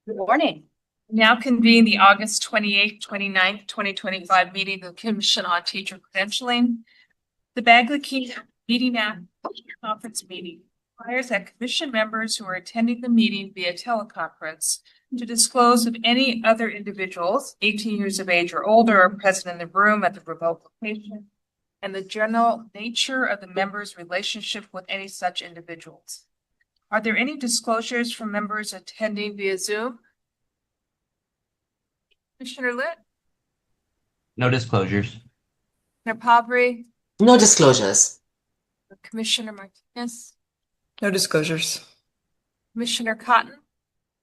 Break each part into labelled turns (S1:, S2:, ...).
S1: Good morning.
S2: Now convene the August 28th, 29th, 2025 meeting of the Commission on Teacher Credentialing. The Bagley Key Meeting Act Conference meeting requires that commission members who are attending the meeting via teleconference to disclose if any other individuals 18 years of age or older are present in the room at the remote location and the general nature of the members' relationship with any such individuals. Are there any disclosures from members attending via Zoom? Commissioner Litt?
S3: No disclosures.
S2: Commissioner Pabry?
S1: No disclosures.
S2: Commissioner Martinez?
S4: No disclosures.
S2: Commissioner Cotton?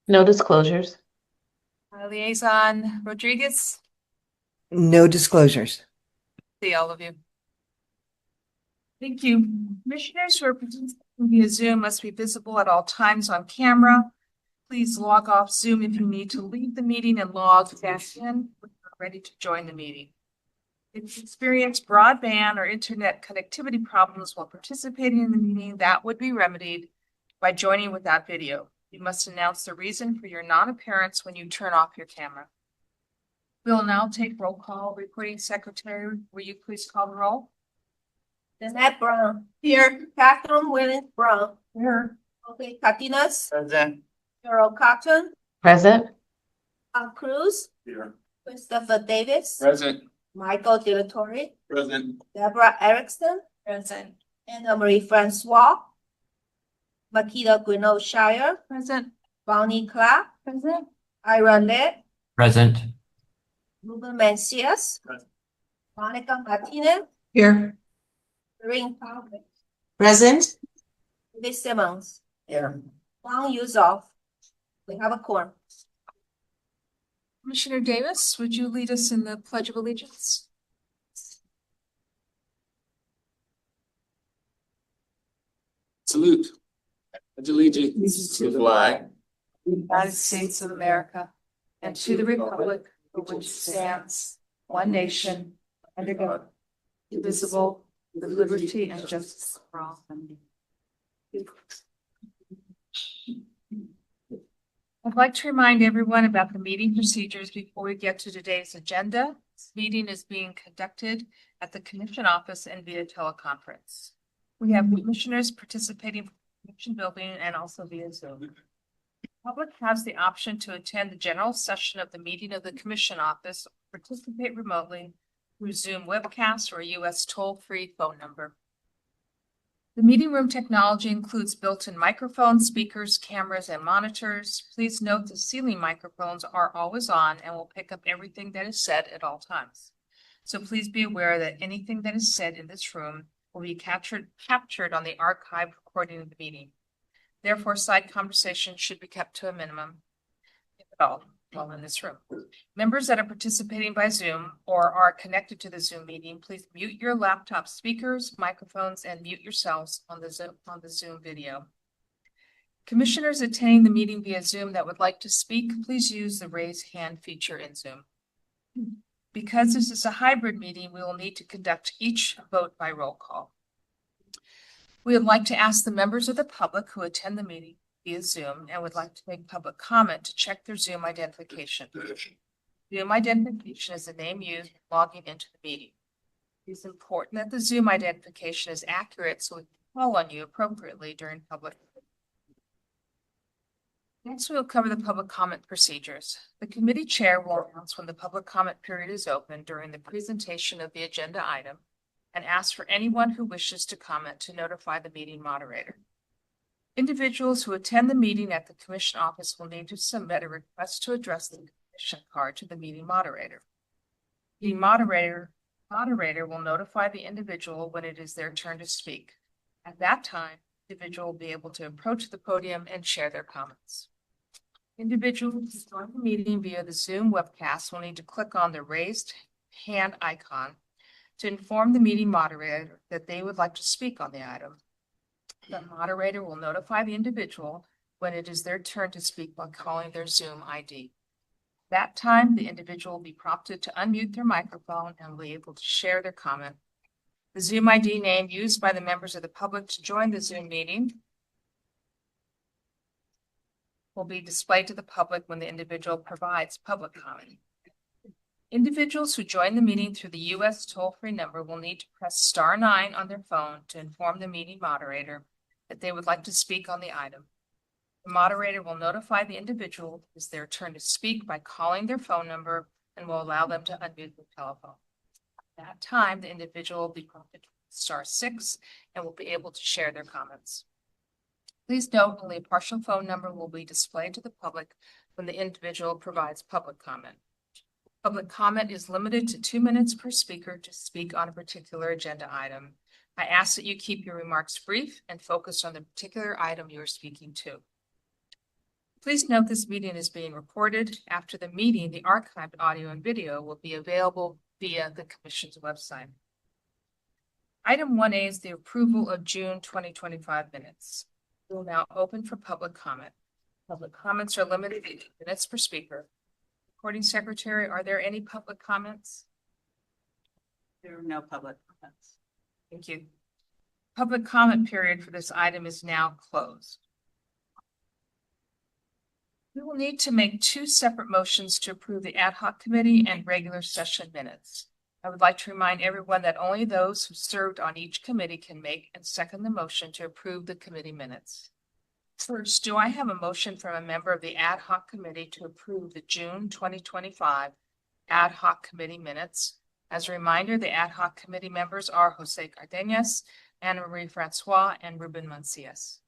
S5: No disclosures.
S2: Liaison Rodriguez?
S4: No disclosures.
S2: See all of you. Thank you. Commissioners who are participating via Zoom must be visible at all times on camera. Please log off Zoom if you need to leave the meeting and log back in when you're ready to join the meeting. If you experience broadband or internet connectivity problems while participating in the meeting, that would be remedied by joining without video. You must announce the reason for your non-appearance when you turn off your camera. We'll now take roll call. Recording Secretary, will you please call the roll?
S6: Danette Brown. Here. Catherine Williams Brown.
S2: Here.
S6: Okay, Cardenas.
S3: Present.
S6: Cheryl Cotton.
S5: Present.
S6: Cruz.
S3: Here.
S6: Christopher Davis.
S3: Present.
S6: Michael Dilatore.
S3: Present.
S6: Deborah Erickson.
S2: Present.
S6: Anna Marie Francois. Makita Grinnell Shire.
S2: Present.
S6: Bonnie Clark.
S2: Present.
S6: Ira Lett.
S3: Present.
S6: Ruben Mencius.
S3: Present.
S6: Monica Martinez.
S4: Here.
S6: Doreen Powell.
S1: Present.
S6: Liz Simmons.
S3: Here.
S6: Wang Yuzoff. We have a quorum.
S2: Commissioner Davis, would you lead us in the Pledge of Allegiance?
S7: Salute. Pledge allegiance to the flag
S2: of the United States of America and to the republic for which it stands, one nation, under God, indivisible, with liberty and justice for all. I'd like to remind everyone about the meeting procedures before we get to today's agenda. This meeting is being conducted at the Commission office and via teleconference. We have commissioners participating from the Commission building and also via Zoom. The public has the option to attend the general session of the meeting of the Commission office or participate remotely through Zoom webcast or US toll-free phone number. The meeting room technology includes built-in microphones, speakers, cameras, and monitors. Please note the ceiling microphones are always on and will pick up everything that is said at all times. So please be aware that anything that is said in this room will be captured on the archived recording of the meeting. Therefore, side conversations should be kept to a minimum, if at all, while in this room. Members that are participating by Zoom or are connected to the Zoom meeting, please mute your laptop speakers, microphones, and mute yourselves on the Zoom video. Commissioners attending the meeting via Zoom that would like to speak, please use the raise hand feature in Zoom. Because this is a hybrid meeting, we will need to conduct each vote by roll call. We would like to ask the members of the public who attend the meeting via Zoom and would like to make public comment to check their Zoom identification. Zoom identification is the name used when logging into the meeting. It is important that the Zoom identification is accurate so we can call on you appropriately during public. Next, we will cover the public comment procedures. The committee chair will announce when the public comment period is open during the presentation of the agenda item and ask for anyone who wishes to comment to notify the meeting moderator. Individuals who attend the meeting at the Commission office will need to submit a request to address the Commission card to the meeting moderator. The moderator will notify the individual when it is their turn to speak. At that time, the individual will be able to approach the podium and share their comments. Individuals who join the meeting via the Zoom webcast will need to click on the raised hand icon to inform the meeting moderator that they would like to speak on the item. The moderator will notify the individual when it is their turn to speak by calling their Zoom ID. At that time, the individual will be prompted to unmute their microphone and will be able to share their comment. The Zoom ID name used by the members of the public to join the Zoom meeting will be displayed to the public when the individual provides public comment. Individuals who join the meeting through the U.S. toll-free number will need to press *9 on their phone to inform the meeting moderator that they would like to speak on the item. The moderator will notify the individual it's their turn to speak by calling their phone number and will allow them to unmute their telephone. At that time, the individual will be prompted to press *6 and will be able to share their comments. Please note only a partial phone number will be displayed to the public when the individual provides public comment. Public comment is limited to 2 minutes per speaker to speak on a particular agenda item. I ask that you keep your remarks brief and focused on the particular item you are speaking to. Please note this meeting is being recorded. After the meeting, the archived audio and video will be available via the Commission's website. Item 1A is the approval of June 2025 minutes. We will now open for public comment. Public comments are limited to 2 minutes per speaker. Recording Secretary, are there any public comments?
S8: There are no public comments.
S2: Thank you. Public comment period for this item is now closed. We will need to make 2 separate motions to approve the ad hoc committee and regular session minutes. I would like to remind everyone that only those who served on each committee can make and second the motion to approve the committee minutes. First, do I have a motion from a member of the ad hoc committee to approve the June 2025 ad hoc committee minutes? As a reminder, the ad hoc committee members are Jose Cardenas, Anna Marie Francois, and Ruben Mancias.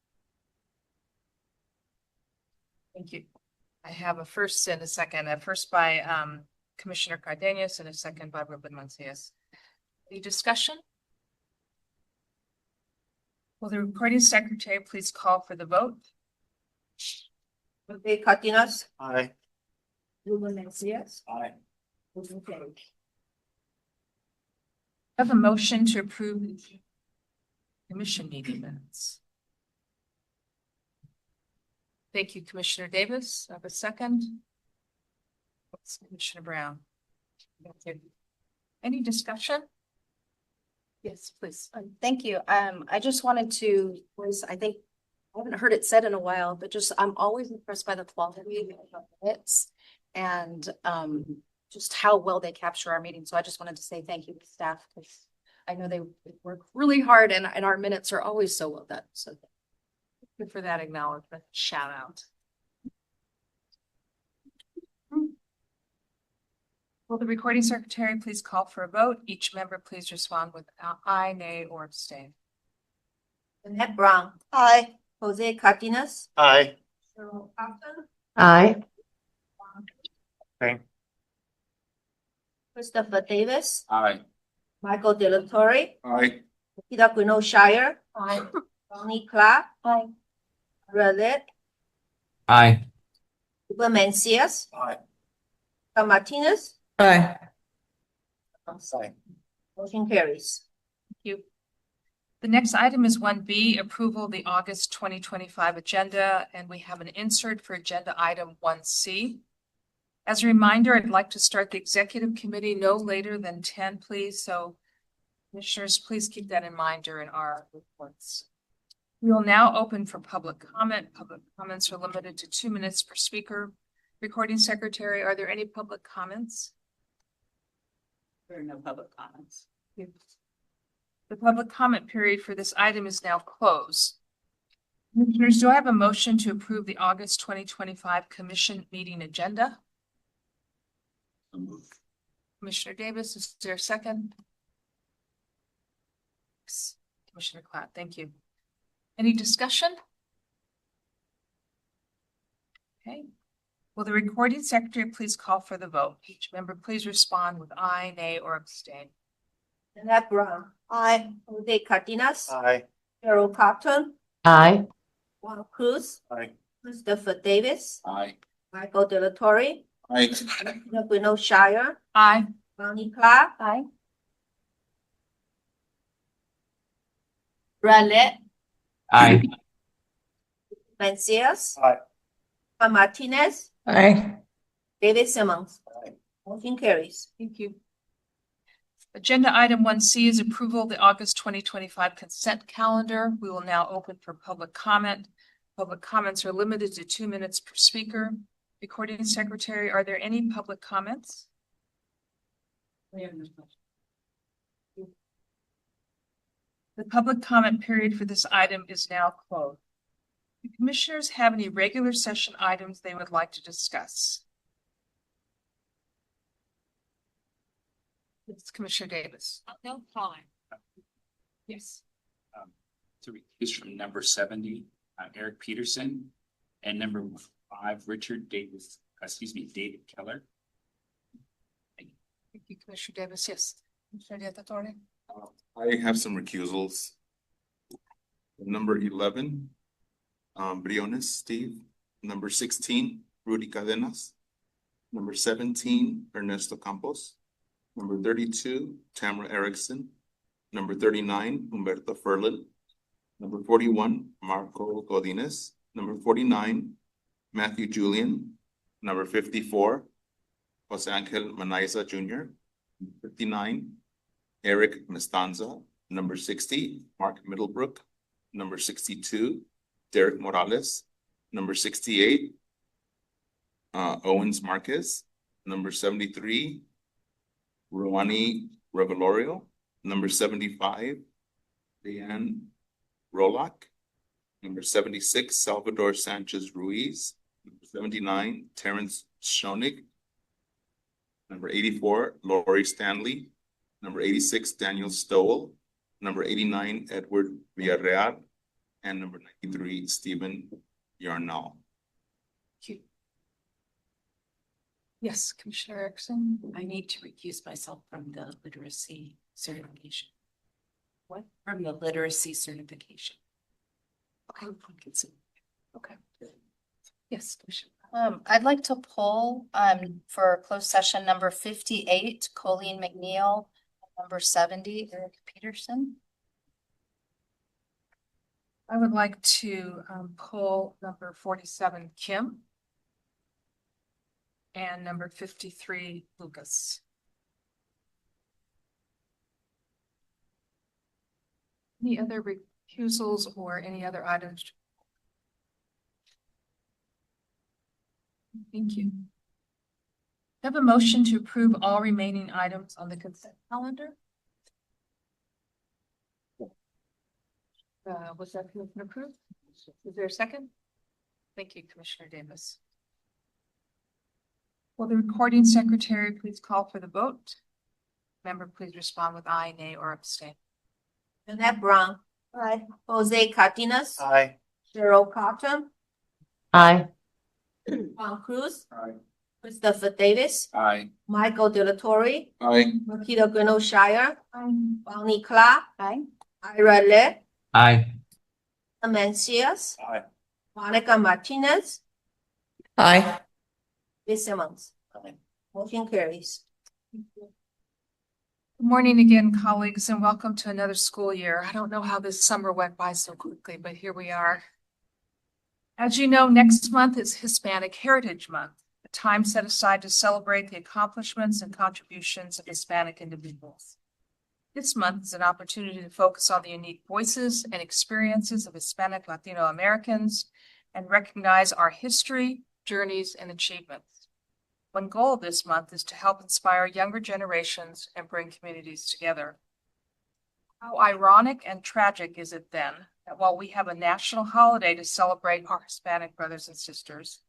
S2: Thank you. I have a first and a second. A first by Commissioner Cardenas and a second by Ruben Mancias. Any discussion? Will the recording secretary please call for the vote?
S6: Jose Cardenas.
S7: Aye.
S6: Ruben Mancias.
S7: Aye.
S6: Motion carried.
S2: I have a motion to approve the commission meeting minutes. Thank you, Commissioner Davis. I have a second. Commissioner Brown. Thank you. Any discussion? Yes, please.
S9: Thank you. I just wanted to voice, I think, I haven't heard it said in a while, but just, I'm always impressed by the quality of the minutes and just how well they capture our meeting. So I just wanted to say thank you to staff because I know they work really hard and our minutes are always so well done. So
S2: Good for that acknowledgement. Shout out. Will the recording secretary please call for a vote? Each member please respond with aye, nay, or abstain.
S6: Annette Brown.
S4: Aye.
S6: Jose Cardenas.
S7: Aye.
S6: Cheryl Compton.
S5: Aye.
S7: Okay.
S6: Christopher Davis.
S7: Aye.
S6: Michael De La Torre.
S7: Aye.
S6: Peter Quino Shire.
S9: Aye.
S6: Bonnie Clark.
S9: Aye.
S6: Relet.
S3: Aye.
S6: Ruben Mancias.
S7: Aye.
S6: Martinez.
S4: Aye.
S7: Aye.
S6: Motion carries.
S2: Thank you. The next item is 1B, approval of the August 2025 agenda, and we have an insert for agenda item 1C. As a reminder, I'd like to start the executive committee no later than 10, please. So commissioners, please keep that in mind during our reports. We will now open for public comment. Public comments are limited to 2 minutes per speaker. Recording secretary, are there any public comments?
S8: There are no public comments.
S2: The public comment period for this item is now closed. Commissioners, do I have a motion to approve the August 2025 commission meeting agenda? Commissioner Davis, is there a second? Commissioner Klatt, thank you. Any discussion? Okay. Will the recording secretary please call for the vote? Each member please respond with aye, nay, or abstain.
S6: Annette Brown. Aye. Jose Cardenas.
S7: Aye.
S6: Cheryl Compton.
S5: Aye.
S6: Juan Cruz.
S7: Aye.
S6: Christopher Davis.
S7: Aye.
S6: Michael De La Torre.
S7: Aye.
S6: Peter Quino Shire.
S2: Aye.
S6: Bonnie Clark.
S9: Aye.
S6: Relet.
S3: Aye.
S6: Mancias.
S7: Aye.
S6: Martinez.
S4: Aye.
S6: David Simmons.
S7: Aye.
S6: Motion carries.
S2: Thank you. Agenda item 1C is approval of the August 2025 consent calendar. We will now open for public comment. Public comments are limited to 2 minutes per speaker. Recording secretary, are there any public comments? The public comment period for this item is now closed. Do commissioners have any regular session items they would like to discuss? It's Commissioner Davis.
S8: No comment.
S2: Yes.
S10: To recuse from number 70, Eric Peterson, and number 5, David Keller.
S2: Thank you, Commissioner Davis. Yes. Commissioner Diaz-Torre.
S11: I have some recusals. Number 11, Briones Steve. Number 16, Rudy Cadenas. Number 17, Ernesto Campos. Number 32, Tamara Erickson. Number 39, Humberto Ferlin. Number 41, Marco Godinez. Number 49, Matthew Julian. Number 54, Jose Angel Manaiza Jr. 59, Eric Mestanza. Number 60, Mark Middlebrook. Number 62, Derek Morales. Number 68, Owens Marquez. Number 73, Ruani Revelorio. Number 75, Leanne Rolak. Number 76, Salvador Sanchez Ruiz. Number 79, Terrence Schoenig. Number 84, Lori Stanley. Number 86, Daniel Stowell. Number 89, Edward Villarreal. And number 93, Stephen Yarnall.
S2: Thank you. Yes, Commissioner Erickson.
S8: I need to recuse myself from the literacy certification.
S2: What?
S8: From the literacy certification.
S2: Okay. Okay. Yes, Commissioner.
S9: I'd like to pull, for closed session number 58, Colleen McNeil, number 70, Eric Peterson.
S2: I would like to pull number 47, Kim. And number 53, Lucas. Any other recusals or any other items? Thank you. I have a motion to approve all remaining items on the consent calendar. Was that motion approved? Is there a second? Thank you, Commissioner Davis. Will the recording secretary please call for the vote? Member, please respond with aye, nay, or abstain.
S6: Jeanette Brown. Aye. Jose Cardenas.
S7: Aye.
S6: Cheryl Carton.
S5: Aye.
S6: Juan Cruz.
S11: Aye.
S6: Christopher Davis.
S10: Aye.
S6: Michael De La Torre.
S11: Aye.
S6: Makita Gano Shire. Bonnie Clark.
S9: Aye.
S6: Ira Le.
S3: Aye.
S6: Mencius.
S7: Aye.
S6: Monica Martinez.
S4: Aye.
S6: Liz Simmons.
S7: Aye.
S6: Motion carries.
S2: Good morning again, colleagues, and welcome to another school year. I don't know how this summer went by so quickly, but here we are. As you know, next month is Hispanic Heritage Month, a time set aside to celebrate the accomplishments and contributions of Hispanic individuals. This month is an opportunity to focus on the unique voices and experiences of Hispanic Latino Americans and recognize our history, journeys, and achievements. One goal of this month is to help inspire younger generations and bring communities together. How ironic and tragic is it then that while we have a national holiday to celebrate our Hispanic brothers and sisters,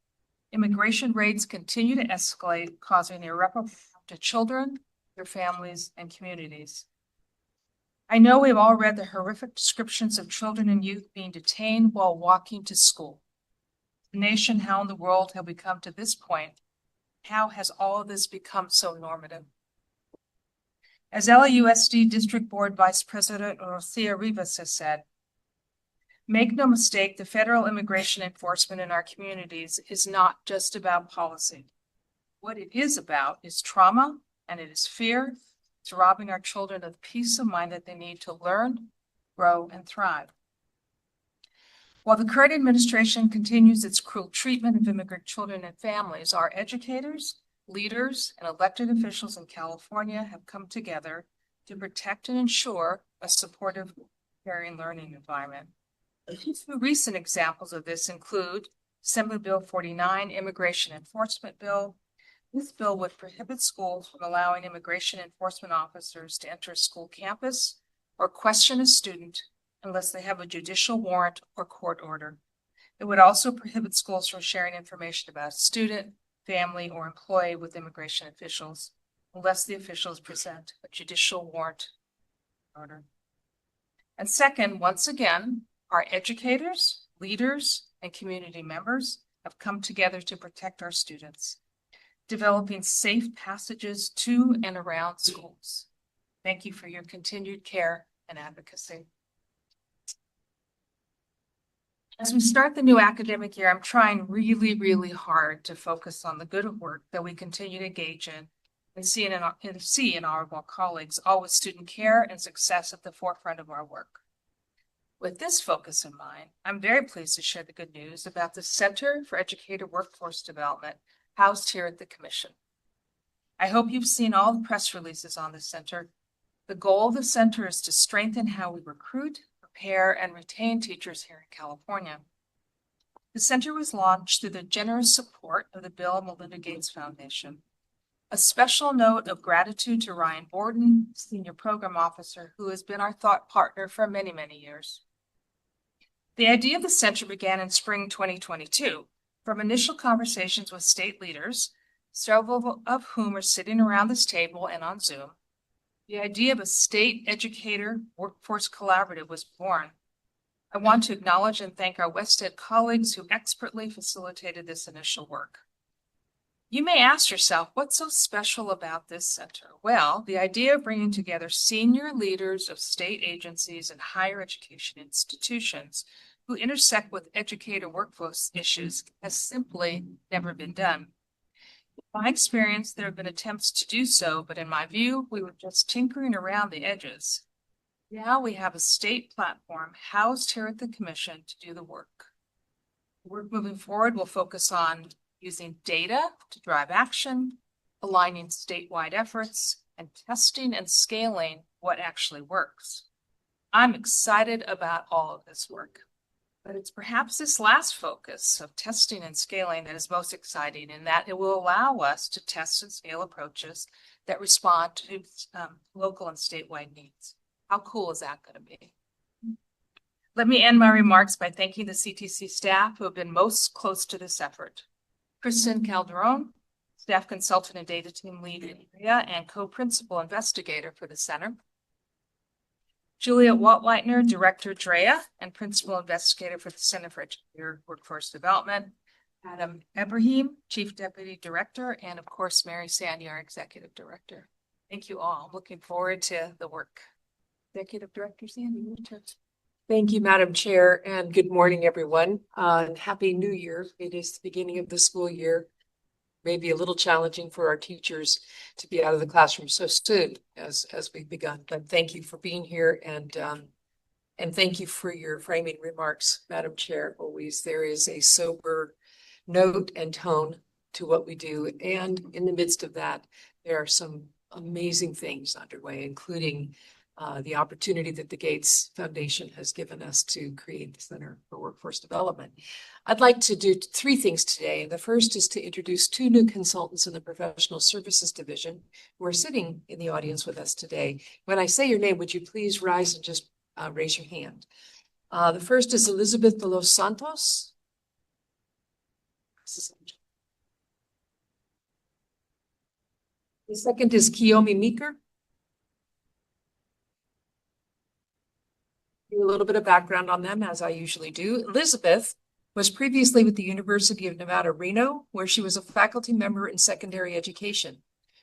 S2: immigration rates continue to escalate, causing irreparable harm to children, their families, and communities. I know we've all read the horrific descriptions of children and youth being detained while walking to school. The nation, how in the world have we come to this point? How has all of this become so normative? As LAUSD District Board Vice President Rocia Rivas has said, make no mistake, the federal immigration enforcement in our communities is not just about policy. What it is about is trauma, and it is fear. It's robbing our children of the peace of mind that they need to learn, grow, and thrive. While the current administration continues its cruel treatment of immigrant children and families, our educators, leaders, and elected officials in California have come together to protect and ensure a supportive, caring learning environment. Two recent examples of this include Assembly Bill 49, Immigration Enforcement Bill. This bill would prohibit schools from allowing immigration enforcement officers to enter a school campus or question a student unless they have a judicial warrant or court order. It would also prohibit schools from sharing information about a student, family, or employee with immigration officials unless the officials present a judicial warrant order. And second, once again, our educators, leaders, and community members have come together to protect our students, developing safe passages to and around schools. Thank you for your continued care and advocacy. As we start the new academic year, I'm trying really, really hard to focus on the good work that we continue to engage in and see in our colleagues, all with student care and success at the forefront of our work. With this focus in mind, I'm very pleased to share the good news about the Center for Educator Workforce Development housed here at the Commission. I hope you've seen all the press releases on the center. The goal of the center is to strengthen how we recruit, prepare, and retain teachers here in California. The center was launched through the generous support of the Bill and Melinda Gates Foundation. A special note of gratitude to Ryan Borden, Senior Program Officer, who has been our thought partner for many, many years. The idea of the center began in spring 2022 from initial conversations with state leaders, several of whom are sitting around this table and on Zoom. The idea of a state educator workforce collaborative was born. I want to acknowledge and thank our West Ed colleagues who expertly facilitated this initial work. You may ask yourself, what's so special about this center? Well, the idea of bringing together senior leaders of state agencies and higher education institutions who intersect with educator workforce issues has simply never been done. In my experience, there have been attempts to do so, but in my view, we were just tinkering around the edges. Now we have a state platform housed here at the Commission to do the work. The work moving forward will focus on using data to drive action, aligning statewide efforts, and testing and scaling what actually works. I'm excited about all of this work, but it's perhaps this last focus of testing and scaling that is most exciting, in that it will allow us to test and scale approaches that respond to local and statewide needs. How cool is that going to be? Let me end my remarks by thanking the CTC staff who have been most close to this effort. Kristen Calderon, staff consultant and data team lead in area and co-principal investigator for the center. Julia Waltleitner, Director DREA and Principal Investigator for the Center for Educator Workforce Development. Adam Ibrahim, Chief Deputy Director, and of course, Mary Sandy, our Executive Director. Thank you all. I'm looking forward to the work. Executive Director Sandy, your turn.
S12: Thank you, Madam Chair, and good morning, everyone. Happy New Year. It is the beginning of the school year. Maybe a little challenging for our teachers to be out of the classroom so soon as we've begun. But thank you for being here, and thank you for your framing remarks, Madam Chair. Always there is a sober note and tone to what we do, and in the midst of that, there are some amazing things underway, including the opportunity that the Gates Foundation has given us to create the Center for Workforce Development. I'd like to do three things today. The first is to introduce two new consultants in the Professional Services Division who are sitting in the audience with us today. When I say your name, would you please rise and just raise your hand? The first is Elizabeth de los Santos. The second is Kiyomi Meeker. A little bit of background on them, as I usually do. Elizabeth was previously with the University of Nevada, Reno, where she was a faculty member in secondary education.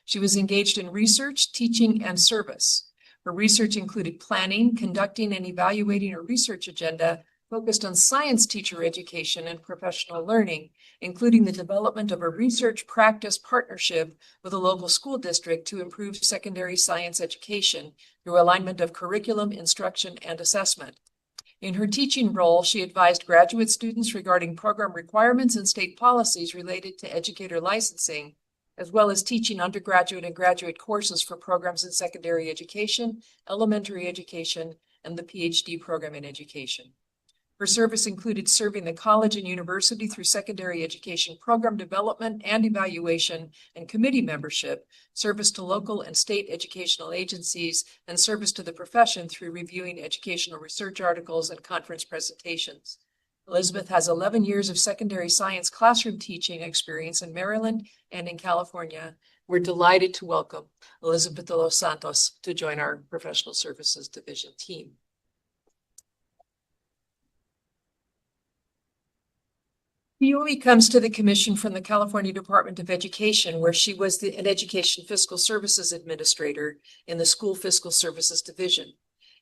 S12: She was engaged in research, teaching, and service. Her research included planning, conducting, and evaluating a research agenda focused on science teacher education and professional learning, including the development of a research practice partnership with a local school district to improve secondary science education through alignment of curriculum, instruction, and assessment. In her teaching role, she advised graduate students regarding program requirements and state policies related to educator licensing, as well as teaching undergraduate and graduate courses for programs in secondary education, elementary education, and the PhD program in education. Her service included serving the college and university through secondary education program development and evaluation and committee membership, service to local and state educational agencies, and service to the profession through reviewing educational research articles and conference presentations. Elizabeth has 11 years of secondary science classroom teaching experience in Maryland and in California. We're delighted to welcome Elizabeth de los Santos to join our Professional Services Division team. Kiyomi comes to the commission from the California Department of Education, where she was an Education Fiscal Services Administrator in the School Fiscal Services Division.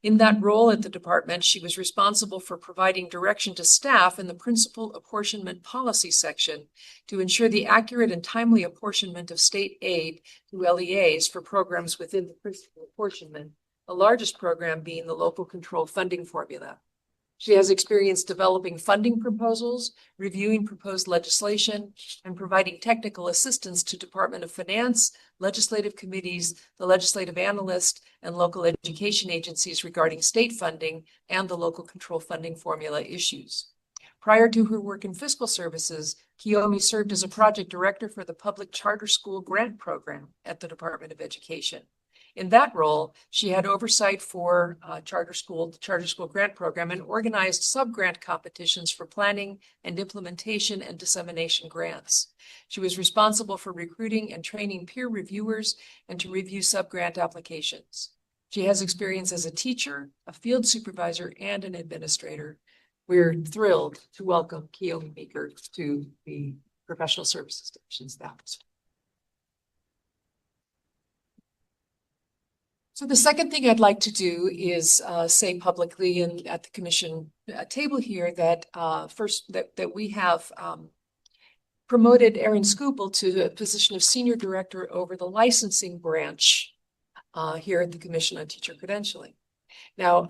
S12: In that role at the department, she was responsible for providing direction to staff in the Principal Apportionment Policy section to ensure the accurate and timely apportionment of state aid to LEAs for programs within the Principal Apportionment, the largest program being the Local Control Funding Formula. She has experience developing funding proposals, reviewing proposed legislation, and providing technical assistance to Department of Finance, legislative committees, the legislative analyst, and local education agencies regarding state funding and the local control funding formula issues. Prior to her work in fiscal services, Kiyomi served as a project director for the Public Charter School Grant Program at the Department of Education. In that role, she had oversight for the Charter School Grant Program and organized sub-grant competitions for planning and implementation and dissemination grants. She was responsible for recruiting and training peer reviewers and to review sub-grant applications. She has experience as a teacher, a field supervisor, and an administrator. We're thrilled to welcome Kiyomi Meeker to the Professional Services Division staff. So the second thing I'd like to do is say publicly and at the commission table here that that we have promoted Erin Scoopel to the position of Senior Director over the licensing branch here at the Commission on Teacher Credentialing. Now,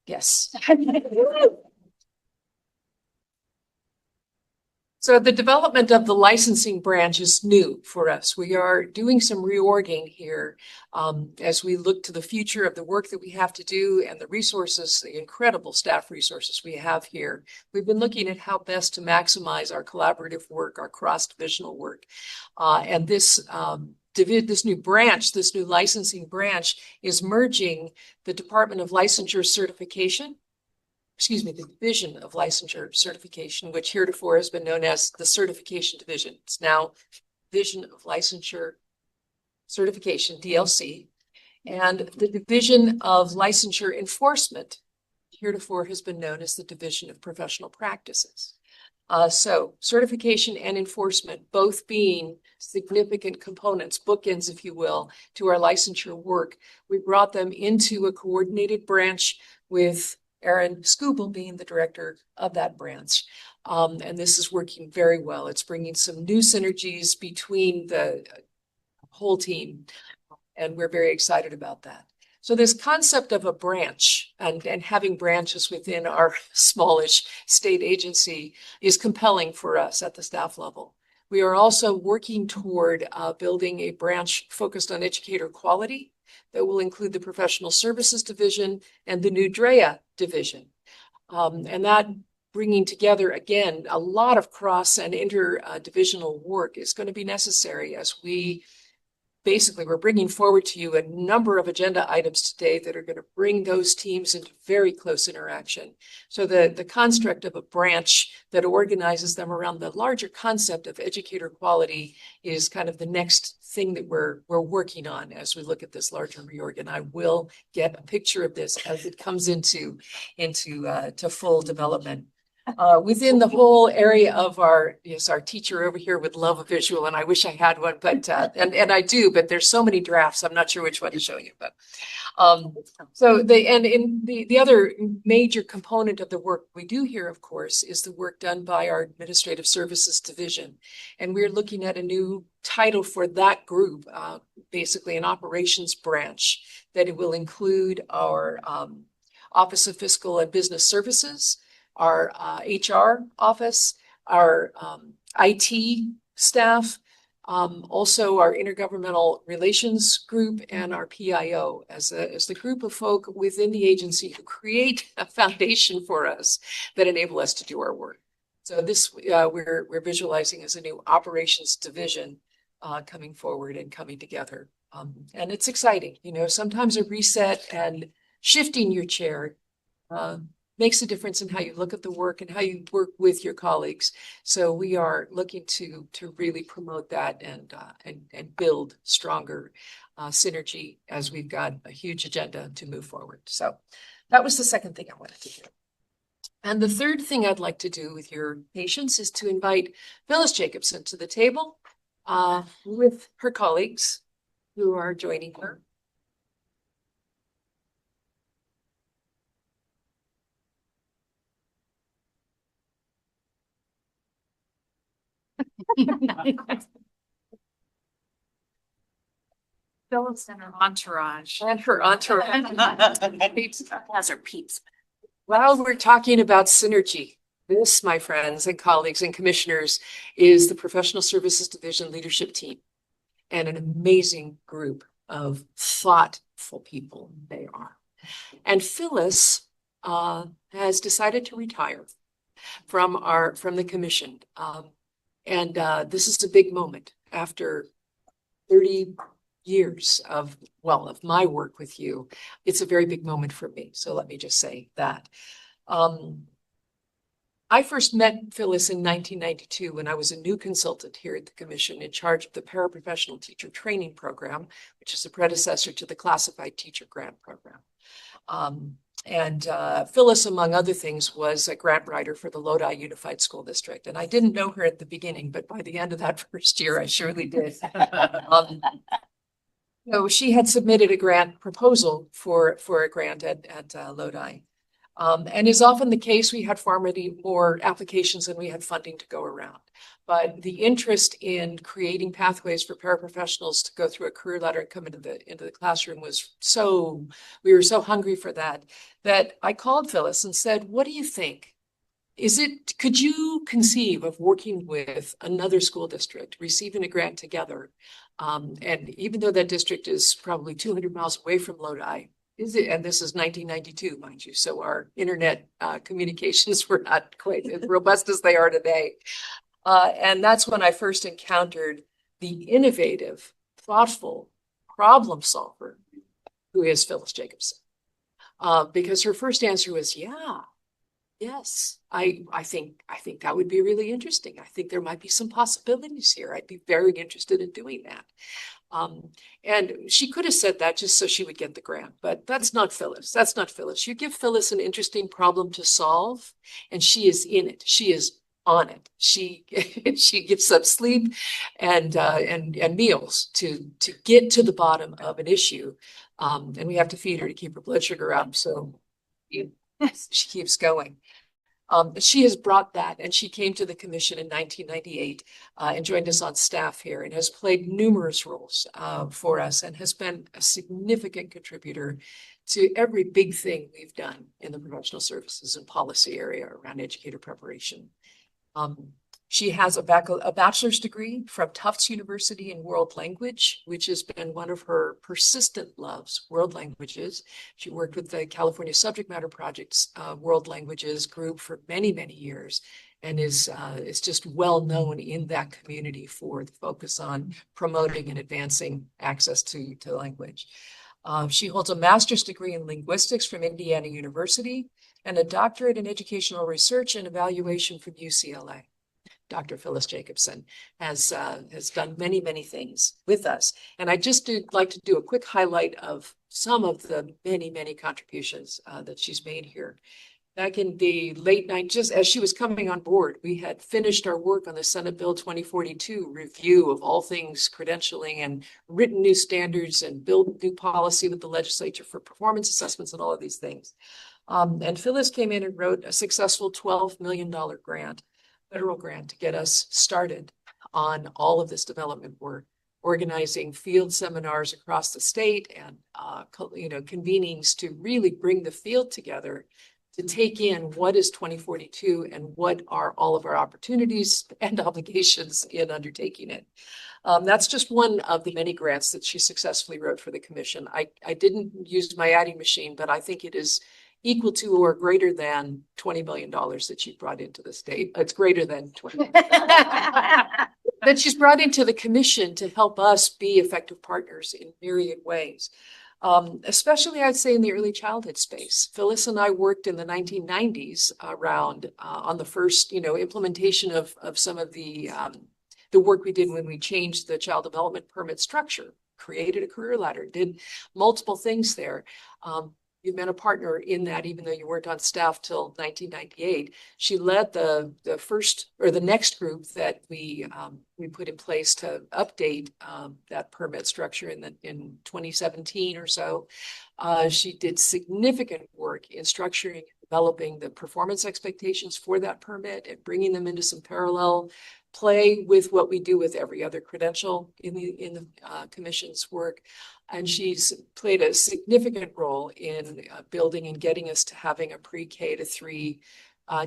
S12: yes. So the development of the licensing branch is new for us. We are doing some reorging here as we look to the future of the work that we have to do and the resources, the incredible staff resources we have here. We've been looking at how best to maximize our collaborative work, our cross-divisional work. And this new branch, this new licensing branch is merging the Department of Licensure Certification, the Division of Licensure Certification, which heretofore has been known as the Certification Division. It's now Division of Licensure Certification, DLC, and the Division of Licensure Enforcement, heretofore has been known as the Division of Professional Practices. So certification and enforcement, both being significant components, bookends, if you will, to our licensure work. We brought them into a coordinated branch with Erin Scoopel being the director of that branch. And this is working very well. It's bringing some new synergies between the whole team, and we're very excited about that. So this concept of a branch and having branches within our smallish state agency is compelling for us at the staff level. We are also working toward building a branch focused on educator quality that will include the Professional Services Division and the new DREA Division. And that bringing together, again, a lot of cross and interdivisional work is going to be necessary as we're bringing forward to you a number of agenda items today that are going to bring those teams into very close interaction. So the construct of a branch that organizes them around the larger concept of educator quality is kind of the next thing that we're working on as we look at this larger reorg. And I will get a picture of this as it comes into full development. Within the whole area of our teacher over here would love a visual, and I wish I had one, but and I do, but there's so many drafts, I'm not sure which one to show you. But the other major component of the work we do here, of course, is the work done by our Administrative Services Division, and we're looking at a new title for that group, basically an operations branch that it will include our Office of Fiscal and Business Services, our HR office, our IT staff, Also our intergovernmental relations group and our PIO as the group of folk within the agency who create a foundation for us that enable us to do our work. So this we're visualizing as a new operations division coming forward and coming together. And it's exciting, you know, sometimes a reset and shifting your chair makes a difference in how you look at the work and how you work with your colleagues. So we are looking to really promote that and build stronger synergy as we've got a huge agenda to move forward. So that was the second thing I wanted to do. And the third thing I'd like to do with your patience is to invite Phyllis Jacobson to the table with her colleagues who are joining her.
S2: Phyllis and her entourage.
S12: And her entourage.
S8: Has her peeps.
S12: While we're talking about synergy, this, my friends and colleagues and commissioners, is the Professional Services Division leadership team and an amazing group of thoughtful people they are. And Phyllis has decided to retire from the commission. And this is a big moment after 30 years of my work with you. It's a very big moment for me. So let me just say that. I first met Phyllis in 1992 when I was a new consultant here at the commission in charge of the paraprofessional teacher training program, which is the predecessor to the classified teacher grant program. Phyllis, among other things, was a grant writer for the Lodi Unified School District. And I didn't know her at the beginning, but by the end of that first year, I surely did. So she had submitted a grant proposal for a grant at Lodi. And as often the case, we had far many more applications than we had funding to go around. But the interest in creating pathways for paraprofessionals to go through a career ladder and come into the classroom was we were so hungry for that I called Phyllis and said, what do you think? Could you conceive of working with another school district, receiving a grant together? And even though that district is probably 200 miles away from Lodi, and this is 1992, mind you, so our internet communications were not quite as robust as they are today. And that's when I first encountered the innovative, thoughtful problem solver who is Phyllis Jacobson. Because her first answer was, yes, I think that would be really interesting. I think there might be some possibilities here. I'd be very interested in doing that. And she could have said that just so she would get the grant, but that's not Phyllis. That's not Phyllis. You give Phyllis an interesting problem to solve, and she is in it. She is on it. She gives up sleep and meals to get to the bottom of an issue. And we have to feed her to keep her blood sugar up. So she keeps going. She has brought that, and she came to the commission in 1998 and joined us on staff here and has played numerous roles for us and has been a significant contributor to every big thing we've done in the professional services and policy area around educator preparation. She has a bachelor's degree from Tufts University in world language, which has been one of her persistent loves, world languages. She worked with the California Subject Matter Project's world languages group for many, many years and is just well known in that community for the focus on promoting and advancing access to language. She holds a master's degree in linguistics from Indiana University and a doctorate in educational research and evaluation from UCLA. Dr. Phyllis Jacobson has done many, many things with us. And I just like to do a quick highlight of some of the many, many contributions that she's made here. Back in the late 90s, just as she was coming on board, we had finished our work on the Senate Bill 2042 review of all things credentialing and written new standards and built new policy with the legislature for performance assessments and all of these things. And Phyllis came in and wrote a successful $12 million grant, federal grant, to get us started on all of this development work, organizing field seminars across the state and convenings to really bring the field together to take in what is 2042 and what are all of our opportunities and obligations in undertaking it. That's just one of the many grants that she successfully wrote for the commission. I didn't use my adding machine, but I think it is equal to or greater than $20 million that she brought into the state. It's greater than 20 that she's brought into the commission to help us be effective partners in myriad ways. Especially I'd say in the early childhood space. Phyllis and I worked in the 1990s around on the first, implementation of some of the work we did when we changed the child development permit structure, created a career ladder, did multiple things there. You've been a partner in that, even though you weren't on staff till 1998. She led the first or the next group that we put in place to update that permit structure in 2017 or so. She did significant work in structuring, developing the performance expectations for that permit and bringing them into some parallel play with what we do with every other credential in the commission's work. And she's played a significant role in building and getting us to having a pre-K to 3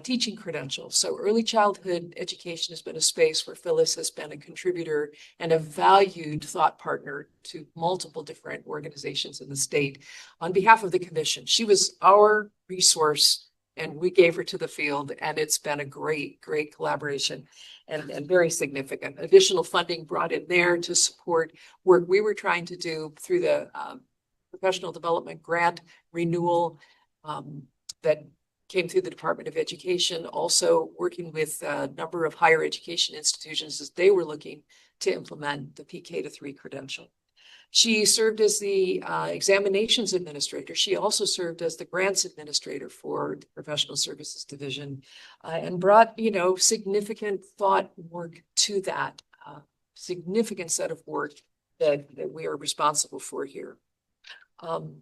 S12: teaching credential. So early childhood education has been a space where Phyllis has been a contributor and a valued thought partner to multiple different organizations in the state on behalf of the commission. She was our resource and we gave her to the field, and it's been a great collaboration and very significant. Additional funding brought in there to support work we were trying to do through the professional development grant renewal that came through the Department of Education, also working with a number of higher education institutions as they were looking to implement the PK to 3 credential. She served as the examinations administrator. She also served as the grants administrator for the professional services division and brought, significant thought work to that significant set of work that we are responsible for here. I've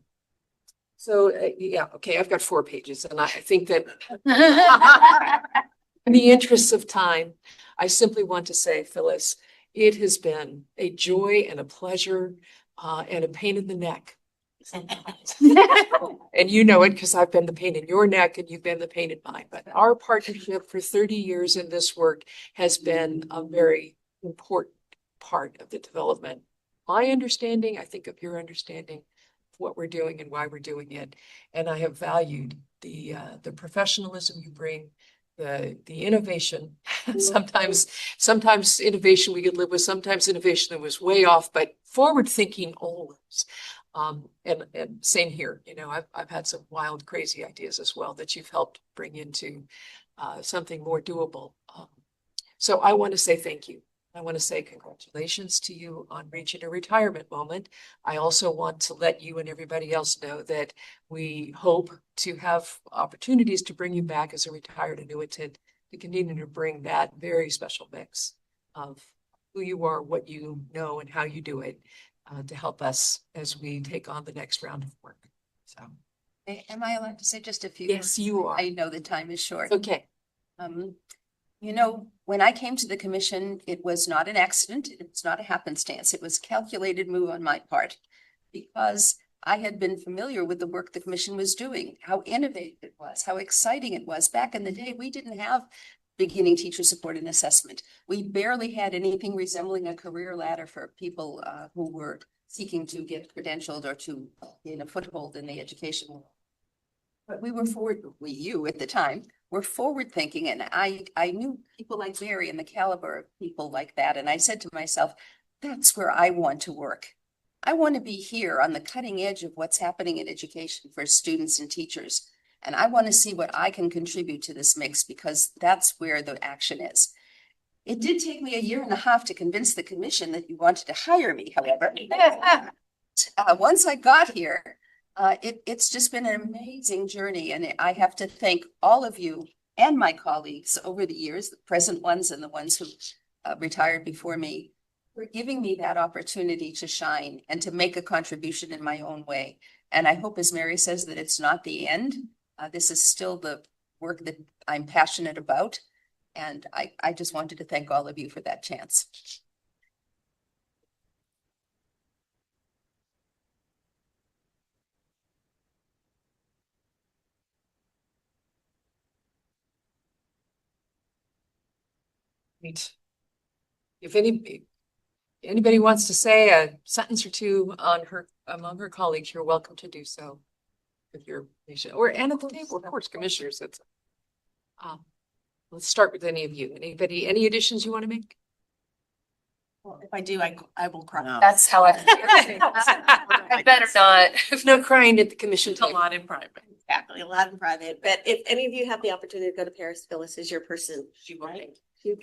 S12: got 4 pages, and I think that in the interests of time, I simply want to say, Phyllis, it has been a joy and a pleasure and a pain in the neck. And you know it because I've been the pain in your neck and you've been the pain in mine. But our partnership for 30 years in this work has been a very important part of the development. My understanding, I think of your understanding of what we're doing and why we're doing it. And I have valued the professionalism you bring, the innovation. Sometimes innovation we could live with, sometimes innovation that was way off, but forward thinking always. And same here, I've had some wild, crazy ideas as well that you've helped bring into something more doable. So I want to say thank you. I want to say congratulations to you on reaching a retirement moment. I also want to let you and everybody else know that we hope to have opportunities to bring you back as a retired annuitant to continue to bring that very special mix of who you are, what you know, and how you do it to help us as we take on the next round of work. So,
S8: Am I allowed to say just a few?
S12: yes, you are.
S8: I know the time is short.
S12: Okay.
S8: When I came to the commission, it was not an accident. It's not a happenstance. It was a calculated move on my part because I had been familiar with the work the commission was doing, how innovative it was, how exciting it was. Back in the day, we didn't have beginning teacher support and assessment. We barely had anything resembling a career ladder for people who were seeking to get credentialed or to gain a foothold in the education world. But you at the time were forward thinking. And I knew people like Mary and the caliber of people like that. And I said to myself, that's where I want to work. I want to be here on the cutting edge of what's happening in education for students and teachers. And I want to see what I can contribute to this mix because that's where the action is. It did take me 1.5 years to convince the commission that you wanted to hire me, however. Once I got here, it's just been an amazing journey. And I have to thank all of you and my colleagues over the years, the present ones and the ones who retired before me, for giving me that opportunity to shine and to make a contribution in my own way. And I hope, as Mary says, that it's not the end. This is still the work that I'm passionate about. And I just wanted to thank all of you for that chance.
S12: Right. If anybody wants to say a sentence or two on among her colleagues, you're welcome to do so. If you're patient, and at the table, of course, commissioners, that's. Let's start with any of you. Anybody, any additions you want to make?
S9: Well, if I do, I will cry.
S5: That's how I. I better not.
S12: No crying at the commission
S9: It's a
S12: table.
S9: lot in private. Exactly, a lot in private. But if any of you have the opportunity to go to Paris, Phyllis is your person. She will. She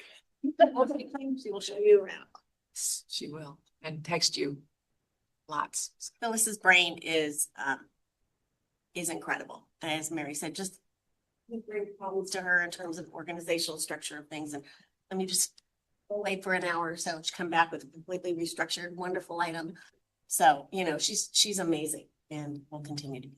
S9: will show you around.
S12: She will, and text you lots.
S9: Phyllis's brain is incredible. As Mary said, just bring problems to her in terms of organizational structure of things. And let me just go away for an hour or so. She come back with a completely restructured, wonderful item. So, you know, she's amazing and will continue to be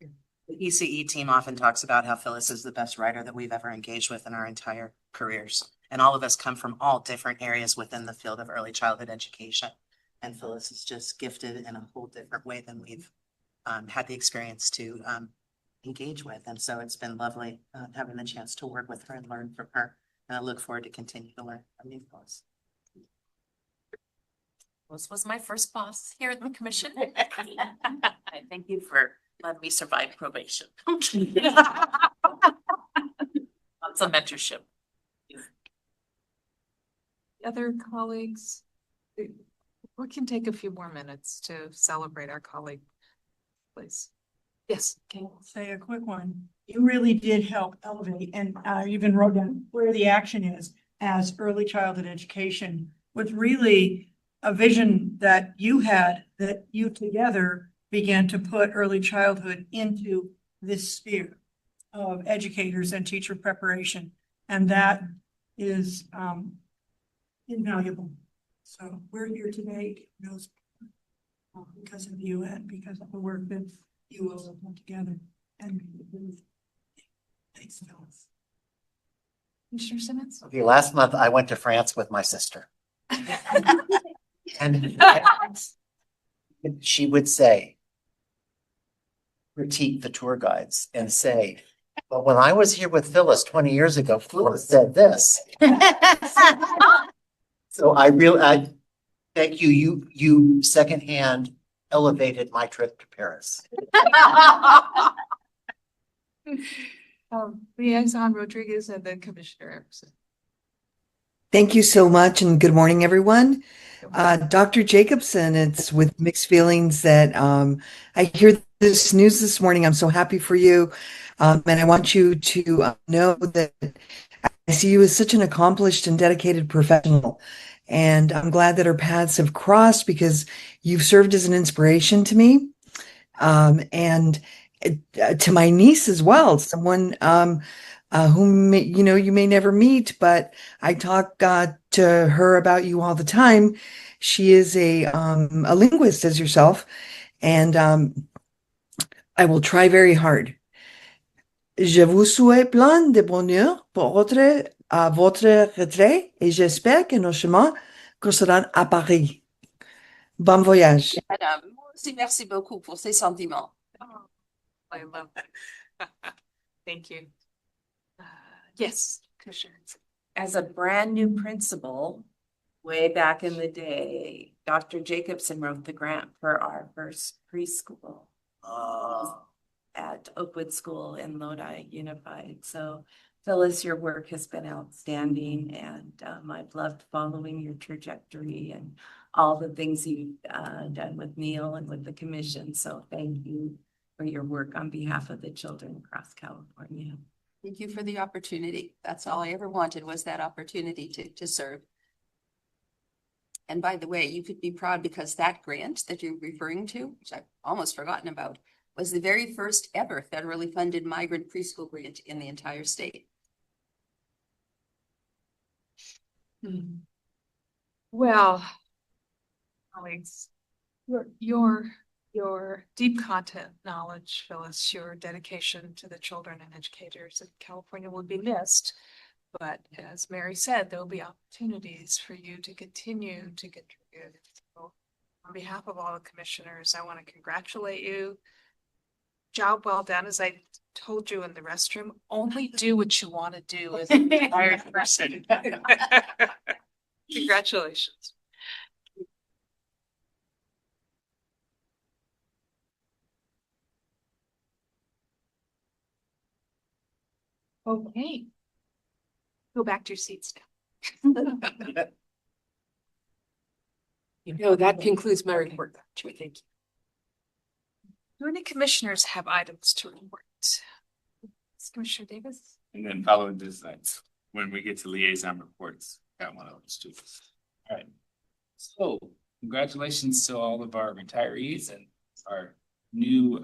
S9: amazing.
S13: The ECE team often talks about how Phyllis is the best writer that we've ever engaged with in our entire careers. And all of us come from all different areas within the field of early childhood education. And Phyllis is just gifted in a whole different way than we've had the experience to engage with. And so it's been lovely having the chance to work with her and learn from her. And I look forward to continue to learn from you, Phyllis.
S5: This was my first boss here at the commission. I thank you for letting me survive probation. Lots of mentorship.
S2: Other colleagues, we can take a few more minutes to celebrate our colleague, please. Yes, okay.
S14: Say a quick one. You really did help elevate, and I even wrote down where the action is as early childhood education was really a vision that you had, that you together began to put early childhood into this sphere of educators and teacher preparation. And that is invaluable. So we're here today because of you and because of the work that you all have put together. And thanks, Phyllis.
S2: Commissioner Simmons?
S7: Okay, last month I went to France with my sister. And she would say, critique the tour guides and say, but when I was here with Phyllis 20 years ago, Phyllis said this. So I thank you. You secondhand elevated my trip to Paris.
S2: Liaison Rodriguez and then Commissioner Emerson.
S4: Thank you so much, and good morning, everyone. Dr. Jacobson, it's with mixed feelings that I hear this news this morning. I'm so happy for you. And I want you to know that I see you as such an accomplished and dedicated professional. And I'm glad that our paths have crossed because you've served as an inspiration to me. And to my niece as well, someone whom you may never meet, but I talk to her about you all the time. She is a linguist as yourself, and I will try very hard. Je vous souhaite plein de bonheur pour votre retrait et j'espère que nos chemins croiseront à Paris. Bon voyage.
S8: Madame, moi aussi, merci beaucoup pour ces sentiments.
S2: Oh, I love that. Thank you. Yes, Commissioner.
S13: As a brand new principal, way back in the day, Dr. Jacobson wrote the grant for our first preschool at Oakwood School in Lodi Unified. So Phyllis, your work has been outstanding, and I've loved following your trajectory and all the things you've done with Neil and with the commission. So thank you for your work on behalf of the children across California.
S8: Thank you for the opportunity. That's all I ever wanted, was that opportunity to serve. And by the way, you could be proud because that grant that you're referring to, which I've almost forgotten about, was the very first ever federally funded migrant preschool grant in the entire state.
S2: Well, colleagues, your deep content knowledge, Phyllis, your dedication to the children and educators in California will be missed. But as Mary said, there will be opportunities for you to continue to contribute. So on behalf of all the commissioners, I want to congratulate you. job well done. As I told you in the restroom, only do what you want to do as a retired person. Congratulations. Okay. Go back to your seats now.
S12: That concludes my report. Thank you.
S2: Do any commissioners have items to report? Commissioner Davis?
S10: And then following this, when we get to liaison reports, got one of those too. All right. So congratulations to all of our retirees and our new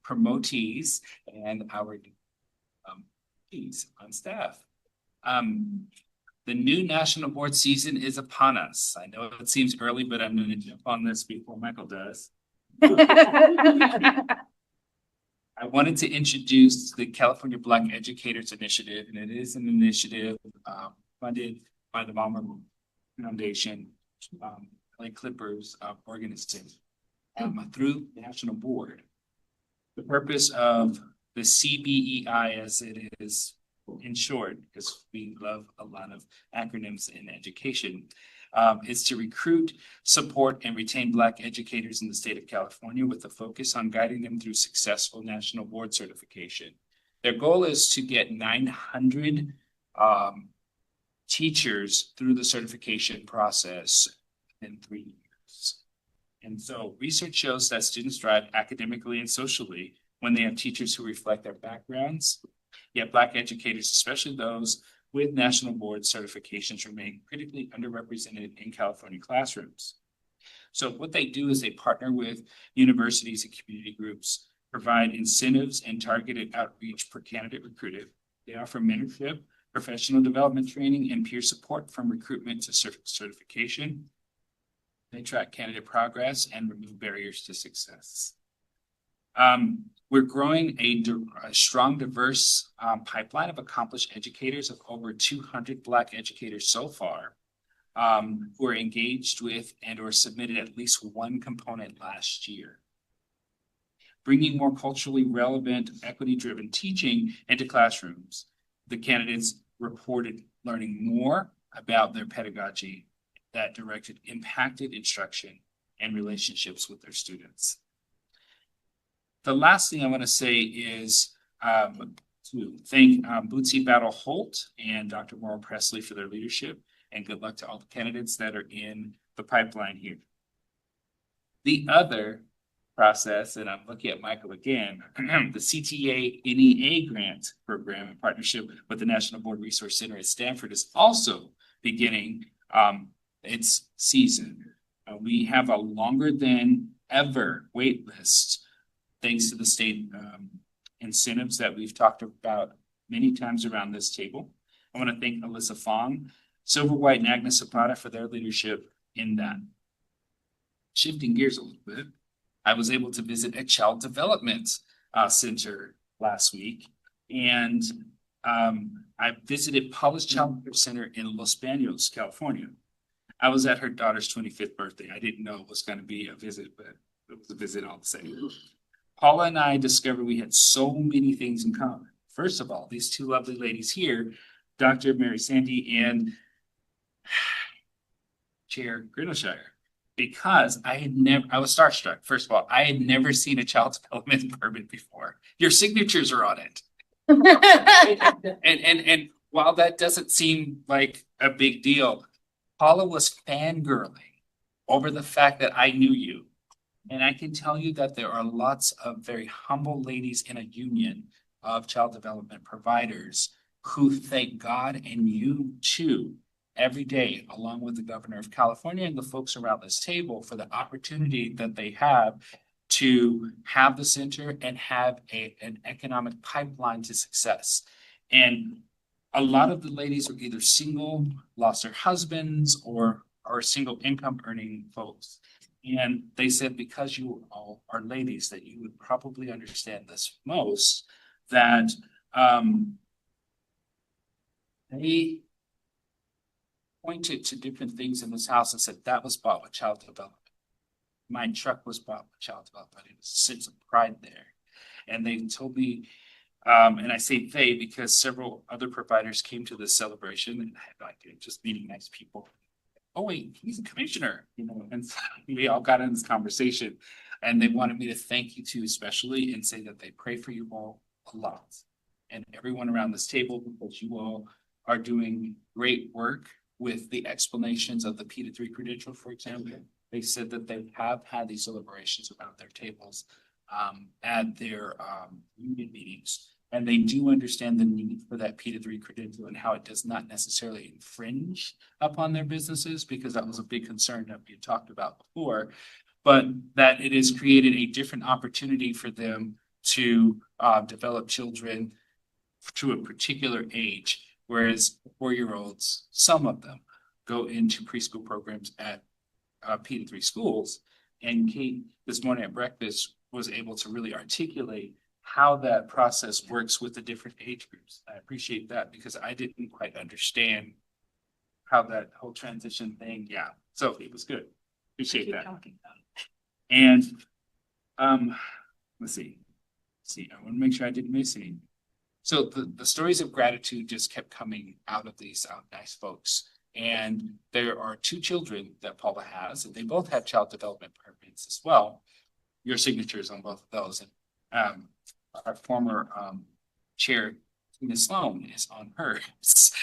S10: promotees and our teams on staff. The new national board season is upon us. I know it seems early, but I'm going to jump on this before Michael does. I wanted to introduce the California Black Educators Initiative, and it is an initiative funded by the Mama Foundation, LA Clippers organization through the National Board. The purpose of the CBEI, as it is in short, because we love a lot of acronyms in education, is to recruit, support, and retain Black educators in the state of California with a focus on guiding them through successful national board certification. Their goal is to get 900 teachers through the certification process in 3 years. And so research shows that students thrive academically and socially when they have teachers who reflect their backgrounds. Yet Black educators, especially those with national board certifications, remain critically underrepresented in California classrooms. So what they do is they partner with universities and community groups, provide incentives and targeted outreach per candidate recruited. They offer mentorship, professional development training, and peer support from recruitment to certification. They track candidate progress and remove barriers to success. We're growing a strong, diverse pipeline of accomplished educators of over 200 Black educators so far, who are engaged with and or submitted at least one component last year. Bringing more culturally relevant, equity-driven teaching into classrooms, the candidates reported learning more about their pedagogy that directed impacted instruction and relationships with their students. The last thing I want to say is to thank Bootsy Battle Holt and Dr. Morrow Presley for their leadership, and good luck to all the candidates that are in the pipeline here. The other process, and I'm looking at Michael again, the CTA NEA grant program in partnership with the National Board Resource Center at Stanford is also beginning its season. We have a longer than ever wait list, thanks to the state incentives that we've talked about many times around this table. I want to thank Alyssa Fong, Silver White, and Agnes Zapata for their leadership in that. Shifting gears a little bit, I was able to visit a child development center last week, and I visited Paula's Child Care Center in Los Baños, California. I was at her daughter's 25th birthday. I didn't know it was going to be a visit, but it was a visit all the same. Paula and I discovered we had so many things in common. First of all, these two lovely ladies here, Dr. Mary Sandy and Chair Grinnellshire, because I was starstruck. First of all, I had never seen a child development permit before. Your signatures are on it. and while that doesn't seem like a big deal, Paula was fangirling over the fact that I knew you. And I can tell you that there are lots of very humble ladies in a union of child development providers who thank God and you too every day, along with the governor of California and the folks around this table, for the opportunity that they have to have the center and have an economic pipeline to success. And a lot of the ladies are either single, lost their husbands, or are single income earning folks. And they said, because you all are ladies, that you would probably understand this most, that they pointed to different things in this house and said, that was bought with child development. My truck was bought with child development. It was a sense of pride there. And they told me, and I say they because several other providers came to this celebration and I had like just meeting nice people. Oh wait, he's a commissioner, you know, and so we all got in this conversation and they wanted me to thank you too, especially, and say that they pray for you all a lot. And everyone around this table, because you all are doing great work with the explanations of the P3 credential, for example. They said that they have had these deliberations around their tables at their union meetings. And they do understand the need for that P3 credential and how it does not necessarily infringe upon their businesses, because that was a big concern that we had talked about before, but that it has created a different opportunity for them to develop children to a particular age, whereas 4-year-olds, some of them, go into preschool programs at P3 schools. And Kate, this morning at breakfast, was able to really articulate how that process works with the different age groups. I appreciate that because I didn't quite understand how that whole transition thing, yeah. So it was good. Appreciate that. And let's see. I want to make sure I didn't miss any. So the stories of gratitude just kept coming out of these nice folks. And there are 2 children that Paula has, and they both have child development permits as well. Your signatures on both of those. And our former chair, Tina Sloan, is on hers.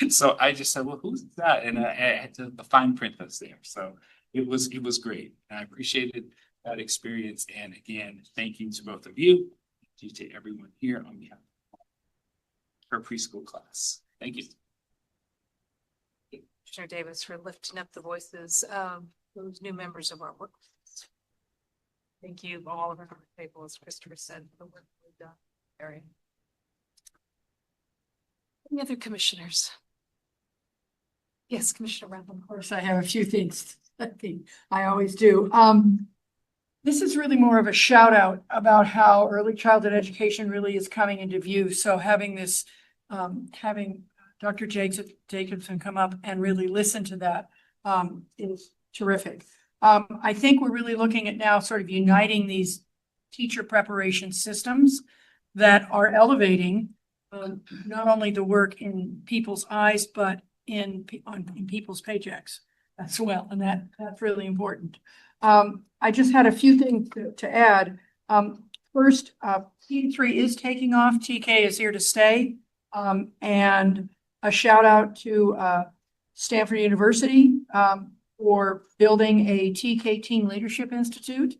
S10: So I just said, well, who's that? And I had to, the fine print that's there. So it was great. And I appreciated that experience. And again, thank you to both of you, to everyone here on behalf of her preschool class. Thank you.
S9: Commissioner Davis, for lifting up the voices of those new members of our workforce. Thank you all of our people, as Christopher said, for the work we've done. Area. Any other commissioners? Yes, Commissioner Randall.
S14: Of course, I have a few things. I always do. This is really more of a shout out about how early childhood education really is coming into view. So having this, having Dr. Jacobson come up and really listen to that is terrific. I think we're really looking at now sort of uniting these teacher preparation systems that are elevating not only the work in people's eyes, but in people's paychecks as well. And that's really important. I just had a few things to add. First, P3 is taking off. TK is here to stay. And a shout out to Stanford University for building a TK Teen Leadership Institute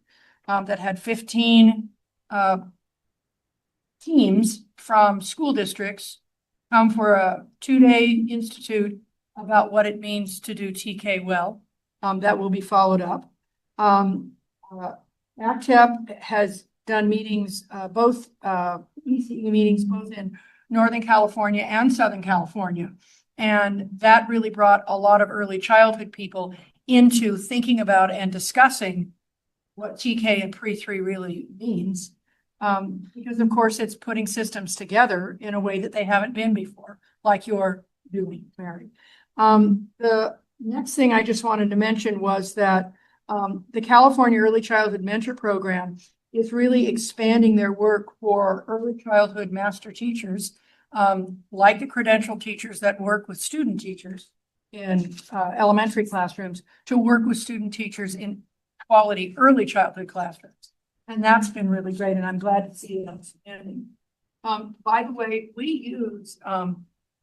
S14: that had 15 teams from school districts come for a 2-day institute about what it means to do TK well. That will be followed up. ACTEP has done meetings, both ECE meetings, both in Northern California and Southern California. And that really brought a lot of early childhood people into thinking about and discussing what TK and pre-3 really means. Because of course it's putting systems together in a way that they haven't been before, like you're doing, Mary. The next thing I just wanted to mention was that the California Early Childhood Mentor Program is really expanding their work for early childhood master teachers, like the credentialed teachers that work with student teachers in elementary classrooms, to work with student teachers in quality early childhood classrooms. And that's been really great, and I'm glad to see it expanding. By the way, we use the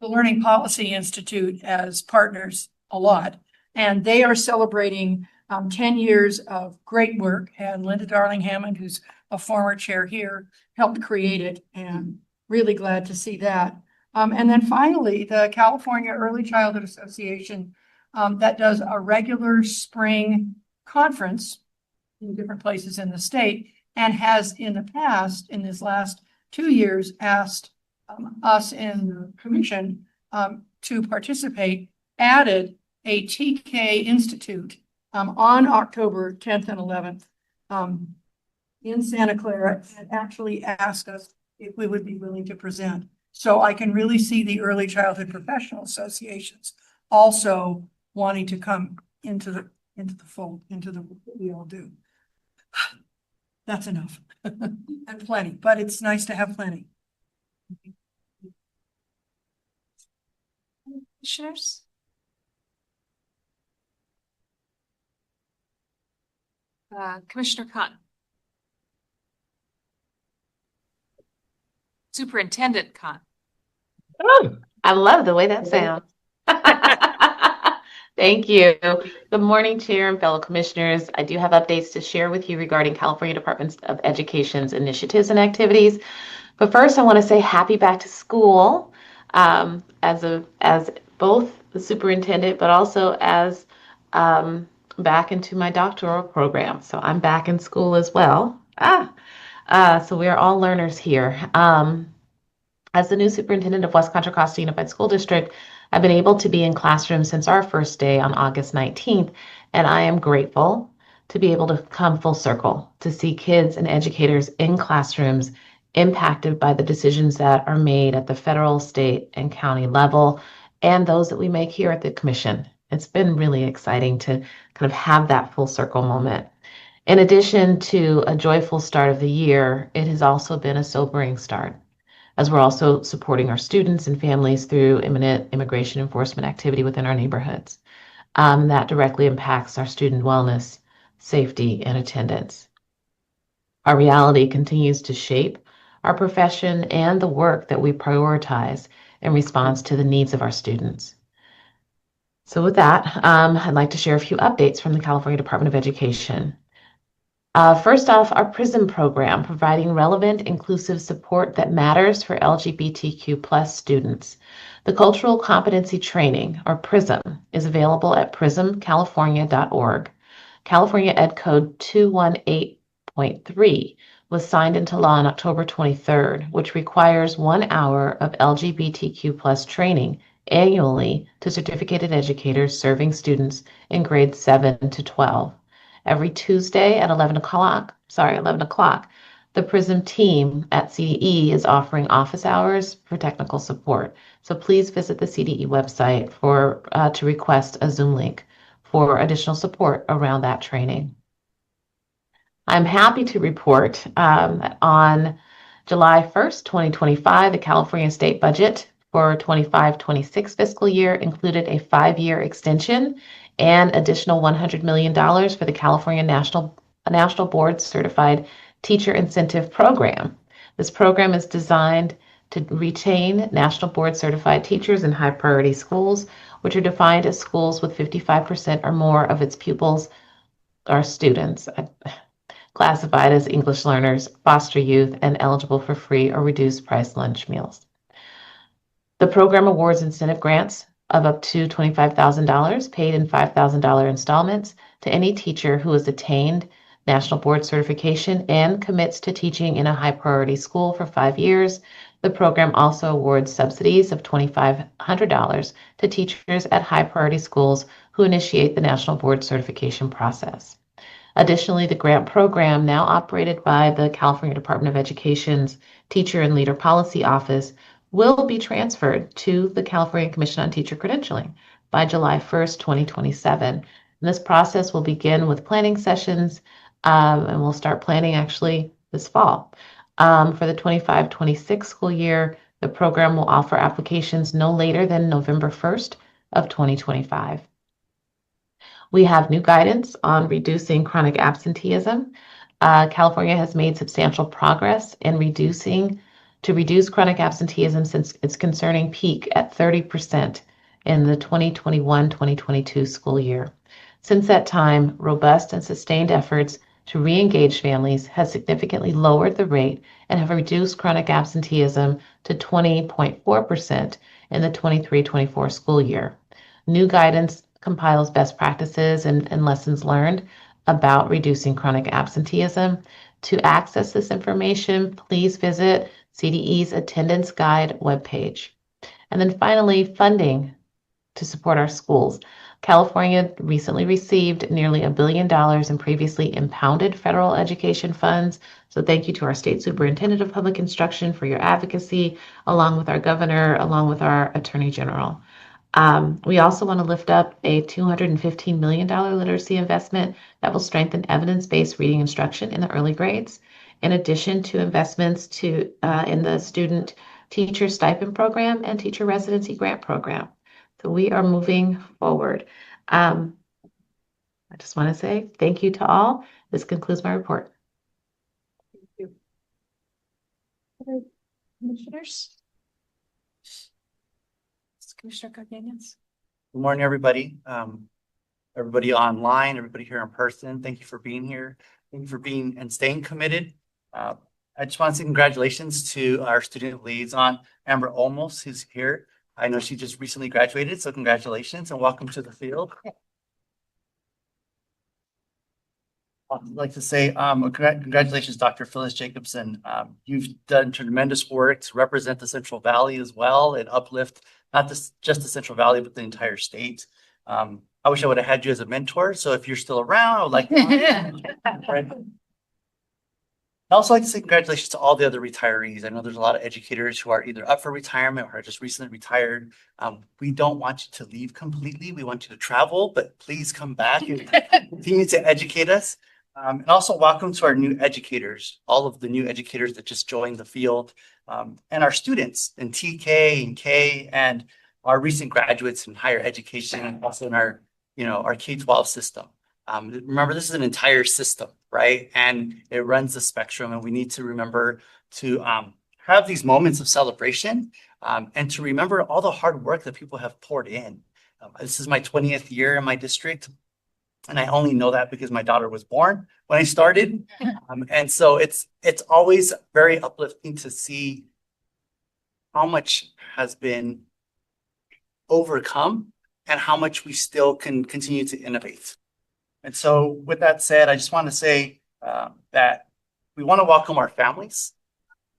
S14: Learning Policy Institute as partners a lot, and they are celebrating 10 years of great work, and Linda Darling-Hammond, who's a former chair here, helped create it, and really glad to see that. And then finally, the California Early Childhood Association that does a regular spring conference in different places in the state, and has in the past, in this last 2 years, asked us in the commission to participate, added a TK Institute on October 10th and 11th in Santa Clara, and actually asked us if we would be willing to present. So I can really see the early childhood professional associations also wanting to come into the fold, into the what we all do. That's enough. And plenty, but it's nice to have plenty.
S2: Commissioners? Commissioner Khan. Superintendent Khan.
S15: Oh, I love the way that sounds. Thank you. Good morning, Chair and fellow commissioners. I do have updates to share with you regarding California Department of Education's initiatives and activities. But first, I want to say happy back to school as both the superintendent, but also as back into my doctoral program. So I'm back in school as well. So we are all learners here. As the new superintendent of West Contra Costa Unified School District, I've been able to be in classrooms since our first day on August 19th, and I am grateful to be able to come full circle to see kids and educators in classrooms impacted by the decisions that are made at the federal, state, and county level, and those that we make here at the commission. It's been really exciting to kind of have that full circle moment. In addition to a joyful start of the year, it has also been a sobering start, as we're also supporting our students and families through imminent immigration enforcement activity within our neighborhoods. That directly impacts our student wellness, safety, and attendance. Our reality continues to shape our profession and the work that we prioritize in response to the needs of our students. So with that, I'd like to share a few updates from the California Department of Education. First off, our PRISM program, providing relevant, inclusive support that matters for LGBTQ+ students. The Cultural Competency Training, or PRISM, is available at prismcalifornia.org. California Ed Code 218.3 was signed into law on October 23rd, which requires 1 hour of LGBTQ+ training annually to certificated educators serving students in grades 7 to 12. Every Tuesday at 11 o'clock, the PRISM team at CDE is offering office hours for technical support. So please visit the CDE website to request a Zoom link for additional support around that training. I'm happy to report on July 1st, 2025, the California state budget for 25-26 fiscal year included a 5-year extension and additional $100 million for the California National Board Certified Teacher Incentive Program. This program is designed to retain National Board Certified teachers in high priority schools, which are defined as schools with 55% or more of its pupils or students classified as English learners, foster youth, and eligible for free or reduced price lunch meals. The program awards incentive grants of up to $25,000 paid in $5,000 installments to any teacher who has attained National Board Certification and commits to teaching in a high priority school for 5 years. The program also awards subsidies of $2,500 to teachers at high priority schools who initiate the National Board Certification process. Additionally, the grant program, now operated by the California Department of Education's Teacher and Leader Policy Office, will be transferred to the California Commission on Teacher Credentialing by July 1st, 2027. And this process will begin with planning sessions, and we'll start planning actually this fall. For the 25-26 school year, the program will offer applications no later than November 1st of 2025. We have new guidance on reducing chronic absenteeism. California has made substantial progress in reduce chronic absenteeism since its concerning peak at 30% in the 2021-2022 school year. Since that time, robust and sustained efforts to re-engage families has significantly lowered the rate and have reduced chronic absenteeism to 20.4% in the 23-24 school year. New guidance compiles best practices and lessons learned about reducing chronic absenteeism. To access this information, please visit CDE's Attendance Guide webpage. And then finally, funding to support our schools. California recently received nearly $1 billion in previously impounded federal education funds. So thank you to our State Superintendent of Public Instruction for your advocacy, along with our governor, along with our Attorney General. We also want to lift up a $215 million literacy investment that will strengthen evidence-based reading instruction in the early grades, in addition to investments in the student teacher stipend program and teacher residency grant program. So we are moving forward. I just want to say thank you to all. This concludes my report.
S2: Thank you. Other commissioners? Commissioner Cardenas?
S7: Good morning, everybody. Everybody online, everybody here in person, thank you for being here. Thank you for being and staying committed. I just want to say congratulations to our student liaison, Amber Olmos, who's here. I know she just recently graduated, so congratulations and welcome to the field. I'd like to say congratulations, Dr. Phyllis Jacobson. You've done tremendous work to represent the Central Valley as well and uplift not just the Central Valley, but the entire state. I wish I would have had you as a mentor. So if you're still around, I would like to. I'd also like to say congratulations to all the other retirees. I know there's a lot of educators who are either up for retirement or just recently retired. We don't want you to leave completely. We want you to travel, but please come back and continue to educate us. And also welcome to our new educators, all of the new educators that just joined the field, and our students in TK and K, and our recent graduates in higher education, and also in our K-12 system. Remember, this is an entire system, right? And it runs the spectrum, and we need to remember to have these moments of celebration, and to remember all the hard work that people have poured in. This is my 20th year in my district. And I only know that because my daughter was born when I started. And so it's always very uplifting to see how much has been overcome and how much we still can continue to innovate. And so with that said, I just want to say that we want to welcome our families,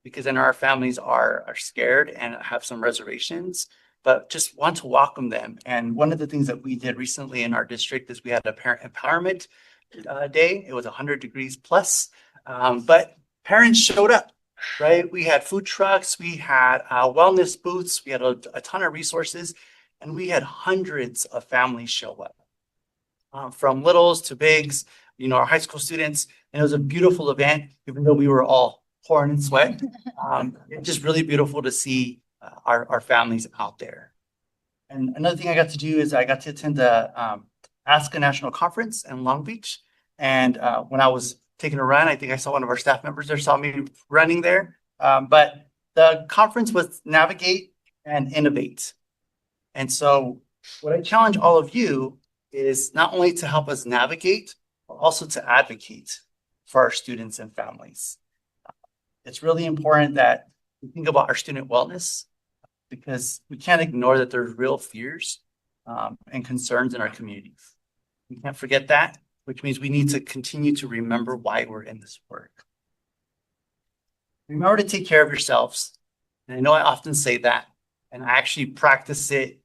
S7: because I know our families are scared and have some reservations, but just want to welcome them. And one of the things that we did recently in our district is we had a parent empowerment day. It was 100 degrees plus, but parents showed up, right? We had food trucks, we had wellness booths, we had a ton of resources, and we had hundreds of families show up, from littles to bigs, our high school students. And it was a beautiful event, even though we were all pouring in sweat. It's just really beautiful to see our families out there. And another thing I got to do is I got to attend the ASCA National Conference in Long Beach. And when I was taking a run, I think I saw one of our staff members there, saw me running there. But the conference was Navigate and Innovate. And so what I challenge all of you is not only to help us navigate, but also to advocate for our students and families. It's really important that we think about our student wellness, because we can't ignore that there's real fears and concerns in our communities. We can't forget that, which means we need to continue to remember why we're in this work. Remember to take care of yourselves. And I know I often say that, and I actually practice it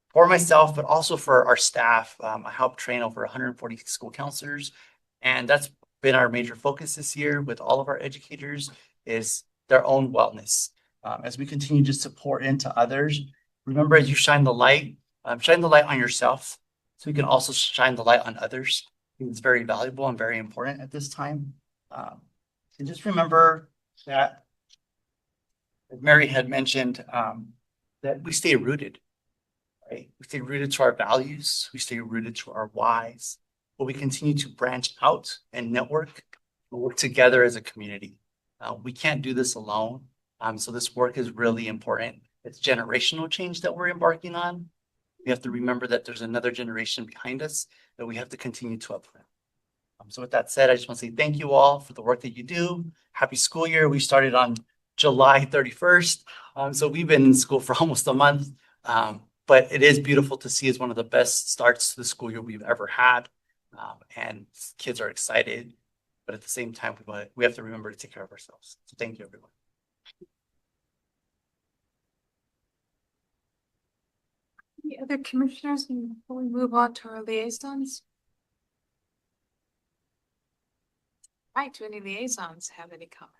S7: for myself, but also for our staff. I help train over 140 school counselors, and that's been our major focus this year with all of our educators, is their own wellness. As we continue just to pour into others, remember, as you shine the light on yourself, so you can also shine the light on others. I think it's very valuable and very important at this time. And just remember that, as Mary had mentioned, that we stay rooted, right? We stay rooted to our values. We stay rooted to our whys, but we continue to branch out and network and work together as a community. We can't do this alone. So this work is really important. It's generational change that we're embarking on. We have to remember that there's another generation behind us that we have to continue to uplift. So with that said, I just want to say thank you all for the work that you do. Happy school year. We started on July 31st. So we've been in school for almost a month. But it is beautiful to see as one of the best starts to the school year we've ever had. And kids are excited. But at the same time, we have to remember to take care of ourselves. So thank you, everyone.
S2: Any other commissioners before we move on to our liaisons? Right, do any liaisons have any comment?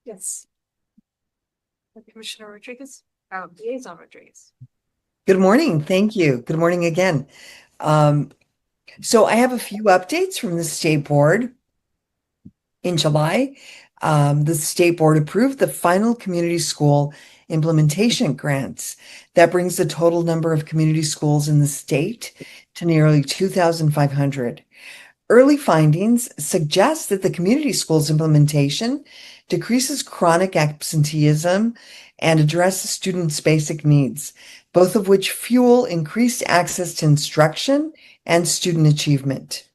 S2: Yes. Commissioner Rodriguez, Liaison Rodriguez.
S4: Good morning. Thank you. Good morning again. So I have a few updates from the state board. In July, the state board approved the final community school implementation grants. That brings the total number of community schools in the state to nearly 2,500. Early findings suggest that the community schools implementation decreases chronic absenteeism and addresses students' basic needs, both of which fuel increased access to instruction and student achievement.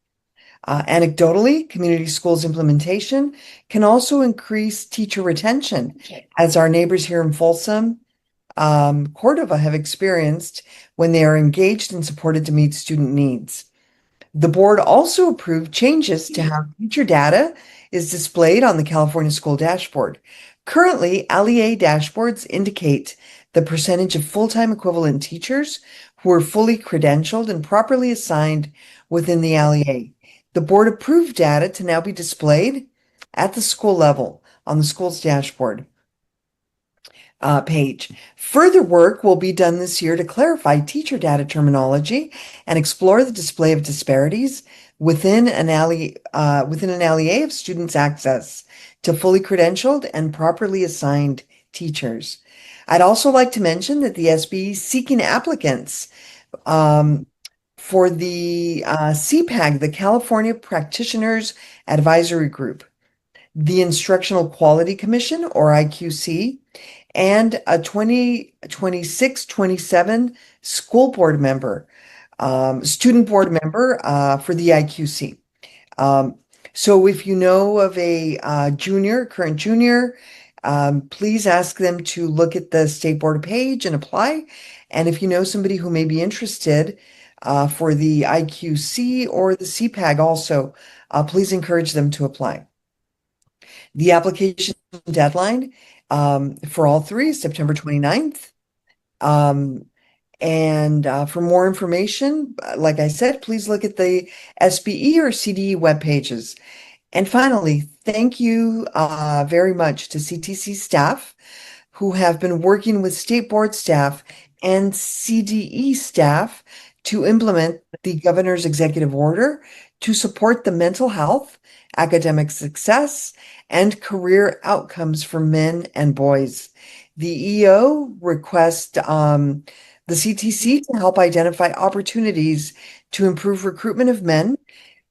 S4: Anecdotally, community schools implementation can also increase teacher retention, as our neighbors here in Folsom, Cordova have experienced when they are engaged and supported to meet student needs. The board also approved changes to how teacher data is displayed on the California School Dashboard. Currently, LEA dashboards indicate the percentage of full-time equivalent teachers who are fully credentialed and properly assigned within the LEA. The board approved data to now be displayed at the school level on the school's dashboard page. Further work will be done this year to clarify teacher data terminology and explore the display of disparities within an LEA of students' access to fully credentialed and properly assigned teachers. I'd also like to mention that the SB is seeking applicants for the CPAG, the California Practitioners Advisory Group, the Instructional Quality Commission, or IQC, and a 2026-27 school board member, student board member for the IQC. So if you know of a current junior, please ask them to look at the state board page and apply. And if you know somebody who may be interested for the IQC or the CPAG also, please encourage them to apply. The application deadline for all three is September 29th. And for more information, like I said, please look at the SBE or CDE web pages. And finally, thank you very much to CTC staff who have been working with state board staff and CDE staff to implement the governor's executive order to support the mental health, academic success, and career outcomes for men and boys. The EO requests the CTC to help identify opportunities to improve recruitment of men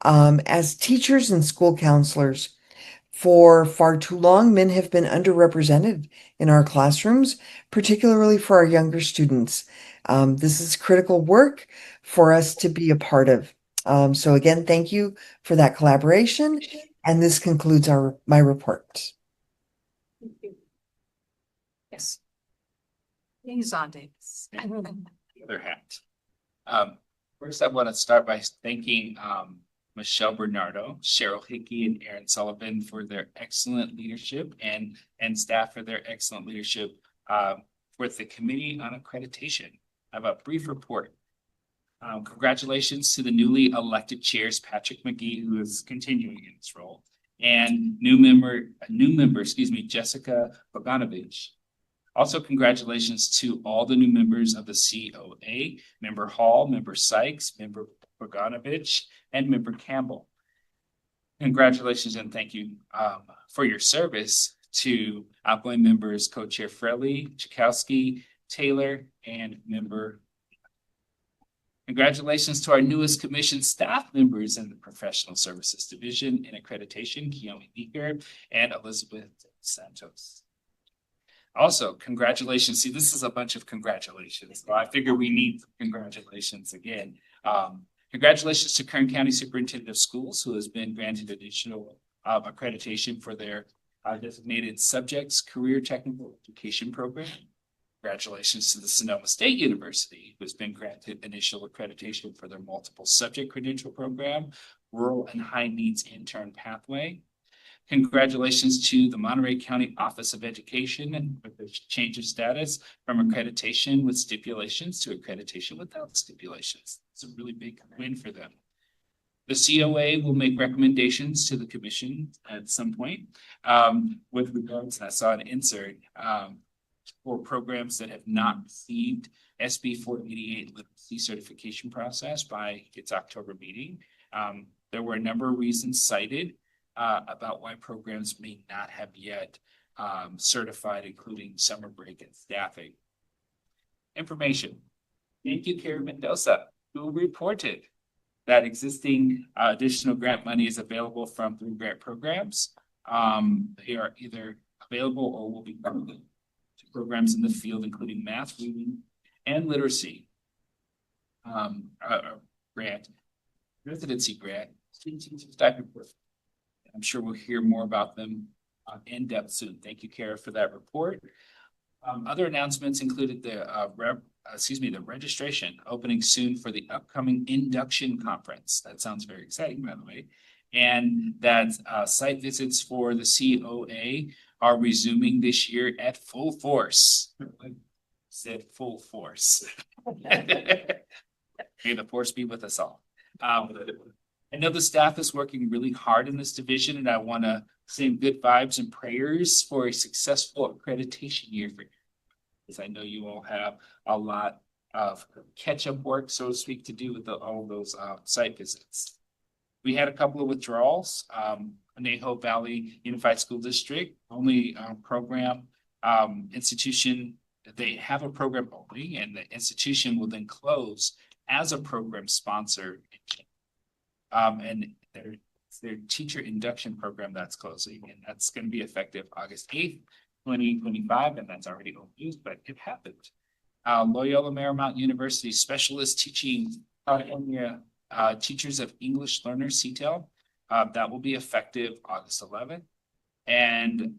S4: as teachers and school counselors. For far too long, men have been underrepresented in our classrooms, particularly for our younger students. This is critical work for us to be a part of. So again, thank you for that collaboration. And this concludes my report.
S2: Thank you. Yes. Liaison Davis.
S10: The other hat. First, I want to start by thanking Michelle Bernardo, Cheryl Hickey, and Aaron Sullivan for their excellent leadership and staff for their excellent leadership with the Committee on Accreditation. I have a brief report. Congratulations to the newly elected chairs, Patrick McGee, who is continuing in this role, and new member, Jessica Bogdanovich. Also, congratulations to all the new members of the COA, Member Hall, Member Sykes, Member Bogdanovich, and Member Campbell. Congratulations and thank you for your service to outgoing members, Co-Chair Frelly, Chakowski, Taylor, and Member. Congratulations to our newest commission staff members in the Professional Services Division in Accreditation, Keone Beaker and Elizabeth Santos. Also, congratulations. See, this is a bunch of congratulations. So I figure we need congratulations again. Congratulations to Kern County Superintendent of Schools, who has been granted additional accreditation for their designated subjects career technical education program. Congratulations to the Sonoma State University, who has been granted initial accreditation for their multiple subject credential program, rural and high needs intern pathway. Congratulations to the Monterey County Office of Education with the change of status from accreditation with stipulations to accreditation without stipulations. It's a really big win for them. The COA will make recommendations to the commission at some point with regards, and I saw an insert, for programs that have not received SB 488 literacy certification process by its October meeting. There were a number of reasons cited about why programs may not have yet certified, including summer break and staffing. Information. Thank you, Karen Mendoza, who reported that existing additional grant money is available from 3 grant programs. They are either available or will be funded to programs in the field, including math, reading, and literacy. Grant, residency grant, student teacher stipend program. I'm sure we'll hear more about them in depth soon. Thank you, Kara, for that report. Other announcements included the registration opening soon for the upcoming induction conference. That sounds very exciting, by the way. And that site visits for the COA are resuming this year at full force. Said full force. May the force be with us all. I know the staff is working really hard in this division, and I want to send good vibes and prayers for a successful accreditation year for you, because I know you all have a lot of catch-up work, so to speak, to do with all of those site visits. We had a couple of withdrawals. Conejo Valley Unified School District, only program institution. They have a program only, and the institution will then close as a program sponsor. And their teacher induction program that's closing, and that's going to be effective August 8th, 2025, and that's already used, but it happened. Loyola Marymount University Specialist Teaching California Teachers of English Learners, CTEL, that will be effective August 11th. And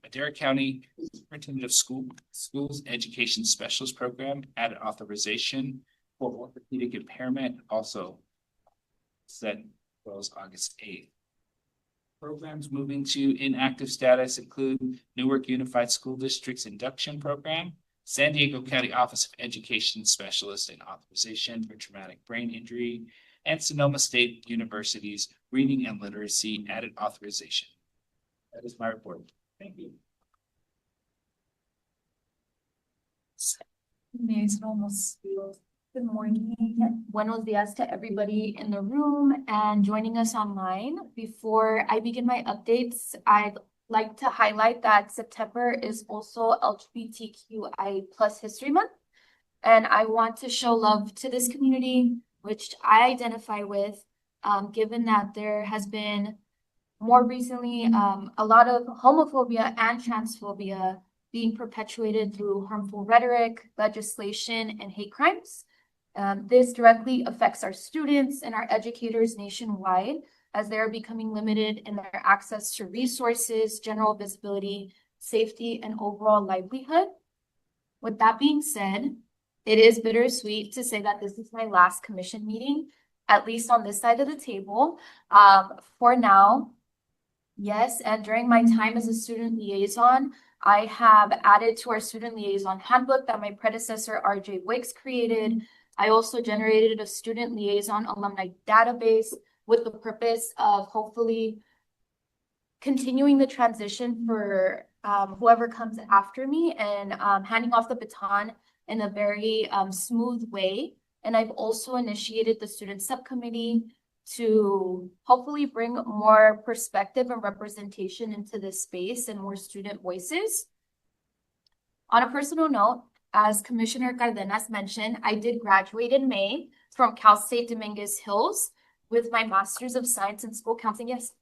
S10: Madera County Superintendent of Schools Education Specialist Program added authorization for orthopedic impairment, also set close August 8th. Programs moving to inactive status include Newark Unified School District's induction program, San Diego County Office of Education Specialist and Authorization for Traumatic Brain Injury, and Sonoma State University's Reading and Literacy added authorization. That is my report. Thank you.
S16: Good morning. Buenos dias to everybody in the room and joining us online. Before I begin my updates, I'd like to highlight that September is also LGBTQI+ History Month. And I want to show love to this community, which I identify with, given that there has been more recently a lot of homophobia and transphobia being perpetuated through harmful rhetoric, legislation, and hate crimes. This directly affects our students and our educators nationwide, as they are becoming limited in their access to resources, general visibility, safety, and overall livelihood. With that being said, it is bittersweet to say that this is my last commission meeting, at least on this side of the table. For now, yes, and during my time as a student liaison, I have added to our student liaison handbook that my predecessor, RJ Wicks, created. I also generated a student liaison alumni database with the purpose of hopefully continuing the transition for whoever comes after me and handing off the baton in a very smooth way. And I've also initiated the student subcommittee to hopefully bring more perspective and representation into this space and more student voices. On a personal note, as Commissioner Cardenas mentioned, I did graduate in May from Cal State Dominguez Hills with my Master's of Science in School Counseling. Yes.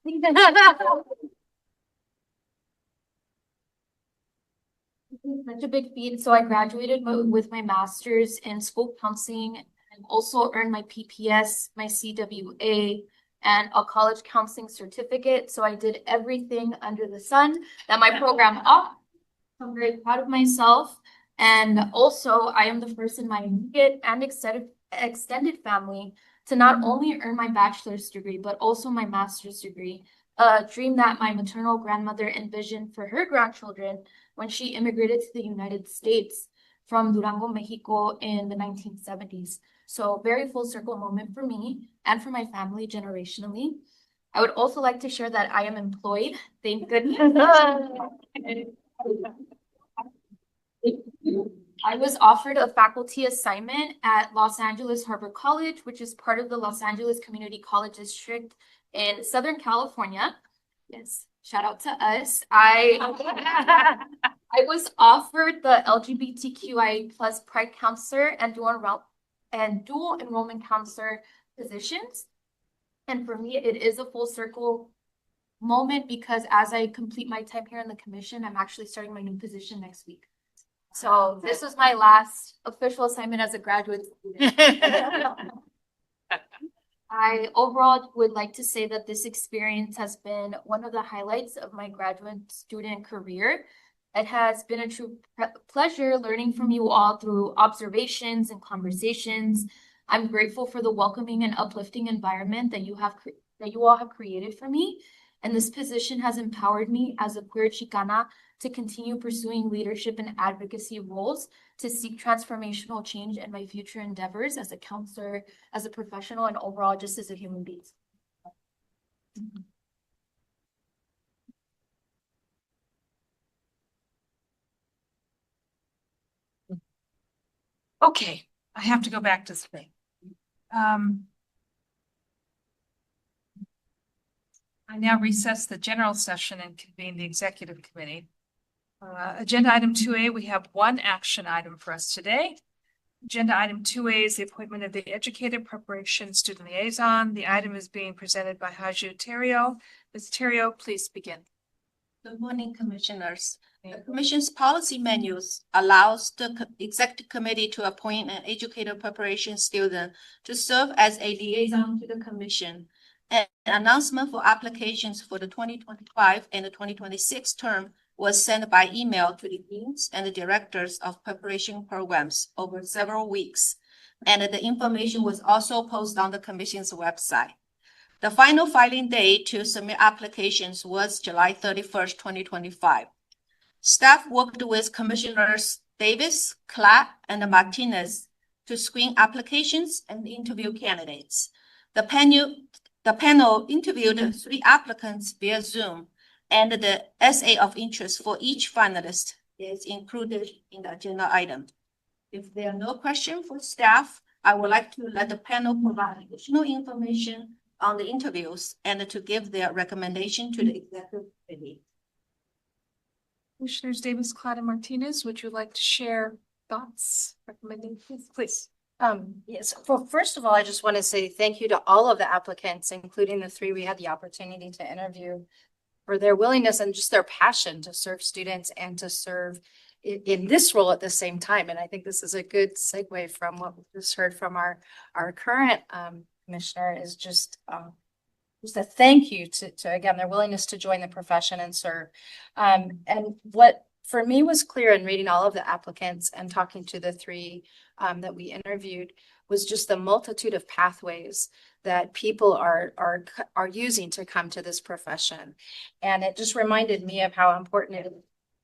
S16: Such a big feat. So I graduated with my Master's in School Counseling and also earned my PPS, my CWA, and a college counseling certificate. So I did everything under the sun that my program offered. I'm very proud of myself. And also, I am the first in my immediate and extended family to not only earn my bachelor's degree, but also my master's degree, a dream that my maternal grandmother envisioned for her grandchildren when she immigrated to the United States from Durango, Mexico in the 1970s. So very full circle moment for me and for my family generationally. I would also like to share that I am employed. Thank goodness. I was offered a faculty assignment at Los Angeles Harbor College, which is part of the Los Angeles Community College District in Southern California. Yes, shout out to us. I was offered the LGBTQI plus Pride Counselor and dual enrollment counselor positions. And for me, it is a full circle moment because as I complete my time here in the commission, I'm actually starting my new position next week. So this was my last official assignment as a graduate student. I overall would like to say that this experience has been one of the highlights of my graduate student career. It has been a true pleasure learning from you all through observations and conversations. I'm grateful for the welcoming and uplifting environment that you all have created for me. And this position has empowered me as a queer Chicana to continue pursuing leadership and advocacy roles to seek transformational change in my future endeavors as a counselor, as a professional, and overall just as a human being.
S2: Okay, I have to go back to today. I now recess the general session and convene the executive committee. Agenda item 2A, we have one action item for us today. Agenda item 2A is the appointment of the Educator Preparation Student Liaison. The item is being presented by Haju Terrio. Ms. Terrio, please begin.
S6: Good morning, Commissioners. The Commission's policy manuals allows the Executive Committee to appoint an educator preparation student to serve as a liaison to the Commission. An announcement for applications for the 2025 and the 2026 term was sent by email to the deans and the directors of preparation programs over several weeks, and the information was also posted on the Commission's website. The final filing date to submit applications was July 31st, 2025. Staff worked with Commissioners Davis, Clark, and Martinez to screen applications and interview candidates. The panel interviewed 3 applicants via Zoom, and the essay of interest for each finalist is included in the agenda item. If there are no questions for staff, I would like to let the panel provide additional information on the interviews and to give their recommendation to the executive committee.
S2: Commissioners Davis, Cloud, and Martinez, would you like to share thoughts, recommendations, please?
S9: Yes. Well, first of all, I just want to say thank you to all of the applicants, including the 3 we had the opportunity to interview, for their willingness and just their passion to serve students and to serve in this role at the same time. And I think this is a good segue from what we just heard from our current commissioner, is just a thank you to again, their willingness to join the profession and serve. And what for me was clear in reading all of the applicants and talking to the 3 that we interviewed was just the multitude of pathways that people are using to come to this profession. And it just reminded me of how important it is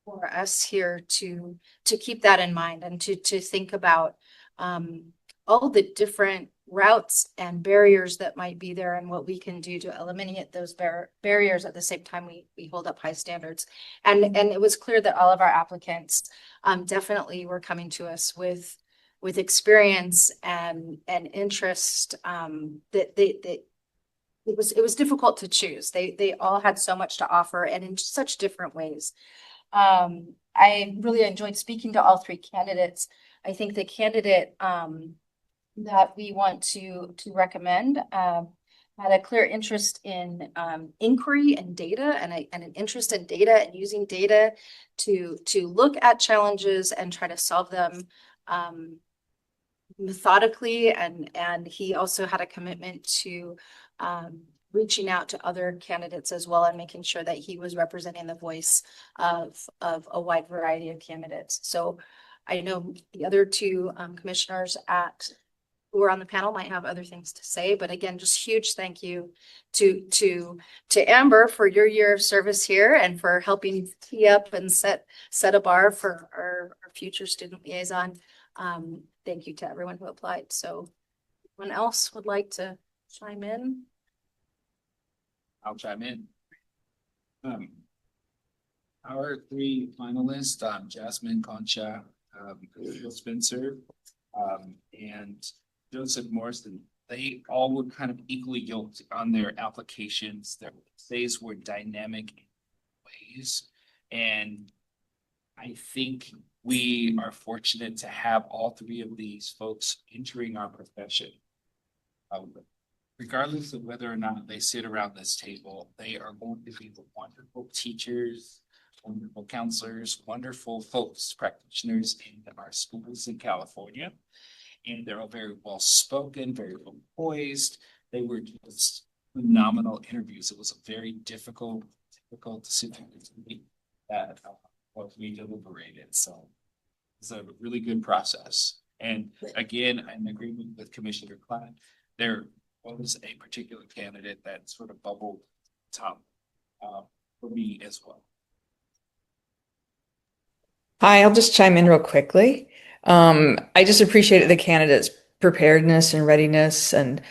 S9: for us here to keep that in mind and to think about all the different routes and barriers that might be there and what we can do to eliminate those barriers at the same time we hold up high standards. And it was clear that all of our applicants definitely were coming to us with experience and interest that it was difficult to choose. They all had so much to offer and in such different ways. I really enjoyed speaking to all 3 candidates. I think the candidate that we want to recommend had a clear interest in inquiry and data and an interest in data and using data to look at challenges and try to solve them methodically. And he also had a commitment to reaching out to other candidates as well and making sure that he was representing the voice of a wide variety of candidates. So I know the other 2 commissioners who are on the panel might have other things to say, but again, just huge thank you to Amber for your year of service here and for helping tee up and set a bar for our future student liaison. Thank you to everyone who applied. So anyone else would like to chime in?
S10: I'll chime in. Our 3 finalists, Jasmine, Concha, Will Spencer, and Joseph Morrison. They all were kind of equally yoked on their applications. Their essays were dynamic in ways. And I think we are fortunate to have all three of these folks entering our profession. Regardless of whether or not they sit around this table, they are going to be the wonderful teachers, wonderful counselors, wonderful folks, practitioners in our schools in California. And they're all very well spoken, very well poised. They were just phenomenal interviews. It was a very difficult decision to make that what we deliberated. So it's a really good process. And again, I'm in agreement with Commissioner Klein. There was a particular candidate that sort of bubbled top for me as well.
S17: Hi, I'll just chime in real quickly. I just appreciated the candidates' preparedness and readiness and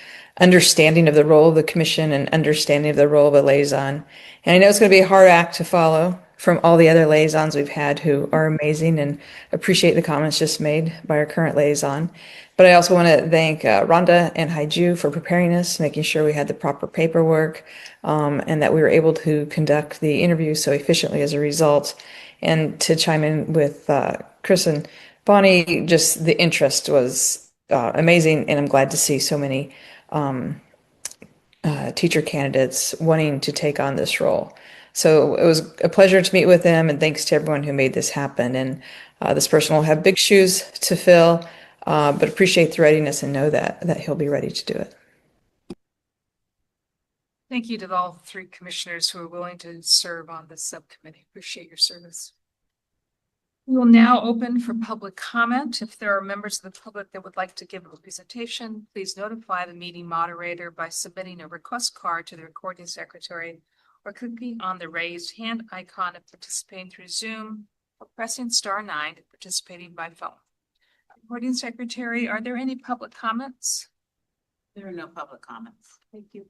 S17: understanding of the role of the commission and understanding of the role of a liaison. And I know it's going to be a hard act to follow from all the other liaisons we've had who are amazing, and appreciate the comments just made by our current liaison. But I also want to thank Rhonda and Haiju for preparing us, making sure we had the proper paperwork, and that we were able to conduct the interview so efficiently as a result. And to chime in with Chris and Bonnie, just the interest was amazing, and I'm glad to see so many teacher candidates wanting to take on this role. So it was a pleasure to meet with them, and thanks to everyone who made this happen. And this person will have big shoes to fill, but appreciate the readiness and know that he'll be ready to do it.
S2: Thank you to all three commissioners who are willing to serve on this subcommittee. Appreciate your service. We will now open for public comment. If there are members of the public that would like to give a presentation, please notify the meeting moderator by submitting a request card to the recording secretary or clicking on the raised hand icon if participating through Zoom, or pressing *9 if participating by phone. Recording secretary, are there any public comments?
S5: There are no public comments.
S2: Thank you.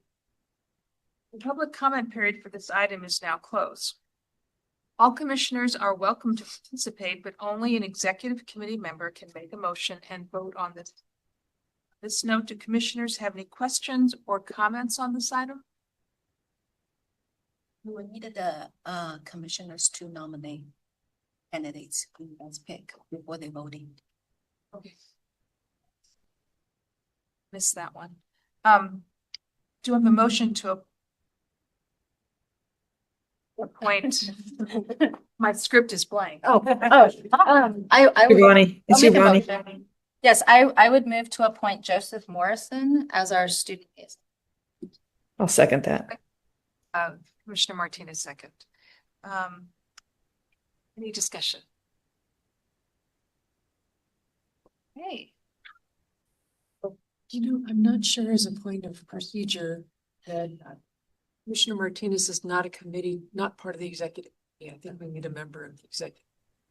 S2: The public comment period for this item is now closed. All commissioners are welcome to participate, but only an executive committee member can make a motion and vote on this. This note, do commissioners have any questions or comments on this item?
S6: We needed the commissioners to nominate candidates who guys pick before they voting.
S2: Okay. Missed that one. Do I have a motion to appoint? My script is blank.
S9: Yes, I would move to appoint Joseph Morrison as our student liaison.
S17: I'll second that.
S2: Commissioner Martinez second. Any discussion? Hey.
S12: You know, I'm not sure as a point of procedure that Commissioner Martinez is not a committee, not part of the executive. Yeah, I think we need a member of the executive.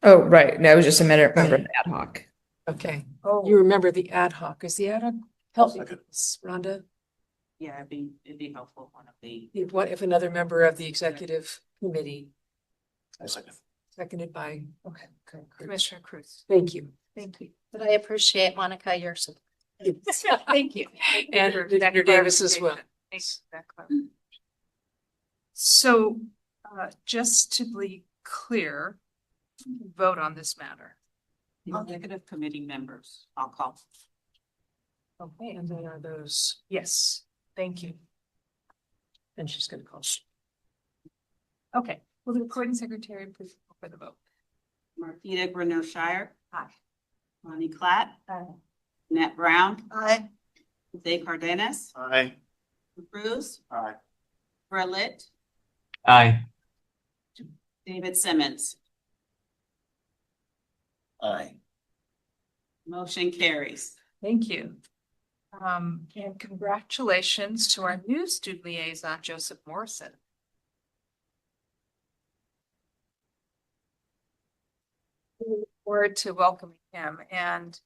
S17: Oh, right. No, I was just a member of the ad hoc.
S12: Okay. Oh, you remember the ad hoc. Is the ad hoc helpful, Rhonda?
S5: Yeah, it'd be helpful. One of the.
S12: What if another member of the executive committee?
S10: I second.
S12: Seconded by,
S2: Commissioner Cruz.
S12: Thank you.
S2: Thank you.
S9: But I appreciate, Monica, your support.
S2: Thank you.
S12: And Commissioner Davis as well.
S2: Thanks for that clarification. So, just to be clear, vote on this matter.
S5: The executive committee members, I'll call.
S12: Okay, and then are those,
S2: Yes, thank you.
S12: and she's gonna call.
S2: Okay, will the recording secretary please call for the vote?
S5: Martina Bruno Shire.
S2: Aye.
S5: Bonnie Klatt.
S2: Aye.
S5: Annette Brown.
S6: Aye.
S5: Jose Cardenas.
S7: Aye.
S5: Cruz.
S7: Aye.
S5: Burlett.
S3: Aye.
S5: David Simmons.
S7: Aye.
S5: Motion carries.
S2: Thank you. And congratulations to our new student liaison, Joseph Morrison. We look forward to welcoming him, and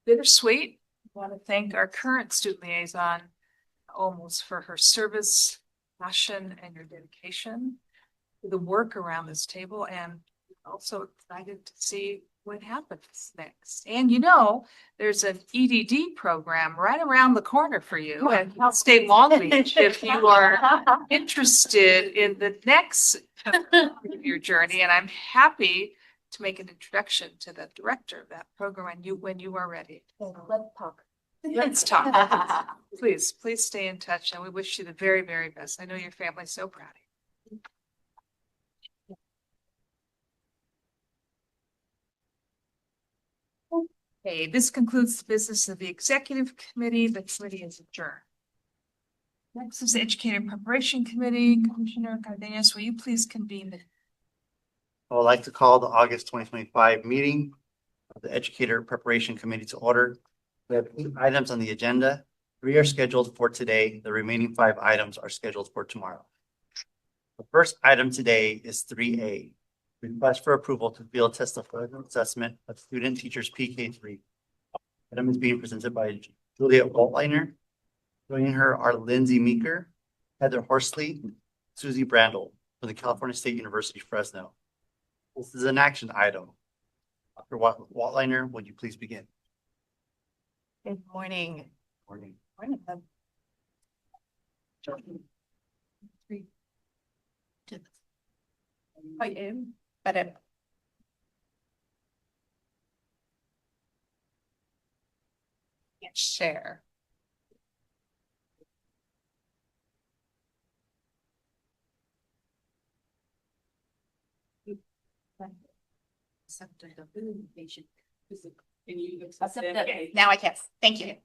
S2: bittersweet. I want to thank our current student liaison, almost for her service, passion, and your dedication to the work around this table, and also excited to see what happens next. And there's an EDD program right around the corner for you at Cal State Long Beach if you are interested in the next part of your journey. And I'm happy to make an introduction to the director of that program when you are ready.
S9: Let's talk.
S2: Let's talk. Please stay in touch, and we wish you the very, very best. I know your family's so proud of you. Okay, this concludes the business of the executive committee. The committee is adjourned. Next is the Educator Preparation Committee. Commissioner Cardenas, will you please convene the
S7: I would like to call the August 2025 meeting of the Educator Preparation Committee to order. We have 8 items on the agenda. 3 are scheduled for today. The remaining 5 items are scheduled for tomorrow. The first item today is 3A, request for approval to field test the Fresno assessment of student teachers PK3. Item is being presented by Juliet Waltliner. Joining her are Lindsay Meeker, Heather Horsley, Susie Brandel from the California State University, Fresno. This is an action item. Dr. Waltliner, would you please begin?
S5: Good morning.
S7: Morning.
S5: Morning. I am, but I'm. Can't share. Now I can. Thank you.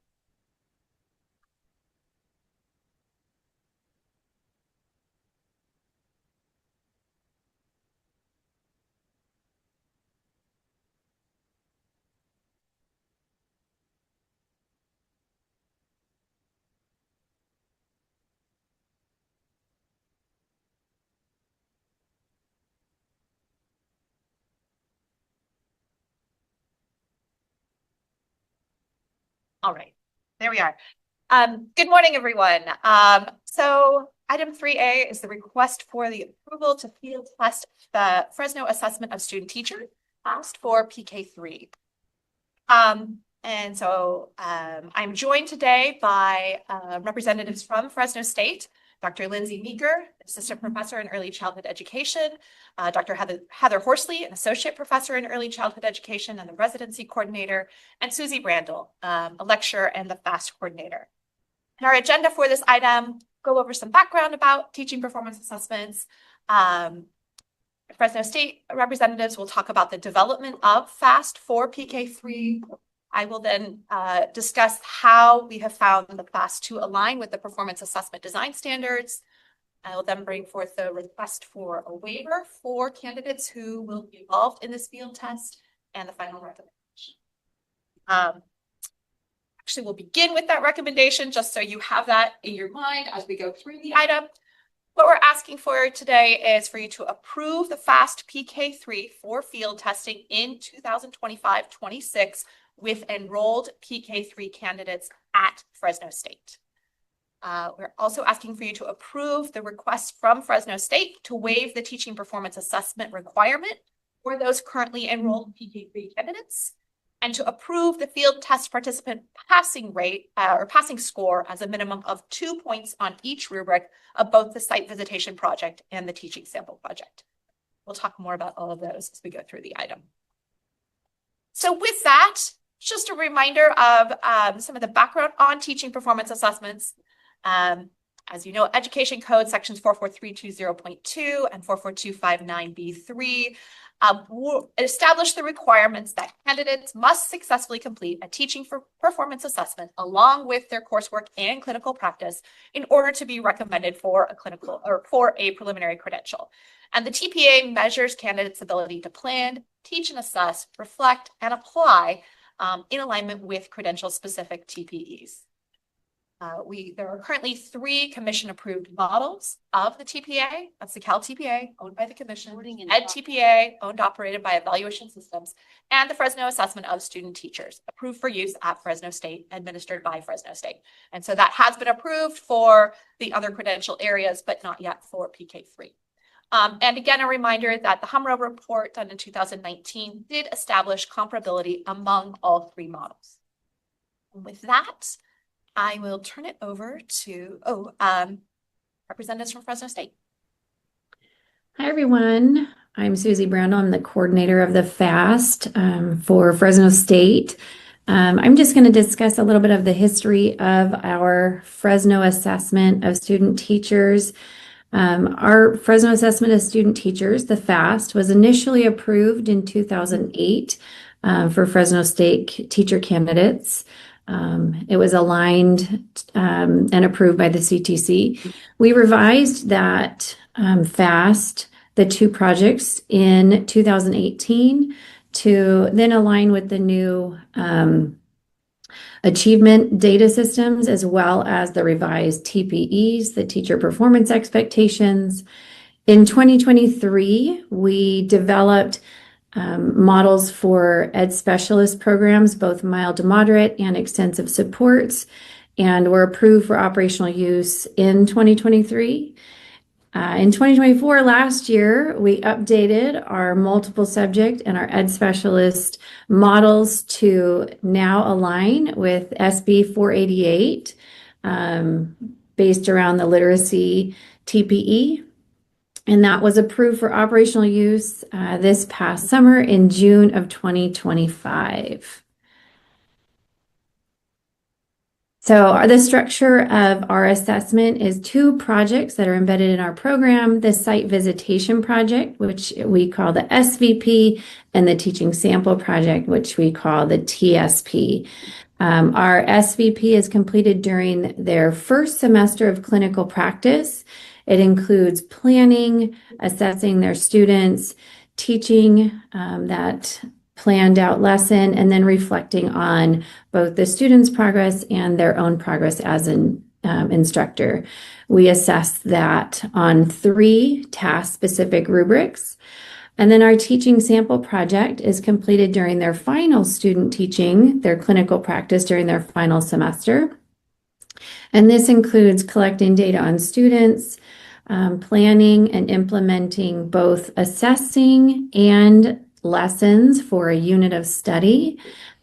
S5: All right, there we are. Good morning, everyone. So item 3A is the request for the approval to field test the Fresno assessment of student teacher passed for PK3. And so I'm joined today by representatives from Fresno State, Dr. Lindsay Meeker, Assistant Professor in Early Childhood Education, Dr. Heather Horsley, an Associate Professor in Early Childhood Education and the Residency Coordinator, and Susie Brandel, a Lecturer and the FAST Coordinator. And our agenda for this item, go over some background about teaching performance assessments. Fresno State representatives will talk about the development of FAST for PK3. I will then discuss how we have found the FAST to align with the performance assessment design standards. I will then bring forth the request for a waiver for candidates who will be involved in this field test and the final recommendation. Actually, we'll begin with that recommendation just so you have that in your mind as we go through the item. What we're asking for today is for you to approve the FAST PK3 for field testing in 2025-26 with enrolled PK3 candidates at Fresno State. We're also asking for you to approve the request from Fresno State to waive the teaching performance assessment requirement for those currently enrolled PK3 candidates, and to approve the field test participant passing rate or passing score as a minimum of 2 points on each rubric of both the site visitation project and the teaching sample project. We'll talk more about all of those as we go through the item. So with that, just a reminder of some of the background on teaching performance assessments. As you know, Education Code sections 44320.2 and 44259B3 establish the requirements that candidates must successfully complete a teaching performance assessment along with their coursework and clinical practice in order to be recommended for a clinical or for a preliminary credential. And the TPA measures candidates' ability to plan, teach and assess, reflect, and apply in alignment with credential-specific TPEs. There are currently 3 commission-approved models of the TPA. That's the Cal TPA, owned by the commission, Ed TPA, owned operated by Evaluation Systems, and the Fresno Assessment of Student Teachers, approved for use at Fresno State, administered by Fresno State. And so that has been approved for the other credential areas, but not yet for PK3. And again, a reminder that the Humro report done in 2019 did establish comparability among all three models. And with that, I will turn it over to representatives from Fresno State.
S18: Hi, everyone. I'm Susie Brandel. I'm the coordinator of the FAST for Fresno State. I'm just going to discuss a little bit of the history of our Fresno assessment of student teachers. Our Fresno assessment of student teachers, the FAST, was initially approved in 2008 for Fresno State teacher candidates. It was aligned and approved by the CTC. We revised that FAST, the two projects, in 2018 to then align with the new achievement data systems, as well as the revised TPEs, the teacher performance expectations. In 2023, we developed models for ed specialist programs, both mild to moderate and extensive supports, and were approved for operational use in 2023. In 2024, last year, we updated our multiple subject and our ed specialist models to now align with SB 488, based around the literacy TPE. And that was approved for operational use this past summer in June of 2025. So the structure of our assessment is two projects that are embedded in our program: the site visitation project, which we call the SVP, and the teaching sample project, which we call the TSP. Our SVP is completed during their first semester of clinical practice. It includes planning, assessing their students, teaching that planned out lesson, and then reflecting on both the student's progress and their own progress as an instructor. We assess that on 3 task-specific rubrics. And then our teaching sample project is completed during their final student teaching, their clinical practice during their final semester. And this includes collecting data on students, planning and implementing both assessing and lessons for a unit of study.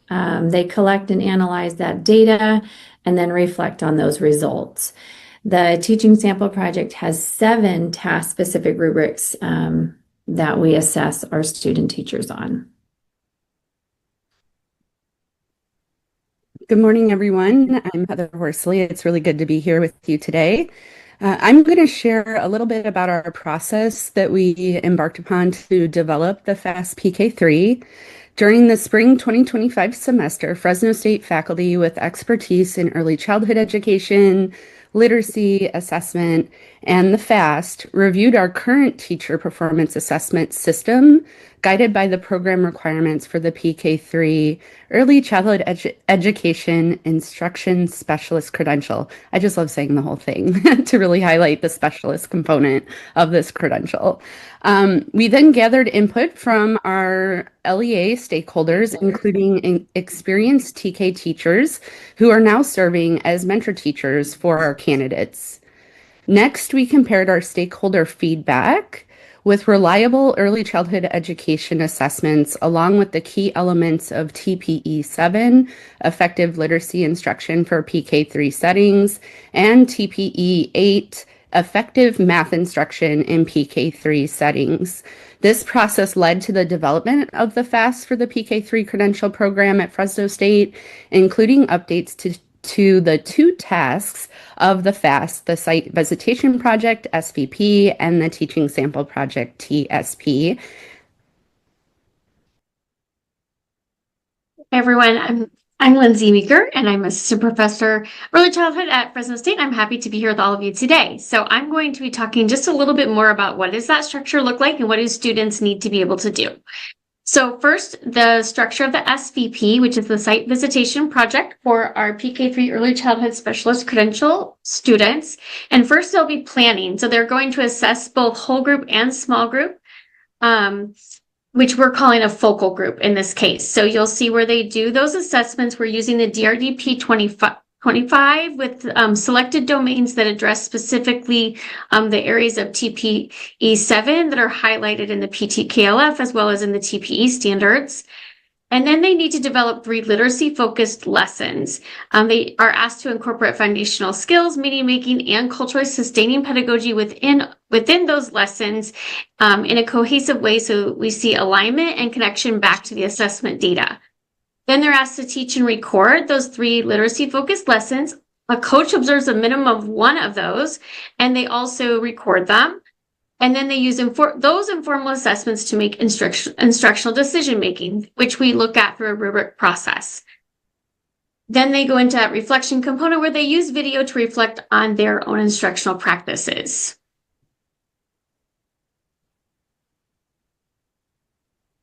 S18: They collect and analyze that data and then reflect on those results. The teaching sample project has 7 task-specific rubrics that we assess our student teachers on.
S19: Good morning, everyone. I'm Heather Horsley. It's really good to be here with you today. I'm going to share a little bit about our process that we embarked upon to develop the FAST PK3. During the spring 2025 semester, Fresno State faculty with expertise in early childhood education, literacy assessment, and the FAST reviewed our current teacher performance assessment system, guided by the program requirements for the PK3 Early Childhood Education Instruction Specialist Credential. I just love saying the whole thing to really highlight the specialist component of this credential. We then gathered input from our LEA stakeholders, including experienced TK teachers who are now serving as mentor teachers for our candidates. Next, we compared our stakeholder feedback with reliable early childhood education assessments, along with the key elements of TPE 7, effective literacy instruction for PK3 settings, and TPE 8, effective math instruction in PK3 settings. This process led to the development of the FAST for the PK3 credential program at Fresno State, including updates to the 2 tasks of the FAST, the Site Visitation Project, SVP, and the Teaching Sample Project, TSP.
S20: Hey everyone, I'm Lindsay Meeker, and I'm assistant professor early childhood at Fresno State. I'm happy to be here with all of you today. So I'm going to be talking just a little bit more about what does that structure look like and what do students need to be able to do. So first, the structure of the SVP, which is the Site Visitation Project for our PK3 Early Childhood Specialist Credential students. And first, they'll be planning. So they're going to assess both whole group and small group, which we're calling a focal group in this case. So you'll see where they do those assessments. We're using the DRDP 25 with selected domains that address specifically the areas of TPE 7 that are highlighted in the PTKLF as well as in the TPE standards. And then they need to develop 3 literacy-focused lessons. They are asked to incorporate foundational skills, meaning making, and culturally sustaining pedagogy within those lessons in a cohesive way so we see alignment and connection back to the assessment data. Then they're asked to teach and record those 3 literacy-focused lessons. A coach observes a minimum of 1 of those, and they also record them. And then they use those informal assessments to make instructional decision-making, which we look at through a rubric process. Then they go into that reflection component where they use video to reflect on their own instructional practices.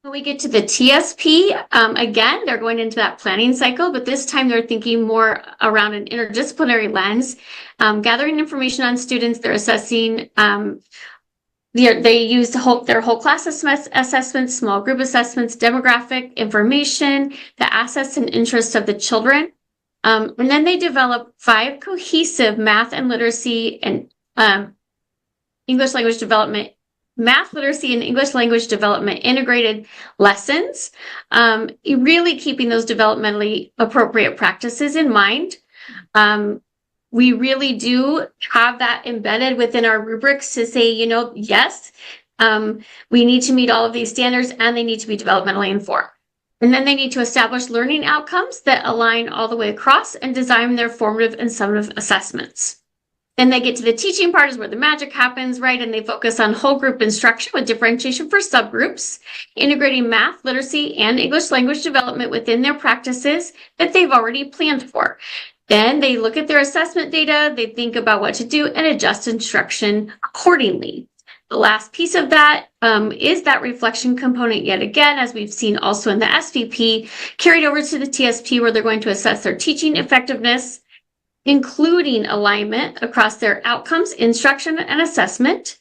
S20: When we get to the TSP, again, they're going into that planning cycle, but this time they're thinking more around an interdisciplinary lens, gathering information on students. They're assessing they use their whole class assessments, small group assessments, demographic information, the assets and interests of the children. And then they develop 5 cohesive math and literacy and English language development, math literacy and English language development integrated lessons, really keeping those developmentally appropriate practices in mind. We really do have that embedded within our rubrics to say, yes, we need to meet all of these standards and they need to be developmentally informed. And then they need to establish learning outcomes that align all the way across and design their formative and summative assessments. Then they get to the teaching part is where the magic happens, right? And they focus on whole group instruction with differentiation for subgroups, integrating math, literacy, and English language development within their practices that they've already planned for. Then they look at their assessment data, they think about what to do and adjust instruction accordingly. The last piece of that is that reflection component yet again, as we've seen also in the SVP, carried over to the TSP where they're going to assess their teaching effectiveness, including alignment across their outcomes, instruction, and assessment.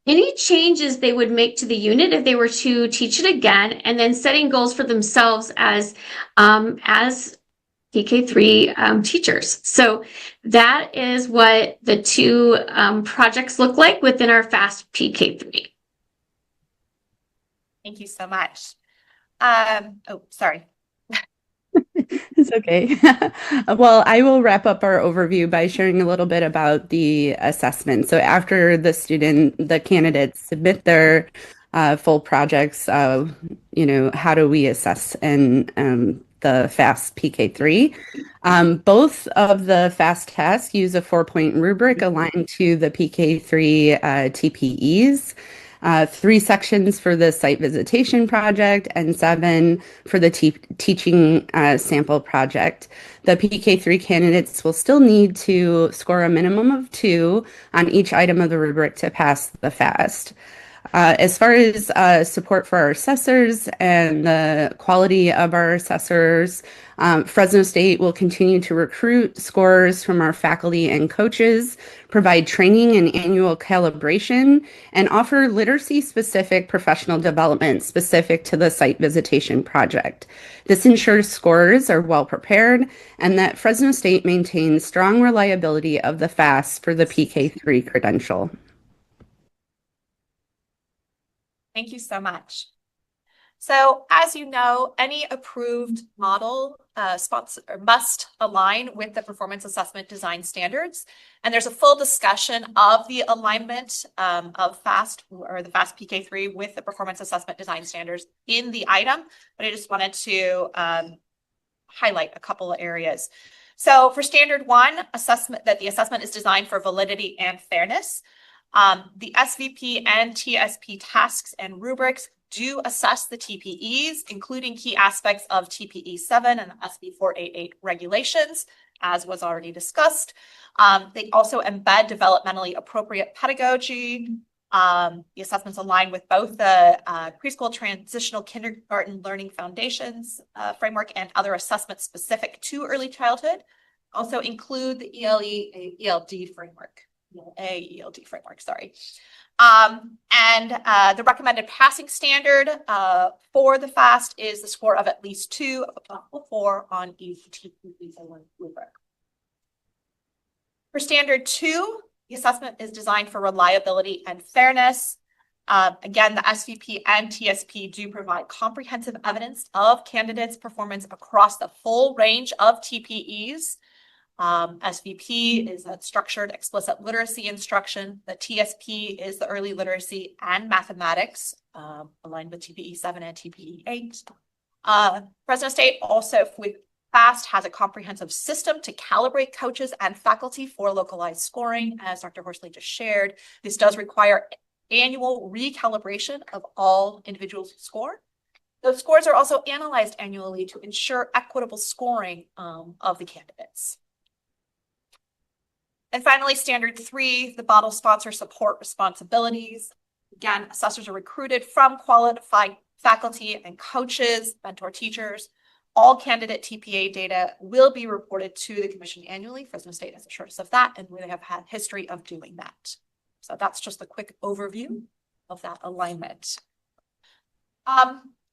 S20: Any changes they would make to the unit if they were to teach it again, and then setting goals for themselves as PK3 teachers. So that is what the 2 projects look like within our FAST PK3.
S5: Thank you so much. Oh, sorry.
S19: It's okay. Well, I will wrap up our overview by sharing a little bit about the assessment. So after the candidates submit their full projects, how do we assess and the FAST PK3. Both of the FAST tasks use a 4-point rubric aligned to the PK3 TPEs. 3 sections for the site visitation project and 7 for the teaching sample project. The PK3 candidates will still need to score a minimum of 2 on each item of the rubric to pass the FAST. As far as support for our assessors and the quality of our assessors, Fresno State will continue to recruit scorers from our faculty and coaches, provide training and annual calibration, and offer literacy-specific professional development specific to the site visitation project. This ensures scorers are well prepared and that Fresno State maintains strong reliability of the FAST for the PK3 credential.
S5: Thank you so much. So as you know, any approved model must align with the performance assessment design standards. And there's a full discussion of the alignment of FAST or the FAST PK3 with the performance assessment design standards in the item, but I just wanted to highlight a couple of areas. So for standard 1, the assessment is designed for validity and fairness. The SVP and TSP tasks and rubrics do assess the TPEs, including key aspects of TPE 7 and SB 488 regulations, as was already discussed. They also embed developmentally appropriate pedagogy. The assessments align with both the preschool transitional kindergarten learning foundations framework and other assessments specific to early childhood. Also include the ELD framework. ELD framework, sorry. And the recommended passing standard for the FAST is the score of at least 2 of a possible 4 on each TPE rubric. For standard 2, the assessment is designed for reliability and fairness. Again, the SVP and TSP do provide comprehensive evidence of candidates' performance across the full range of TPEs. SVP is a structured explicit literacy instruction. The TSP is the early literacy and mathematics, aligned with TPE 7 and TPE 8. Fresno State also with FAST has a comprehensive system to calibrate coaches and faculty for localized scoring, as Dr. Horsley just shared. This does require annual recalibration of all individuals who score. Those scores are also analyzed annually to ensure equitable scoring of the candidates. And finally, standard 3, the bottle sponsor support responsibilities. Again, assessors are recruited from qualified faculty and coaches, mentor teachers. All candidate TPA data will be reported to the commission annually. Fresno State has assurance of that, and we have had history of doing that. So that's just a quick overview of that alignment.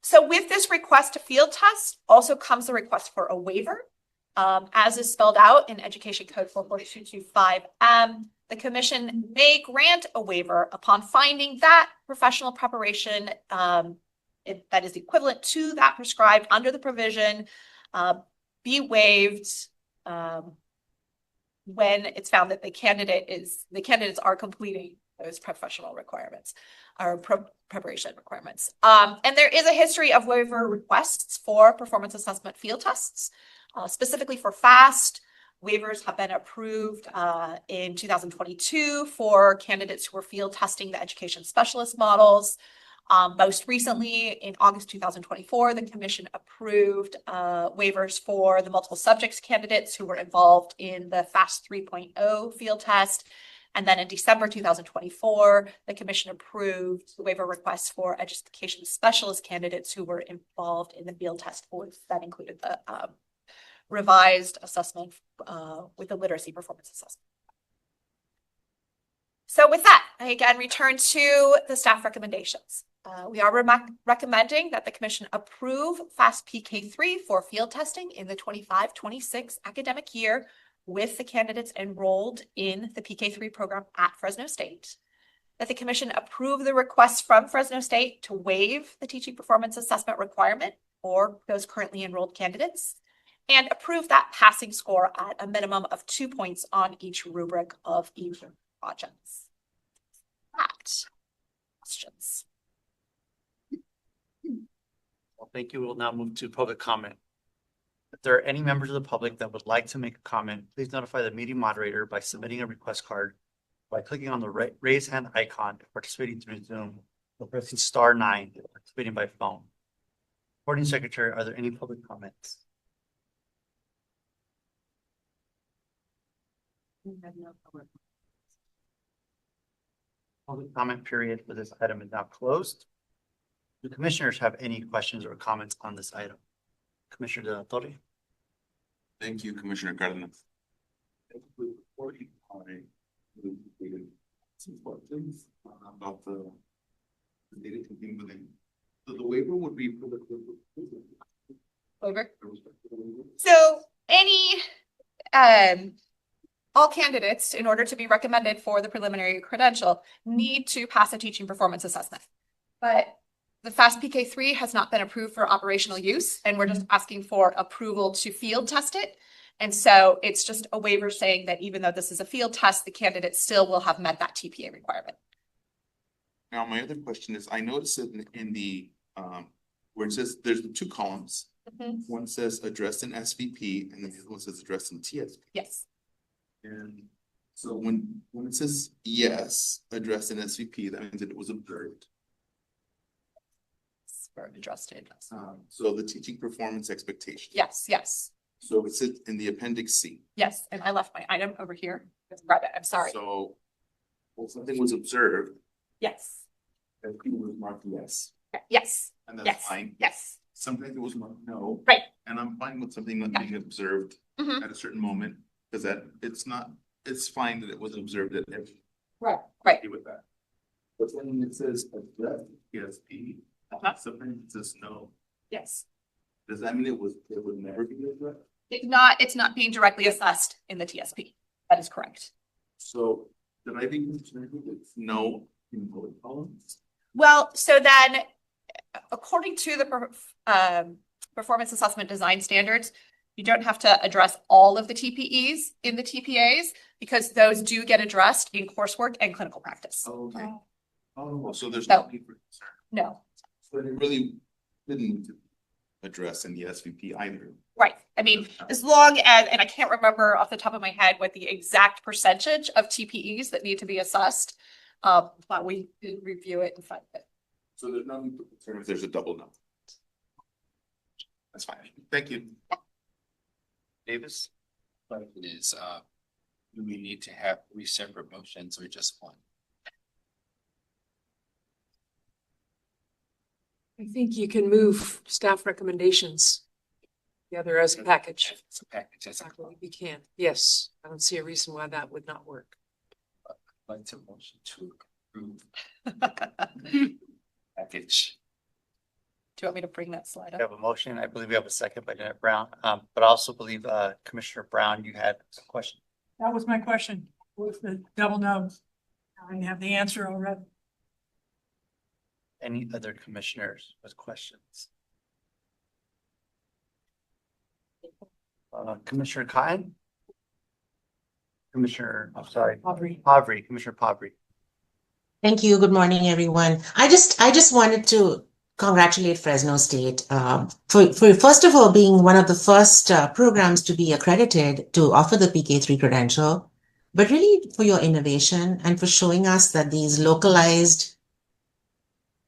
S5: So with this request to field test also comes the request for a waiver. As is spelled out in Education Code 44225M, the commission may grant a waiver upon finding that professional preparation that is equivalent to that prescribed under the provision be waived when it's found that the candidates are completing those professional requirements or preparation requirements. And there is a history of waiver requests for performance assessment field tests. Specifically for FAST, waivers have been approved in 2022 for candidates who were field testing the education specialist models. Most recently, in August 2024, the commission approved waivers for the multiple subjects candidates who were involved in the FAST 3.0 field test. And then in December 2024, the commission approved the waiver requests for education specialist candidates who were involved in the field test that included the revised assessment with the literacy performance assessment. So with that, I again return to the staff recommendations. We are recommending that the commission approve FAST PK3 for field testing in the 25-26 academic year with the candidates enrolled in the PK3 program at Fresno State. That the commission approve the request from Fresno State to waive the teaching performance assessment requirement for those currently enrolled candidates, and approve that passing score at a minimum of 2 points on each rubric of each projects. Questions?
S7: Well, thank you. We'll now move to public comment. If there are any members of the public that would like to make a comment, please notify the meeting moderator by submitting a request card by clicking on the raise hand icon if participating through Zoom or pressing *9 if participating by phone. Recording secretary, are there any public comments? Public comment period for this item is now closed. Do commissioners have any questions or comments on this item? Commissioner De La Torre.
S11: Thank you, Commissioner Cardenas. About the data contained within. So the waiver would be for the
S5: waiver. So all candidates, in order to be recommended for the preliminary credential, need to pass a teaching performance assessment. But the FAST PK3 has not been approved for operational use, and we're just asking for approval to field test it. And so it's just a waiver saying that even though this is a field test, the candidate still will have met that TPA requirement.
S11: Now, my other question is, I noticed in the where it says there's the 2 columns. One says addressed in SVP, and then the other one says addressed in TSP.
S5: Yes.
S11: And so when it says yes, addressed in SVP, that means that it was observed.
S5: Addressed it.
S11: So the teaching performance expectation.
S5: Yes, yes.
S11: So it sits in the appendix C.
S5: Yes, and I left my item over here. Let's grab it. I'm sorry.
S11: So something was observed.
S5: Yes.
S11: That it was marked yes.
S5: Yes.
S11: And that's fine.
S5: Yes.
S11: Something that was marked no.
S5: Right.
S11: And I'm fine with something not being observed at a certain moment, because that it's fine that it was observed at every.
S5: Right. Right.
S11: With that. But when it says addressed TSP, something that says no.
S5: Yes.
S11: Does that mean it would never be addressed?
S5: It's not being directly assessed in the TSP. That is correct.
S11: So did I be concerned with no in both columns?
S5: Well, so then, according to the performance assessment design standards, you don't have to address all of the TPEs in the TPAs because those do get addressed in coursework and clinical practice.
S11: Okay. Oh, so there's
S5: So-
S11: no need for concern.
S5: No,
S11: So it really didn't address in the SVP either.
S5: right. I mean, as long as, and I can't remember off the top of my head what the exact percentage of TPEs that need to be assessed, but we did review it and find it.
S11: So there's no need for concern if there's a double no. That's fine. Thank you.
S10: Davis? Is, do we need to have 3 separate motions or just one?
S12: I think you can move staff recommendations together as a package.
S10: It's a package, that's
S12: I believe you can. Yes, I don't see a reason why that would not work.
S10: I'd like to motion to approve package.
S5: Do you want me to bring that slide
S7: We
S5: up?
S7: have a motion. I believe we have a second by Janet Brown. But I also believe Commissioner Brown, you had a question.
S14: That was my question, with the double no's. I have the answer already.
S7: Any other commissioners with questions? Commissioner Kine? Commissioner, I'm sorry. Pavri, Commissioner Pavri.
S1: Thank you. Good morning, everyone. I just wanted to congratulate Fresno State for first of all being one of the first programs to be accredited to offer the PK3 credential, but really for your innovation and for showing us that these localized,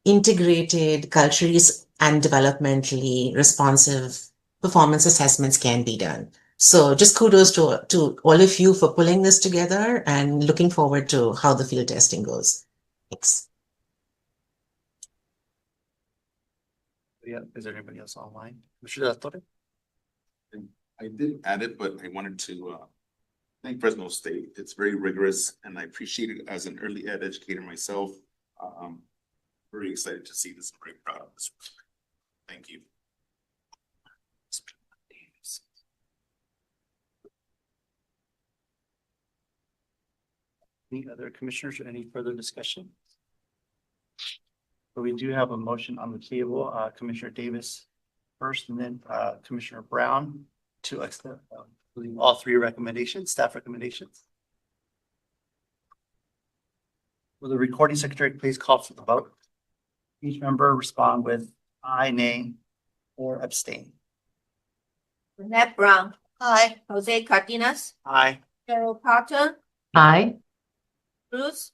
S1: integrated, culturally and developmentally responsive performance assessments can be done. So just kudos to all of you for pulling this together and looking forward to how the field testing goes. Thanks.
S7: Yeah, is there anybody else online? Commissioner Torre?
S11: I did add it, but I wanted to thank Fresno State. It's very rigorous and I appreciate it as an early ed educator myself. Very excited to see this. I'm very proud of this. Thank you.
S7: Any other commissioners or any further discussion? But we do have a motion on the table, Commissioner Davis first, and then Commissioner Brown to accept all 3 recommendations, staff recommendations. Will the recording secretary please call for the vote? Each member respond with aye, nay, or abstain.
S6: Lynette Brown,
S5: Aye.
S6: Jose Cardenas,
S7: Aye.
S6: Cheryl Potter,
S15: Aye.
S6: Bruce,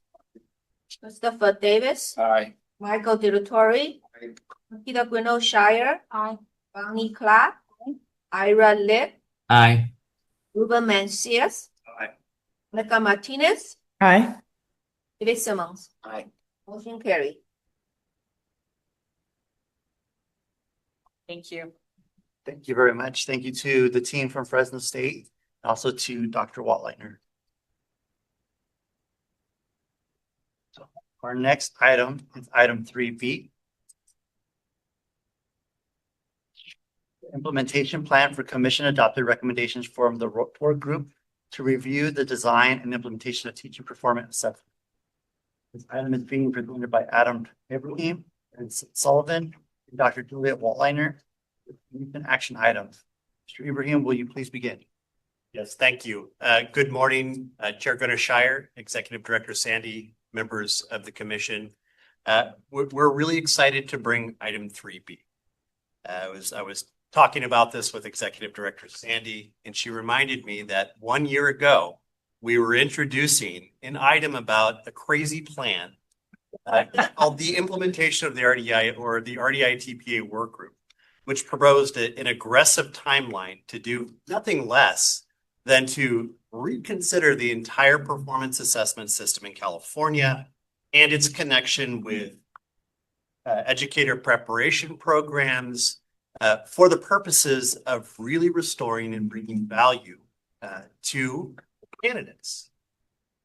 S6: Christopher Davis,
S10: Aye.
S6: Michael DiRutori, Peter Gwynno Shire,
S5: Aye.
S6: Bonnie Clark, Ira Lip,
S3: Aye.
S6: Ruben Mancias,
S7: Aye.
S6: Monica Martinez,
S17: Aye.
S6: David Simmons.
S7: Aye.
S6: Motion carried.
S5: Thank you.
S7: Thank you very much. Thank you to the team from Fresno State, also to Dr. Waltleitner. So our next item is item 3B. Implementation plan for commission adopted recommendations from the Workgroup to review the design and implementation of teaching performance assessment. This item is being presented by Adam Ibrahim and Sullivan and Dr. Juliet Waltleitner. An action item. Mr. Ibrahim, will you please begin?
S21: Yes, thank you. Good morning, Chair Gunnar Shire, Executive Director Sandy, members of the commission. We're really excited to bring item 3B. I was talking about this with Executive Director Sandy, and she reminded me that 1 year ago, we were introducing an item about a crazy plan called the implementation of the RDI or the RDI TPA Workgroup, which proposed an aggressive timeline to do nothing less than to reconsider the entire performance assessment system in California and its connection with educator preparation programs for the purposes of really restoring and bringing value to candidates.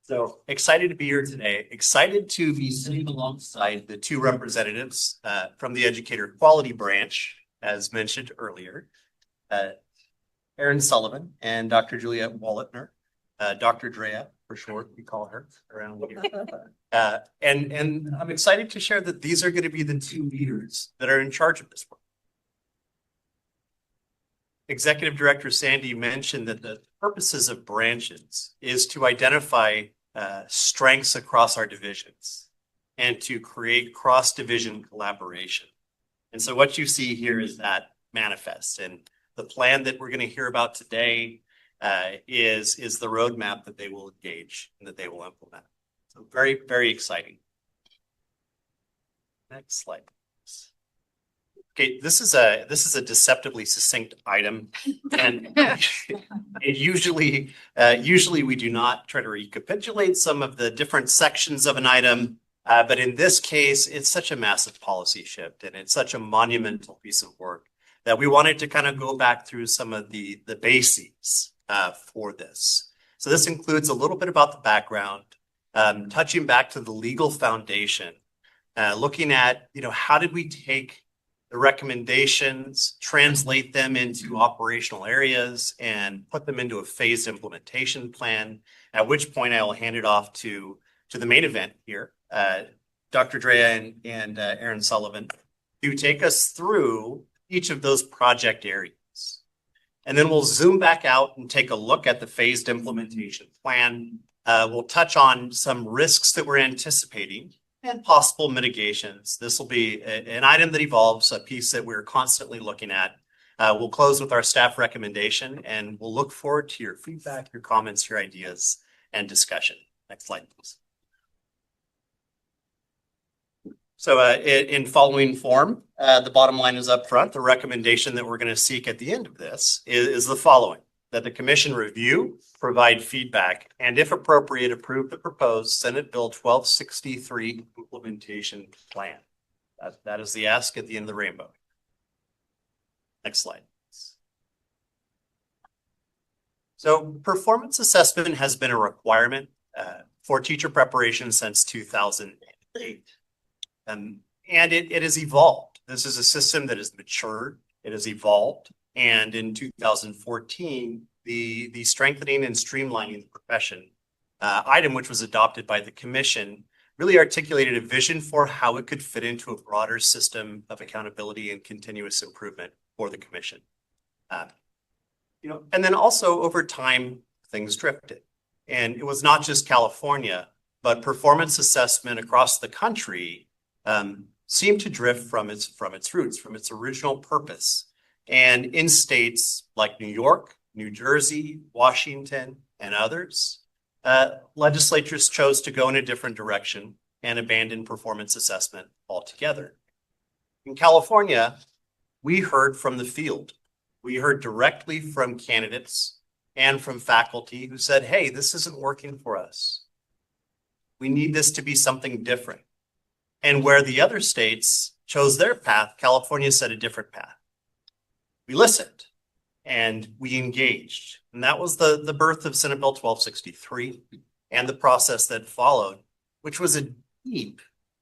S21: So excited to be here today, excited to be sitting alongside the 2 representatives from the Educator Quality Branch, as mentioned earlier, Aaron Sullivan and Dr. Juliet Waltleitner. Dr. Drea, for short, we call her around here. And I'm excited to share that these are going to be the two leaders that are in charge of this work. Executive Director Sandy mentioned that the purposes of branches is to identify strengths across our divisions and to create cross-division collaboration. And so what you see here is that manifest. And the plan that we're going to hear about today is the roadmap that they will engage and that they will implement. So very, very exciting. Next slide. Okay, this is a deceptively succinct item, and usually we do not try to recapitulate some of the different sections of an item, but in this case, it's such a massive policy shift and it's such a monumental piece of work that we wanted to kind of go back through some of the bases for this. So this includes a little bit about the background, touching back to the legal foundation, looking at how did we take the recommendations, translate them into operational areas, and put them into a phased implementation plan, at which point I will hand it off to the main event here, Dr. Drea and Aaron Sullivan, to take us through each of those project areas. And then we'll zoom back out and take a look at the phased implementation plan. We'll touch on some risks that we're anticipating and possible mitigations. This will be an item that evolves, a piece that we're constantly looking at. We'll close with our staff recommendation, and we'll look forward to your feedback, your comments, your ideas, and discussion. Next slide, please. So in following form, the bottom line is up front. The recommendation that we're going to seek at the end of this is the following: that the commission review, provide feedback, and if appropriate, approve the proposed Senate Bill 1263 implementation plan. That is the ask at the end of the rainbow. Next slide. So performance assessment has been a requirement for teacher preparation since 2008. And it has evolved. This is a system that has matured. It has evolved. And in 2014, the strengthening and streamlining the profession item, which was adopted by the commission, really articulated a vision for how it could fit into a broader system of accountability and continuous improvement for the commission. And then also over time, things drifted. And it was not just California, but performance assessment across the country seemed to drift from its roots, from its original purpose. And in states like New York, New Jersey, Washington, and others, legislatures chose to go in a different direction and abandon performance assessment altogether. In California, we heard from the field. We heard directly from candidates and from faculty who said, hey, this isn't working for us. We need this to be something different. And where the other states chose their path, California set a different path. We listened and we engaged. And that was the birth of Senate Bill 1263 and the process that followed, which was a deep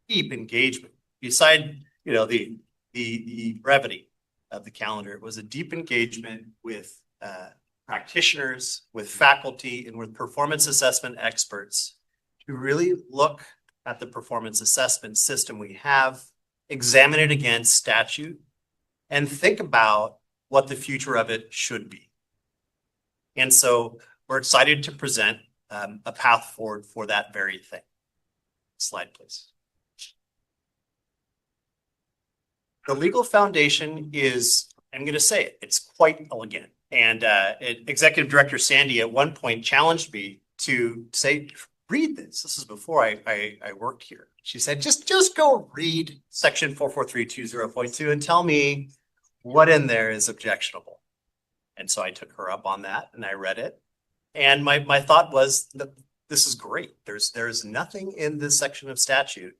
S21: engagement. Beside, the brevity of the calendar, it was a deep engagement with practitioners, with faculty, and with performance assessment experts to really look at the performance assessment system we have, examine it against statute, and think about what the future of it should be. And so we're excited to present a path forward for that very thing. Slide, please. The legal foundation is, I'm going to say it, it's quite elegant. And Executive Director Sandy at one point challenged me to say, read this. This is before I worked here. She said, just go read section 44320.2 and tell me what in there is objectionable. And so I took her up on that and I read it. And my thought was that this is great. There's nothing in this section of statute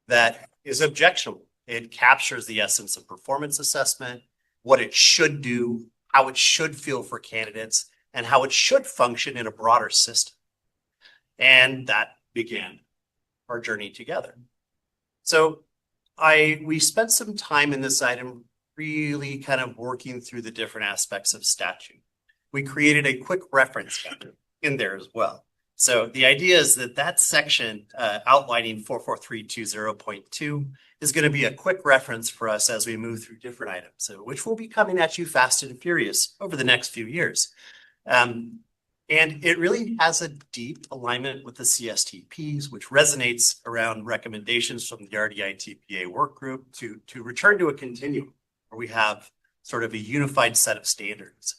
S21: that is objectionable. It captures the essence of performance assessment, what it should do, how it should feel for candidates, and how it should function in a broader system. And that began our journey together. So we spent some time in this item really kind of working through the different aspects of statute. We created a quick reference guide in there as well. So the idea is that that section outlining 44320.2 is going to be a quick reference for us as we move through different items, which will be coming at you fast and furious over the next few years. And it really has a deep alignment with the CSTPs, which resonates around recommendations from the RDI-TPA work group to return to a continuum where we have sort of a unified set of standards.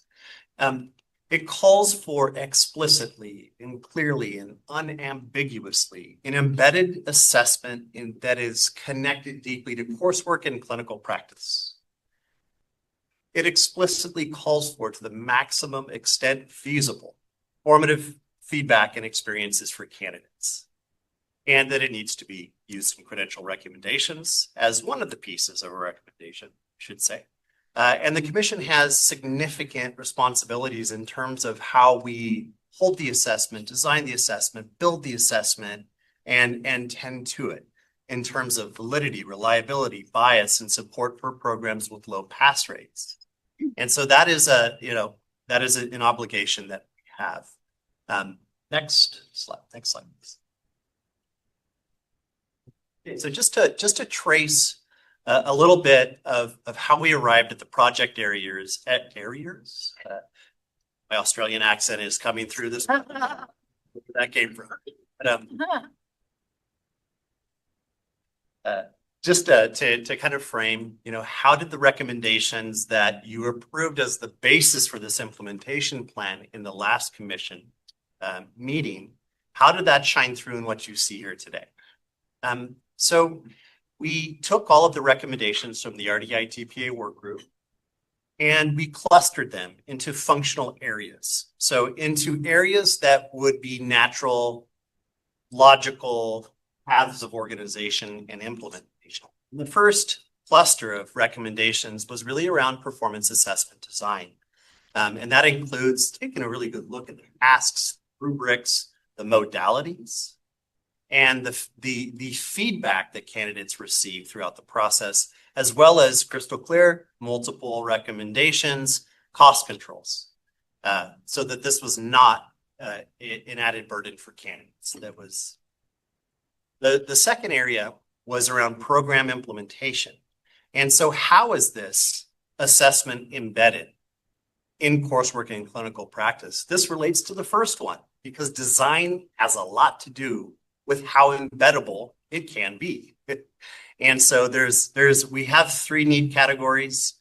S21: It calls for explicitly and clearly and unambiguously an embedded assessment that is connected deeply to coursework and clinical practice. It explicitly calls for, to the maximum extent feasible, formative feedback and experiences for candidates, and that it needs to be used in credential recommendations as one of the pieces of a recommendation, I should say. And the commission has significant responsibilities in terms of how we hold the assessment, design the assessment, build the assessment, and tend to it in terms of validity, reliability, bias, and support for programs with low pass rates. And so that is an obligation that we have. Next slide, please. Okay, so just to trace a little bit of how we arrived at the project areas. My Australian accent is coming through this. Where that came from. But, just to kind of frame, how did the recommendations that you approved as the basis for this implementation plan in the last commission meeting, how did that shine through in what you see here today? So we took all of the recommendations from the RDI-TPA work group and we clustered them into functional areas. So into areas that would be natural, logical paths of organization and implementation. The first cluster of recommendations was really around performance assessment design. And that includes taking a really good look at the tasks, rubrics, the modalities, and the feedback that candidates receive throughout the process, as well as crystal clear, multiple recommendations, cost controls, so that this was not an added burden for candidates. That was the second area was around program implementation. And so how is this assessment embedded in coursework and clinical practice? This relates to the first one because design has a lot to do with how embeddable it can be. And so we have three neat categories,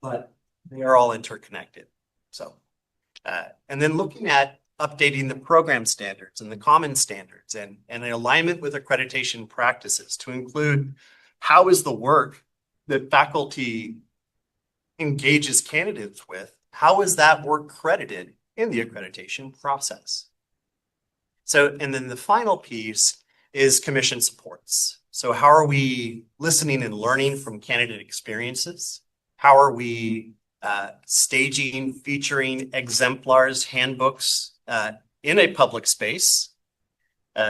S21: but they are all interconnected. So, and then looking at updating the program standards and the common standards and in alignment with accreditation practices to include how is the work that faculty engages candidates with, how is that work credited in the accreditation process? So, and then the final piece is commission supports. So how are we listening and learning from candidate experiences? How are we staging, featuring exemplars, handbooks in a public space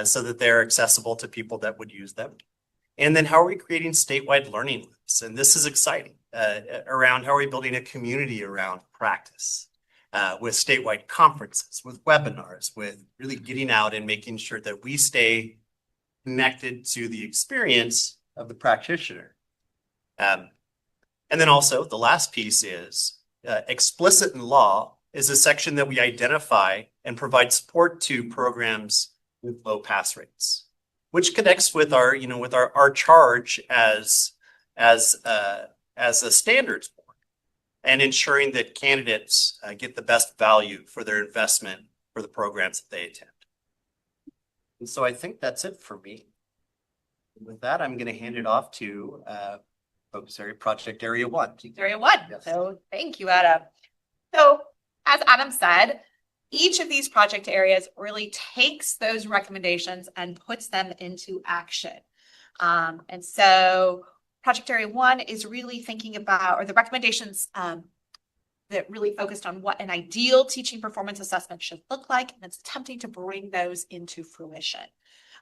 S21: so that they're accessible to people that would use them? And then how are we creating statewide learning loops? And this is exciting around how are we building a community around practice with statewide conferences, with webinars, with really getting out and making sure that we stay connected to the experience of the practitioner. And then also the last piece is explicit in law is a section that we identify and provide support to programs with low pass rates, which connects with our, with our charge as a standards board and ensuring that candidates get the best value for their investment for the programs that they attend. And so I think that's it for me. With that, I'm going to hand it off to Focus Area Project Area 1.
S5: Area 1.
S21: Yes.
S5: So thank you, Adam. So as Adam said, each of these project areas really takes those recommendations and puts them into action. And so Project Area 1 is really thinking about, or the recommendations that really focused on what an ideal teaching performance assessment should look like, and it's attempting to bring those into fruition.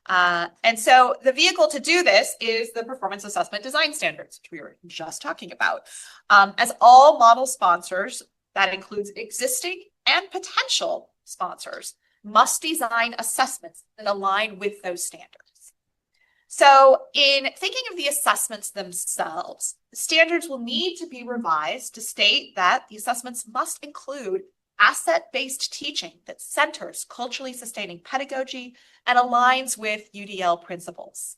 S5: And so the vehicle to do this is the performance assessment design standards, which we were just talking about. As all model sponsors, that includes existing and potential sponsors, must design assessments that align with those standards. So in thinking of the assessments themselves, the standards will need to be revised to state that the assessments must include asset-based teaching that centers culturally sustaining pedagogy and aligns with UDL principles.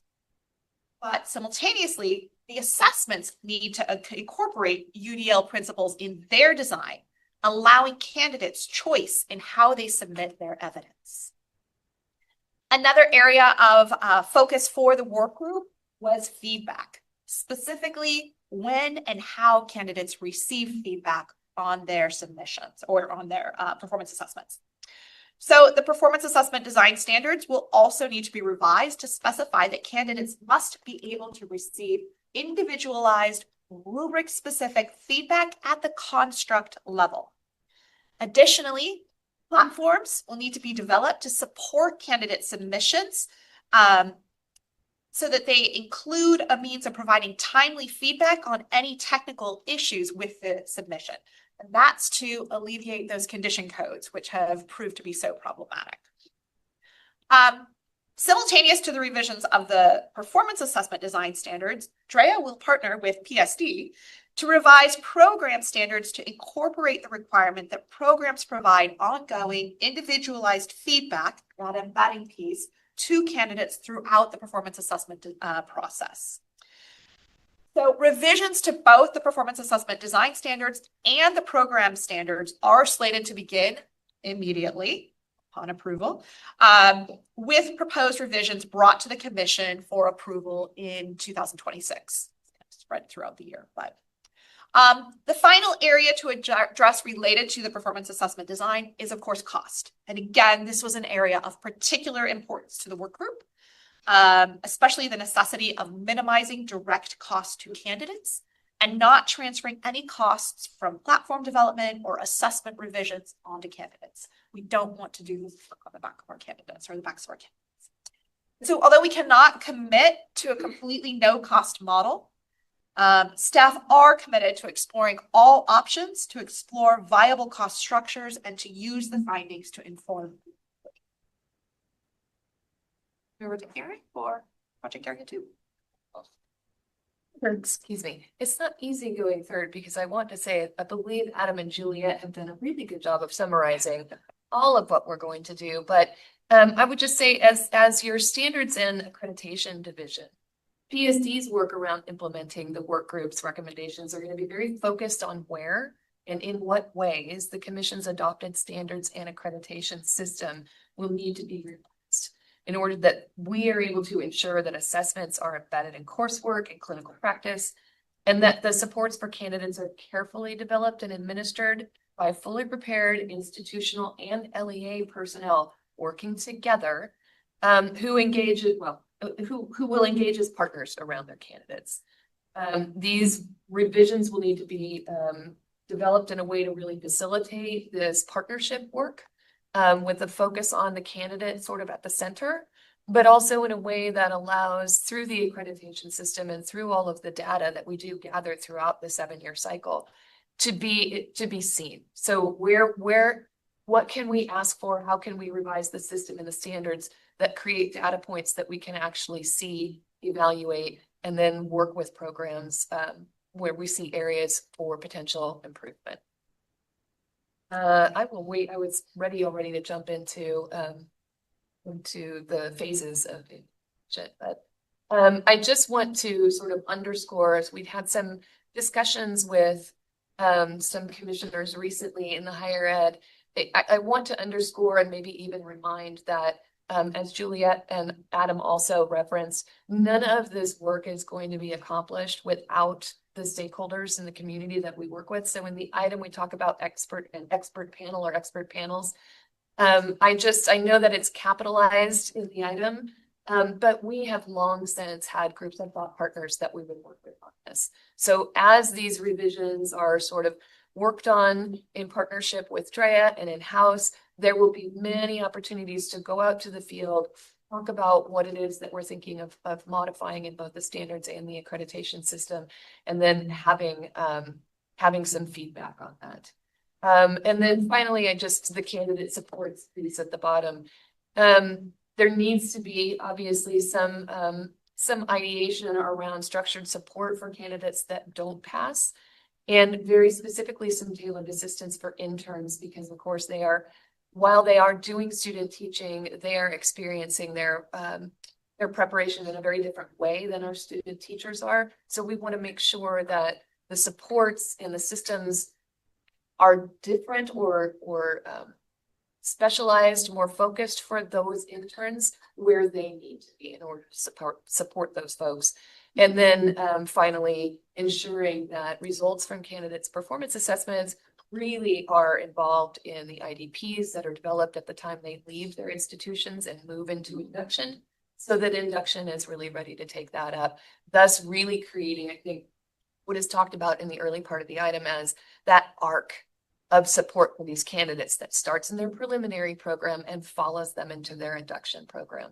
S5: But simultaneously, the assessments need to incorporate UDL principles in their design, allowing candidates choice in how they submit their evidence. Another area of focus for the work group was feedback, specifically when and how candidates receive feedback on their submissions or on their performance assessments. So the performance assessment design standards will also need to be revised to specify that candidates must be able to receive individualized, rubric-specific feedback at the construct level. Additionally, platforms will need to be developed to support candidate submissions so that they include a means of providing timely feedback on any technical issues with the submission. And that's to alleviate those condition codes, which have proved to be so problematic. Simultaneous to the revisions of the performance assessment design standards, DREA will partner with PSD to revise program standards to incorporate the requirement that programs provide ongoing individualized feedback, that embedding piece, to candidates throughout the performance assessment process. So revisions to both the performance assessment design standards and the program standards are slated to begin immediately upon approval, with proposed revisions brought to the Commission for approval in 2026. Spread throughout the year, but the final area to address related to the performance assessment design is, of course, cost. And again, this was an area of particular importance to the work group, especially the necessity of minimizing direct costs to candidates and not transferring any costs from platform development or assessment revisions onto candidates. We don't want to do this work on the back of our candidates or the backs of our candidates. So although we cannot commit to a completely no-cost model, staff are committed to exploring all options to explore viable cost structures and to use the findings to inform. Over to Erin for Project Area 2.
S12: Excuse me. It's not easy going third because I want to say I believe Adam and Juliet have done a really good job of summarizing all of what we're going to do. But I would just say as your standards and accreditation division, PSD's work around implementing the work group's recommendations are going to be very focused on where and in what ways the Commission's adopted standards and accreditation system will need to be revised in order that we are able to ensure that assessments are embedded in coursework and clinical practice, and that the supports for candidates are carefully developed and administered by fully prepared institutional and LEA personnel working together, who will engage as partners around their candidates. These revisions will need to be developed in a way to really facilitate this partnership work, with a focus on the candidate sort of at the center, but also in a way that allows, through the accreditation system and through all of the data that we do gather throughout the 7-year cycle, to be seen. So what can we ask for? How can we revise the system and the standards that create data points that we can actually see, evaluate, and then work with programs where we see areas for potential improvement. I will wait. I was already to jump into the phases of it, but I just want to sort of underscore, as we've had some discussions with some commissioners recently in the higher ed, I want to underscore and maybe even remind that as Juliet and Adam also referenced, none of this work is going to be accomplished without the stakeholders in the community that we work with. So in the item, we talk about expert panel or expert panels. I know that it's capitalized in the item, but we have long since had groups of thought partners that we would work with on this. So as these revisions are sort of worked on in partnership with DREA and in-house, there will be many opportunities to go out to the field, talk about what it is that we're thinking of modifying in both the standards and the accreditation system, and then having some feedback on that. And then finally, the candidate supports piece at the bottom. There needs to be obviously some ideation around structured support for candidates that don't pass. And very specifically, some tailored assistance for interns, because of course while they are doing student teaching, they are experiencing their preparation in a very different way than our student teachers are. So we want to make sure that the supports and the systems are different or specialized, more focused for those interns where they need to be in order to support those folks. And then finally, ensuring that results from candidates' performance assessments really are involved in the IDPs that are developed at the time they leave their institutions and move into induction, so that induction is really ready to take that up, thus really creating, I think, what is talked about in the early part of the item as that arc of support for these candidates that starts in their preliminary program and follows them into their induction program.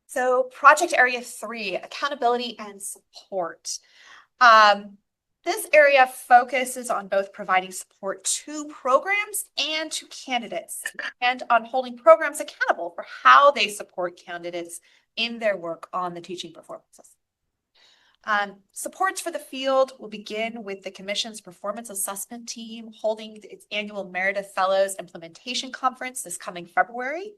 S5: So project area 3, accountability and support. This area focuses on both providing support to programs and to candidates, and on holding programs accountable for how they support candidates in their work on the teaching performances. Supports for the field will begin with the Commission's performance assessment team holding its annual Meredith Fellows Implementation Conference this coming February.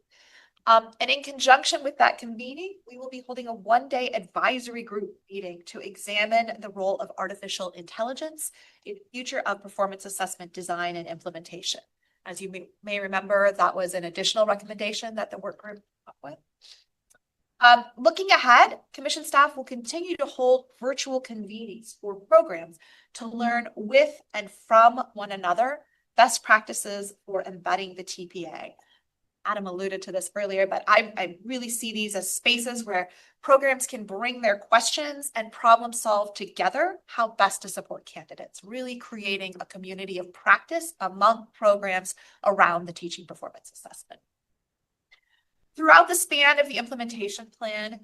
S5: And in conjunction with that convening, we will be holding a one-day advisory group meeting to examine the role of artificial intelligence in the future of performance assessment design and implementation. As you may remember, that was an additional recommendation that the work group came up with. Looking ahead, Commission staff will continue to hold virtual convenings for programs to learn with and from one another best practices for embedding the TPA. Adam alluded to this earlier, but I really see these as spaces where programs can bring their questions and problem solve together how best to support candidates, really creating a community of practice among programs around the teaching performance assessment. Throughout the span of the implementation plan,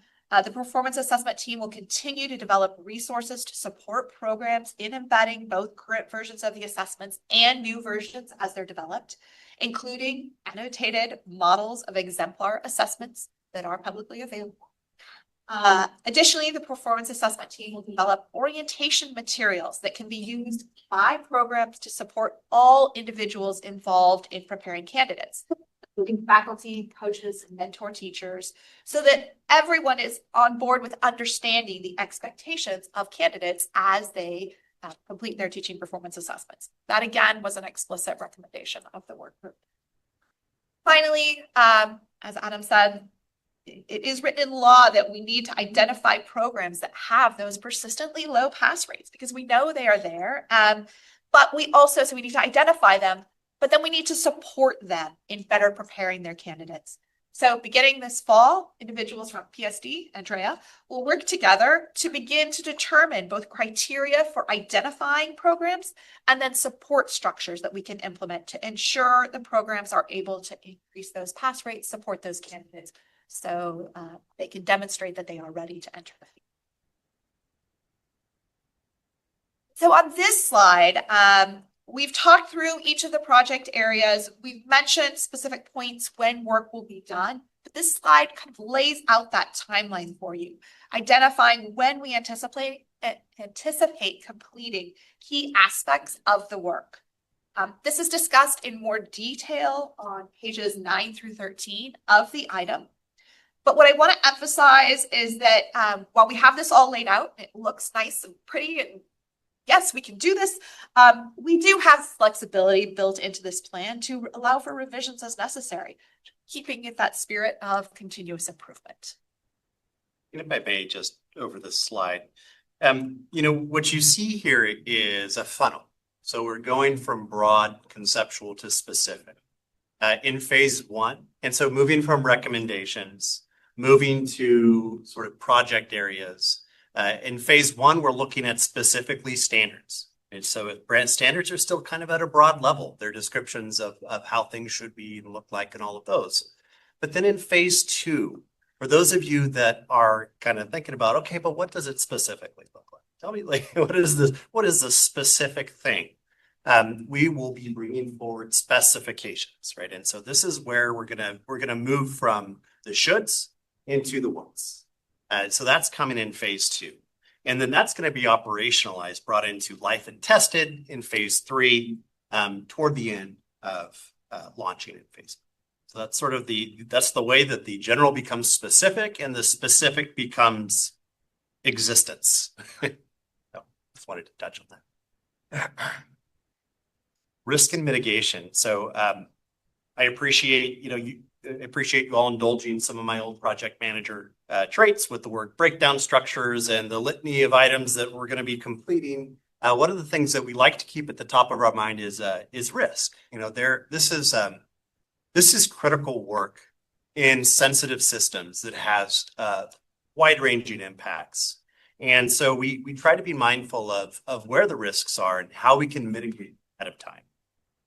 S5: the performance assessment team will continue to develop resources to support programs in embedding both current versions of the assessments and new versions as they're developed, including annotated models of exemplar assessments that are publicly available. Additionally, the performance assessment team will develop orientation materials that can be used by programs to support all individuals involved in preparing candidates, including faculty, coaches, and mentor teachers, so that everyone is on board with understanding the expectations of candidates as they complete their teaching performance assessments. That again was an explicit recommendation of the work group. Finally, as Adam said, it is written in law that we need to identify programs that have those persistently low pass rates, because we know they are there. But we need to identify them, but then we need to support them in better preparing their candidates. So beginning this fall, individuals from PSD and DREA will work together to begin to determine both criteria for identifying programs and then support structures that we can implement to ensure the programs are able to increase those pass rates, support those candidates, so they can demonstrate that they are ready to enter the field. So on this slide, we've talked through each of the project areas. We've mentioned specific points when work will be done, but this slide kind of lays out that timeline for you, identifying when we anticipate completing key aspects of the work. This is discussed in more detail on pages 9 through 13 of the item. But what I want to emphasize is that while we have this all laid out, it looks nice and pretty, and yes, we can do this. We do have flexibility built into this plan to allow for revisions as necessary, keeping it that spirit of continuous improvement.
S21: And if I may, just over the slide, what you see here is a funnel. So we're going from broad conceptual to specific in phase 1. And so moving from recommendations, moving to sort of project areas. In phase 1, we're looking at specifically standards. And so brand standards are still kind of at a broad level. They're descriptions of how things should be and look like and all of those. But then in phase 2, for those of you that are kind of thinking about, okay, but what does it specifically look like? tell me, like, what is the specific thing? We will be bringing forward specifications, right? And so this is where we're gonna move from the shoulds into the wants. So that's coming in phase 2. And then that's going to be operationalized, brought into life and tested in phase 3, toward the end of launching in phase. So that's sort of that's the way that the general becomes specific and the specific becomes existence. So just wanted to touch on that. Risk and mitigation. So I appreciate, you all indulging some of my old project manager traits with the word breakdown structures and the litany of items that we're going to be completing. One of the things that we like to keep at the top of our mind is risk. This is critical work in sensitive systems that has wide-ranging impacts. And so we try to be mindful of where the risks are and how we can mitigate ahead of time.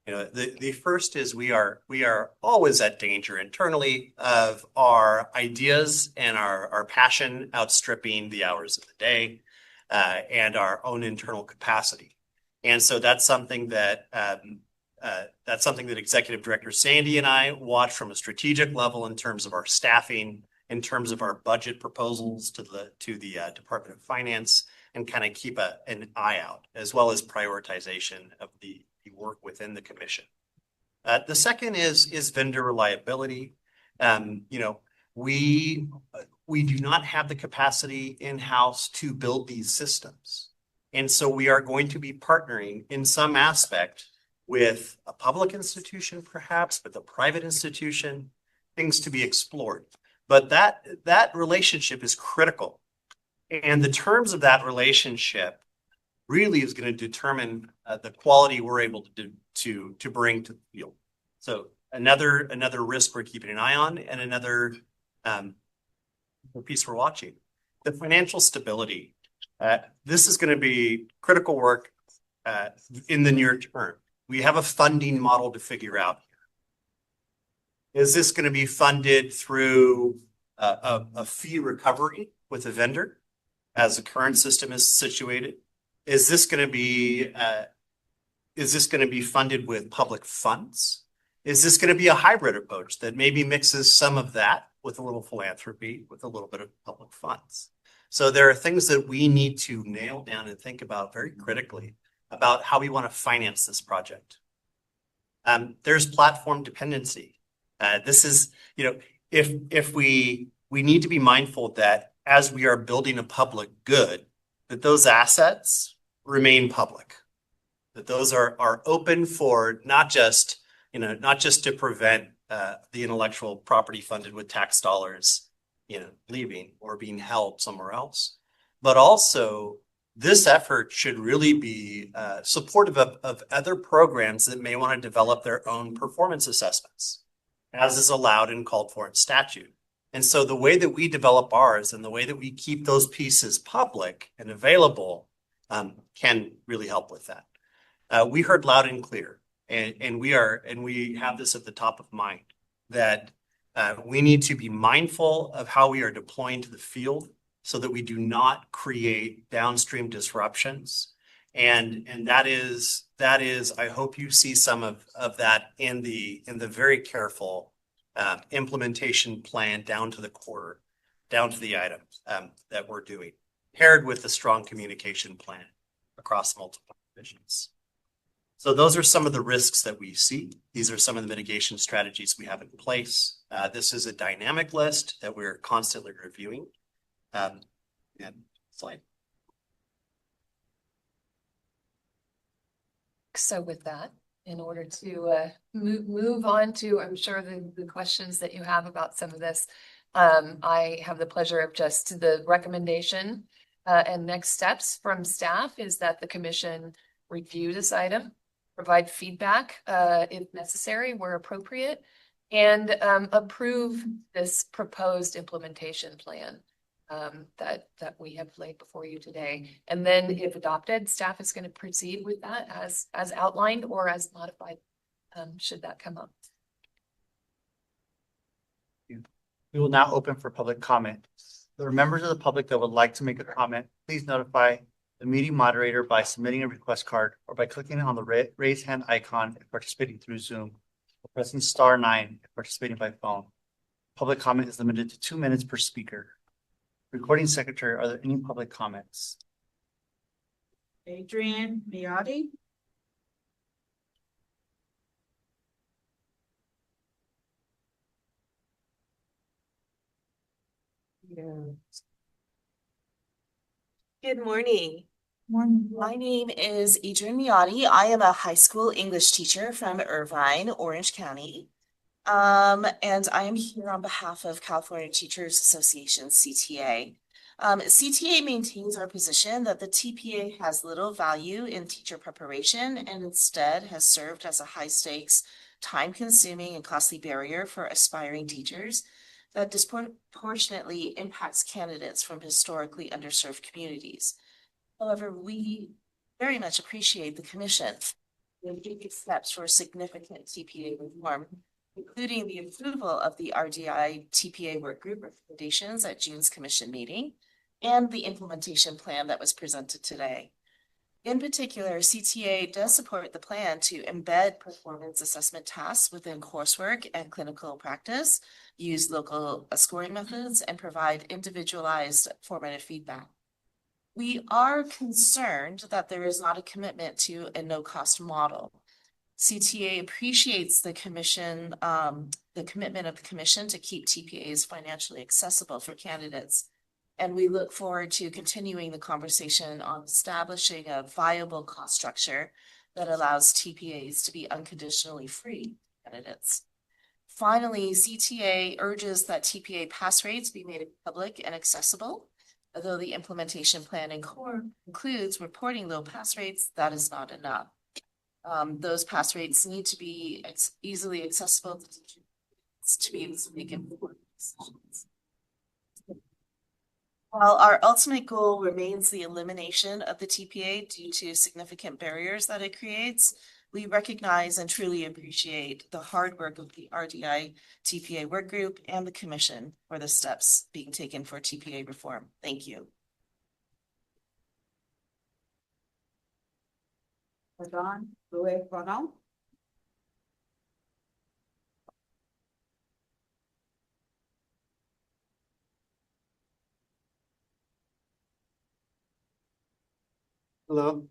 S21: The first is we are always at danger internally of our ideas and our passion outstripping the hours of the day and our own internal capacity. And so that's something that Executive Director Sandy and I watch from a strategic level in terms of our staffing, in terms of our budget proposals to the Department of Finance, and kind of keep an eye out, as well as prioritization of the work within the commission. The second is vendor reliability. We do not have the capacity in-house to build these systems. And so we are going to be partnering in some aspect with a public institution, perhaps, with a private institution, things to be explored. But that relationship is critical. And the terms of that relationship really is going to determine the quality we're able to bring to the field. So another risk we're keeping an eye on, and another piece we're watching, the financial stability. This is going to be critical work in the near term. We have a funding model to figure out. Is this going to be funded through a fee recovery with a vendor, as the current system is situated? Is this going to be funded with public funds? Is this going to be a hybrid approach that maybe mixes some of that with a little philanthropy, with a little bit of public funds? So there are things that we need to nail down and think about very critically about how we want to finance this project. There's platform dependency. This is, if we need to be mindful that as we are building a public good, that those assets remain public, that those are open for not just to prevent the intellectual property funded with tax dollars, leaving or being held somewhere else, but also this effort should really be supportive of other programs that may want to develop their own performance assessments, as is allowed and called for in statute. And so the way that we develop ours and the way that we keep those pieces public and available can really help with that. We heard loud and clear, and we have this at the top of mind, that we need to be mindful of how we are deploying to the field so that we do not create downstream disruptions. And that is, I hope you see some of that in the very careful implementation plan down to the quarter, down to the items that we're doing, paired with the strong communication plan across multiple divisions. So those are some of the risks that we see. These are some of the mitigation strategies we have in place. This is a dynamic list that we're constantly reviewing. And slide.
S2: So with that, in order to move on to, I'm sure, the questions that you have about some of this, I have the pleasure of just the recommendation and next steps from staff is that the commission review this item, provide feedback if necessary, where appropriate, and approve this proposed implementation plan that we have laid before you today. And then if adopted, staff is going to proceed with that as outlined or as modified, should that come up.
S7: We will now open for public comment. There are members of the public that would like to make a comment. Please notify the meeting moderator by submitting a request card or by clicking on the raise hand icon if participating through Zoom, or pressing *9 if participating by phone. Public comment is limited to 2 minutes per speaker. Recording secretary, are there any public comments?
S14: Adrian Miotti.
S13: Good morning.
S14: Morning.
S13: My name is Adrian Miotti. I am a high school English teacher from Irvine, Orange County. And I am here on behalf of California Teachers Association, CTA. CTA maintains our position that the TPA has little value in teacher preparation and instead has served as a high-stakes, time-consuming, and costly barrier for aspiring teachers that disproportionately impacts candidates from historically underserved communities. However, we very much appreciate the Commission taking steps for significant TPA reform, including the approval of the RDI TPA Workgroup recommendations at June's Commission meeting and the implementation plan that was presented today. In particular, CTA does support the plan to embed performance assessment tasks within coursework and clinical practice, use local scoring methods, and provide individualized formative feedback. We are concerned that there is not a commitment to a no-cost model. CTA appreciates the commitment of the Commission to keep TPAs financially accessible for candidates. And we look forward to continuing the conversation on establishing a viable cost structure that allows TPAs to be unconditionally free candidates. Finally, CTA urges that TPA pass rates be made public and accessible. Although the implementation plan includes reporting low pass rates, that is not enough. Those pass rates need to be easily accessible to teachers to be able to make informed decisions. While our ultimate goal remains the elimination of the TPA due to significant barriers that it creates, we recognize and truly appreciate the hard work of the RDI TPA Workgroup and the Commission for the steps being taken for TPA reform. Thank you.
S22: Hello.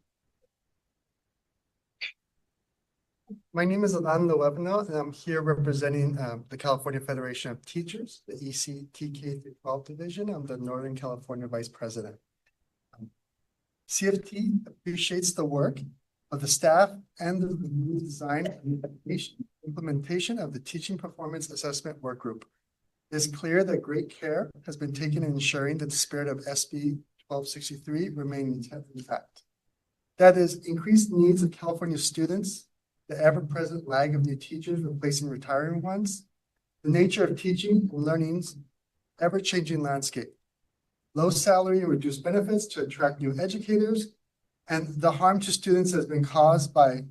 S22: My name is Alan Lewevno, and I'm here representing the California Federation of Teachers, the ECTK-12 division. I'm the Northern California Vice President. CFT appreciates the work of the staff and the design and implementation of the Teaching Performance Assessment Workgroup. It is clear that great care has been taken in ensuring that the spirit of SB 1263 remain intact. That is, increased needs of California students, the ever-present lag of new teachers replacing retiring ones, the nature of teaching and learning's ever-changing landscape, low salary and reduced benefits to attract new educators, and the harm to students has been caused by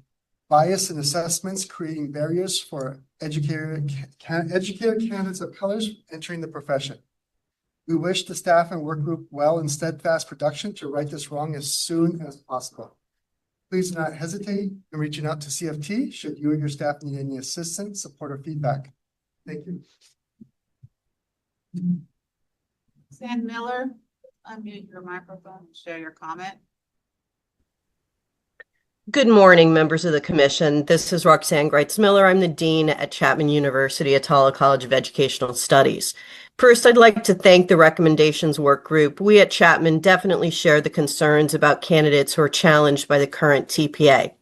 S22: bias in assessments, creating barriers for educator candidates of colors entering the profession. We wish the staff and work group well in steadfast production to right this wrong as soon as possible. Please do not hesitate in reaching out to CFT should you or your staff need any assistance, support, or feedback. Thank you.
S23: Sam Miller, unmute your microphone and share your comment.
S24: Good morning, members of the Commission. This is Roxanne Greitz-Miller. I'm the Dean at Chapman University Atala College of Educational Studies. First, I'd like to thank the Recommendations Work Group. We at Chapman definitely share the concerns about candidates who are challenged by the current TPA.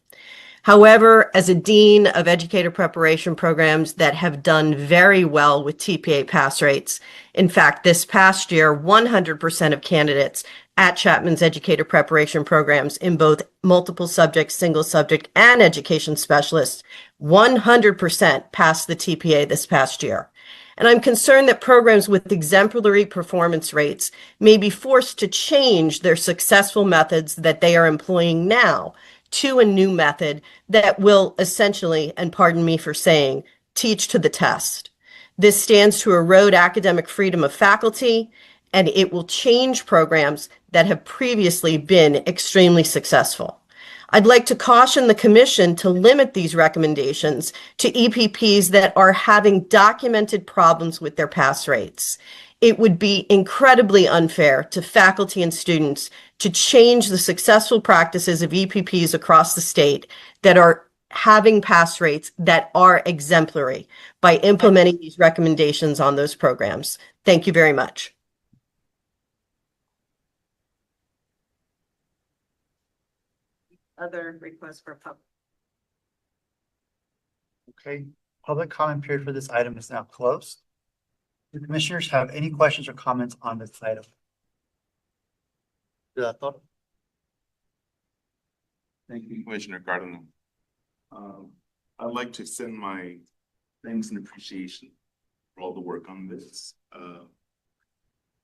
S24: However, as a Dean of Educator Preparation Programs that have done very well with TPA pass rates, in fact, this past year, 100% of candidates at Chapman's Educator Preparation Programs in both multiple subject, single subject, and education specialists, 100% passed the TPA this past year. And I'm concerned that programs with exemplary performance rates may be forced to change their successful methods that they are employing now to a new method that will essentially, and pardon me for saying, teach to the test. This stands to erode academic freedom of faculty and it will change programs that have previously been extremely successful. I'd like to caution the Commission to limit these recommendations to EPPs that are having documented problems with their pass rates. It would be incredibly unfair to faculty and students to change the successful practices of EPPs across the state that are having pass rates that are exemplary by implementing these recommendations on those programs. Thank you very much.
S2: Other requests for public.
S7: Okay, public comment period for this item is now closed. Do commissioners have any questions or comments on this item?
S11: Thank you, Commissioner Cardinal. I'd like to send my thanks and appreciation for all the work on this.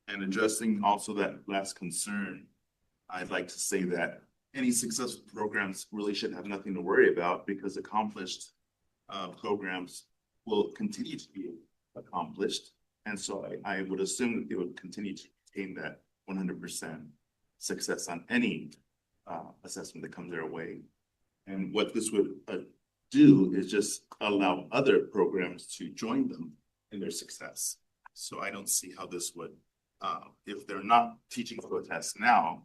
S11: And addressing also that last concern, I'd like to say that any successful programs really should have nothing to worry about, because accomplished programs will continue to be accomplished. And so I would assume that they would continue to retain that 100% success on any assessment that comes their way. And what this would do is just allow other programs to join them in their success. So I don't see how this would, if they're not teaching for a test now,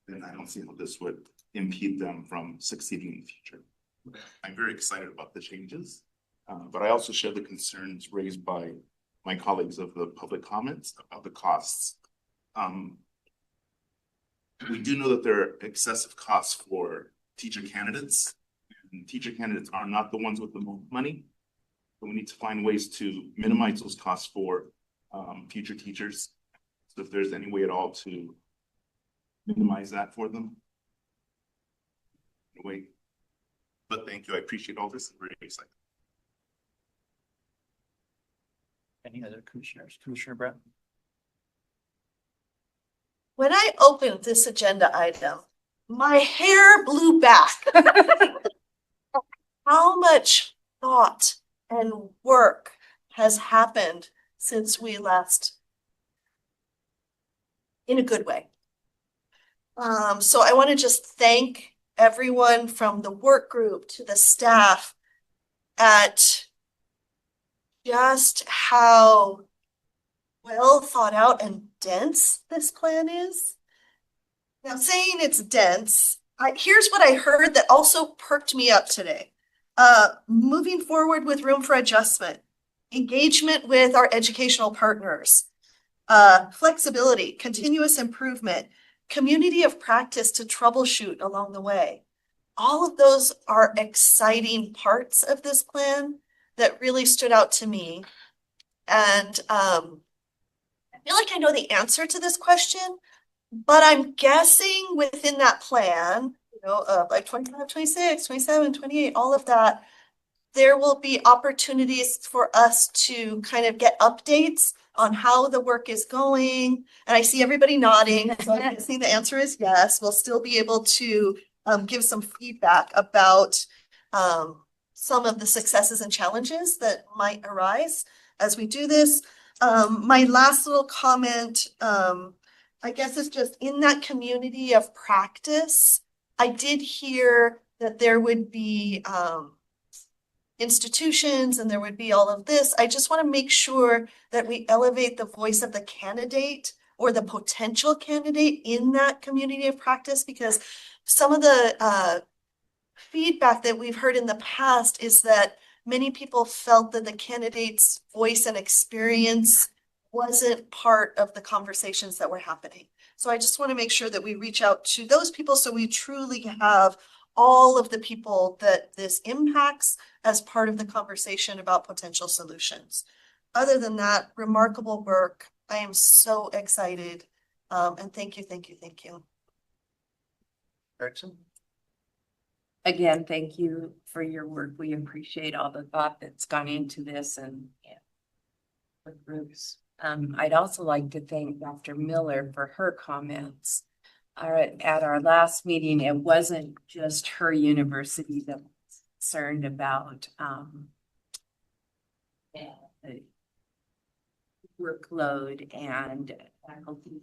S11: then I don't see how this would impede them from succeeding in the future. I'm very excited about the changes, but I also share the concerns raised by my colleagues of the public comments about the costs. We do know that there are excessive costs for teacher candidates, and teacher candidates are not the ones with the most money. So we need to find ways to minimize those costs for future teachers. So if there's any way at all to minimize that for them. Anyway, but thank you. I appreciate all this. I'm very excited.
S7: Any other commissioners? Commissioner Brown?
S4: When I opened this agenda item, my hair blew back. How much thought and work has happened since we last, in a good way. So I want to just thank everyone from the work group to the staff at just how well thought out and dense this plan is. Now, saying it's dense, here's what I heard that also perked me up today. Moving forward with room for adjustment, engagement with our educational partners, flexibility, continuous improvement, community of practice to troubleshoot along the way. All of those are exciting parts of this plan that really stood out to me. And I feel like I know the answer to this question, but I'm guessing within that plan, by 25, 26, 27, 28, all of that, there will be opportunities for us to kind of get updates on how the work is going. And I see everybody nodding. So I'm guessing the answer is yes. We'll still be able to give some feedback about some of the successes and challenges that might arise as we do this. My last little comment, I guess, is just in that community of practice. I did hear that there would be institutions and there would be all of this. I just want to make sure that we elevate the voice of the candidate or the potential candidate in that community of practice, because some of the feedback that we've heard in the past is that many people felt that the candidate's voice and experience wasn't part of the conversations that were happening. So I just want to make sure that we reach out to those people so we truly have all of the people that this impacts as part of the conversation about potential solutions. Other than that, remarkable work. I am so excited. And thank you, thank you, thank you.
S7: Erickson?
S8: Again, thank you for your work. We appreciate all the thought that's gone into this and with groups. I'd also like to thank Dr. Miller for her comments. At our last meeting, it wasn't just her university that was concerned about workload and faculty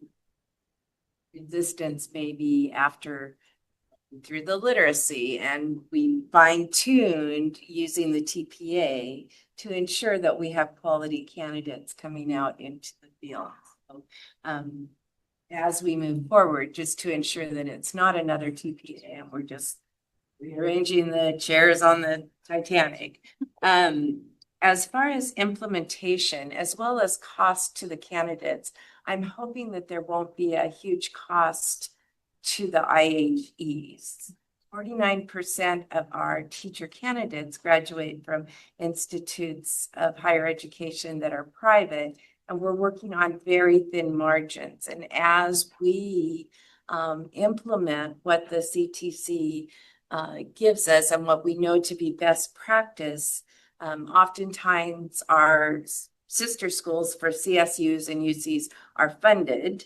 S8: resistance maybe after through the literacy, and we fine-tuned using the TPA to ensure that we have quality candidates coming out into the field. So, as we move forward, just to ensure that it's not another TPA and we're just rearranging the chairs on the Titanic. As far as implementation, as well as cost to the candidates, I'm hoping that there won't be a huge cost to the IHEs. 49% of our teacher candidates graduate from institutes of higher education that are private, and we're working on very thin margins. And as we implement what the CTC gives us and what we know to be best practice, oftentimes our sister schools for CSUs and UCs are funded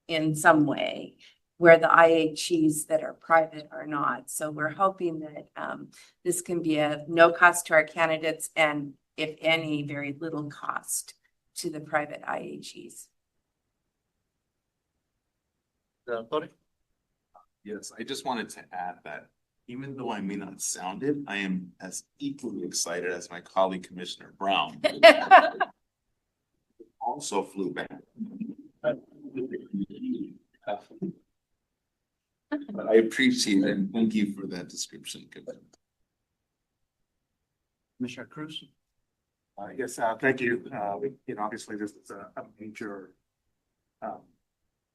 S8: in some way, where the IHEs that are private are not. So we're hoping that this can be of no cost to our candidates and, if any, very little cost to the private IHEs.
S11: Yes, I just wanted to add that even though I may not sound it, I am as equally excited as my colleague Commissioner Brown. Also flew back. But I appreciate it and thank you for that description.
S22: Commissioner Cruz? Yes, thank you. Obviously this is a major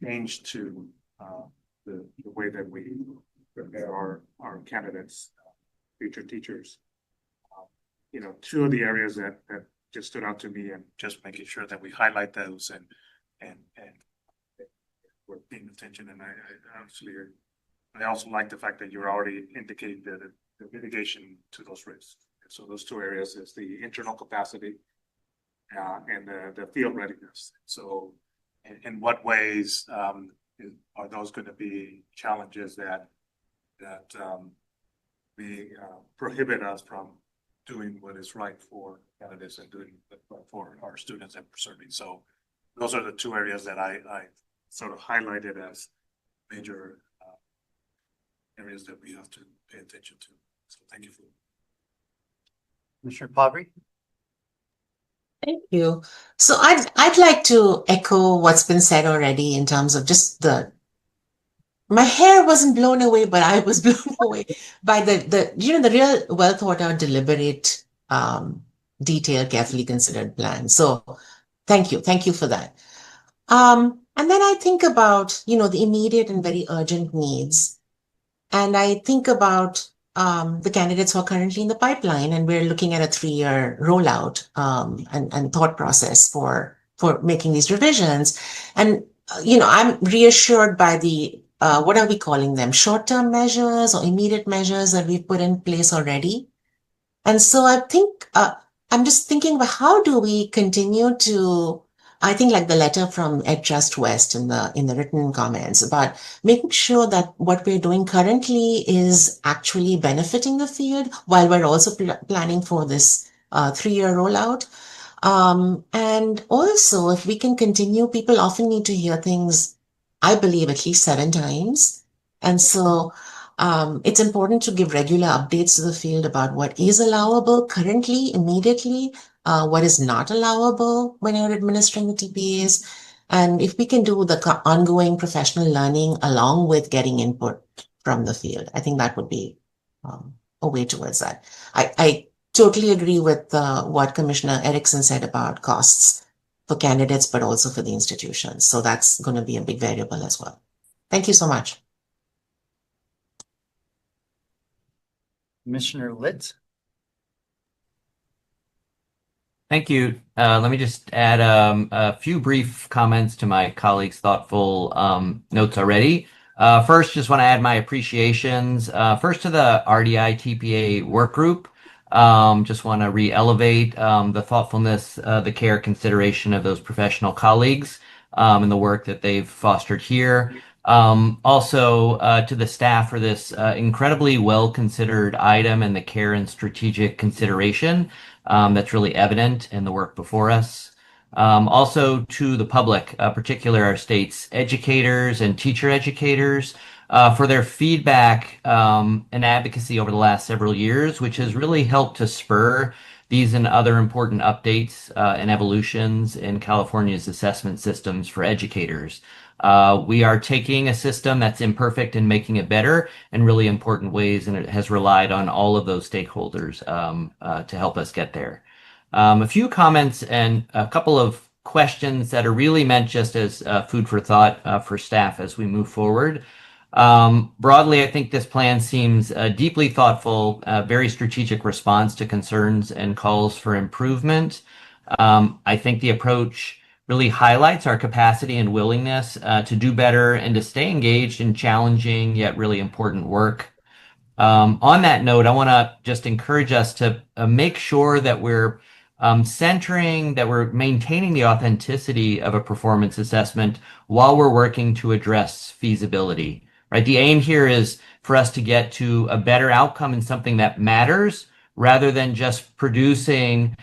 S22: change to the way that we prepare our candidates, future teachers. Two of the areas that just stood out to me, and just making sure that we highlight those and we're paying attention. And I also like the fact that you're already indicating the mitigation to those risks. So those two areas is the internal capacity and the field readiness. So in what ways are those going to be challenges that prohibit us from doing what is right for candidates and doing what for our students that we're serving? So those are the two areas that I sort of highlighted as major areas that we have to pay attention to. So thank you for
S7: Commissioner Pavri?
S1: Thank you. So I'd like to echo what's been said already in terms of just my hair wasn't blown away, but I was blown away by the real well thought out, deliberate, detailed, carefully considered plan. So thank you for that. And then I think about the immediate and very urgent needs, and I think about the candidates who are currently in the pipeline, and we're looking at a 3-year rollout and thought process for making these revisions. And I'm reassured by the what are we calling them? Short-term measures or immediate measures that we've put in place already. And so I think I'm just thinking about how do we continue to, I think like the letter from Ed Trust West in the written comments about making sure that what we're doing currently is actually benefiting the field while we're also planning for this 3-year rollout. And also if we can continue, people often need to hear things, I believe, at least 7 times. And so it's important to give regular updates to the field about what is allowable currently, immediately, what is not allowable when you're administering the TPAs. And if we can do the ongoing professional learning along with getting input from the field, I think that would be a way towards that. I totally agree with what Commissioner Erickson said about costs for candidates, but also for the institutions. So that's going to be a big variable as well. Thank you so much.
S7: Commissioner Litt?
S3: Thank you. Let me just add a few brief comments to my colleagues' thoughtful notes already. First, just want to add my appreciations. First to the RDI TPA work group. Just want to re-elevate the thoughtfulness, the care, consideration of those professional colleagues and the work that they've fostered here. Also to the staff for this incredibly well-considered item and the care and strategic consideration that's really evident in the work before us. Also to the public, particular our state's educators and teacher educators, for their feedback and advocacy over the last several years, which has really helped to spur these and other important updates and evolutions in California's assessment systems for educators. We are taking a system that's imperfect and making it better in really important ways, and it has relied on all of those stakeholders to help us get there. A few comments and a couple of questions that are really meant just as food for thought for staff as we move forward. Broadly, I think this plan seems deeply thoughtful, very strategic response to concerns and calls for improvement. I think the approach really highlights our capacity and willingness to do better and to stay engaged in challenging yet really important work. On that note, I want to just encourage us to make sure that we're centering, that we're maintaining the authenticity of a performance assessment while we're working to address feasibility, right? The aim here is for us to get to a better outcome in something that matters rather than just producing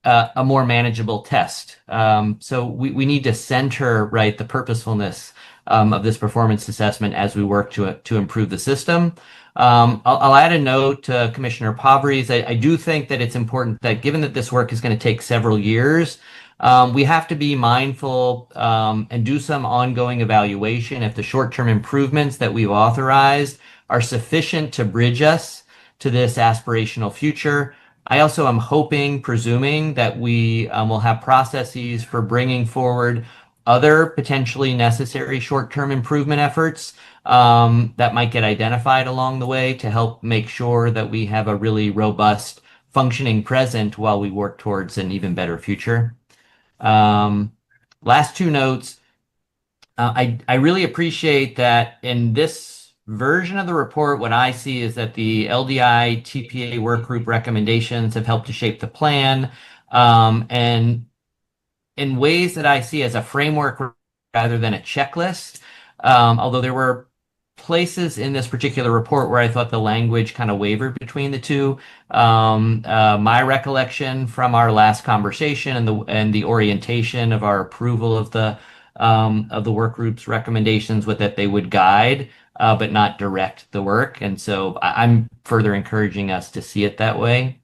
S3: a more manageable test. So we need to center, right, the purposefulness of this performance assessment as we work to improve the system. I'll add a note to Commissioner Pavry's. I do think that it's important that given that this work is going to take several years, we have to be mindful and do some ongoing evaluation if the short-term improvements that we've authorized are sufficient to bridge us to this aspirational future. I also am hoping, presuming that we will have processes for bringing forward other potentially necessary short-term improvement efforts that might get identified along the way to help make sure that we have a really robust functioning present while we work towards an even better future. Last two notes. I really appreciate that in this version of the report, what I see is that the LDI TPA workgroup recommendations have helped to shape the plan, and in ways that I see as a framework rather than a checklist. Although there were places in this particular report where I thought the language kind of wavered between the two. My recollection from our last conversation and the orientation of our approval of the work group's recommendations was that they would guide but not direct the work. And so I'm further encouraging us to see it that way.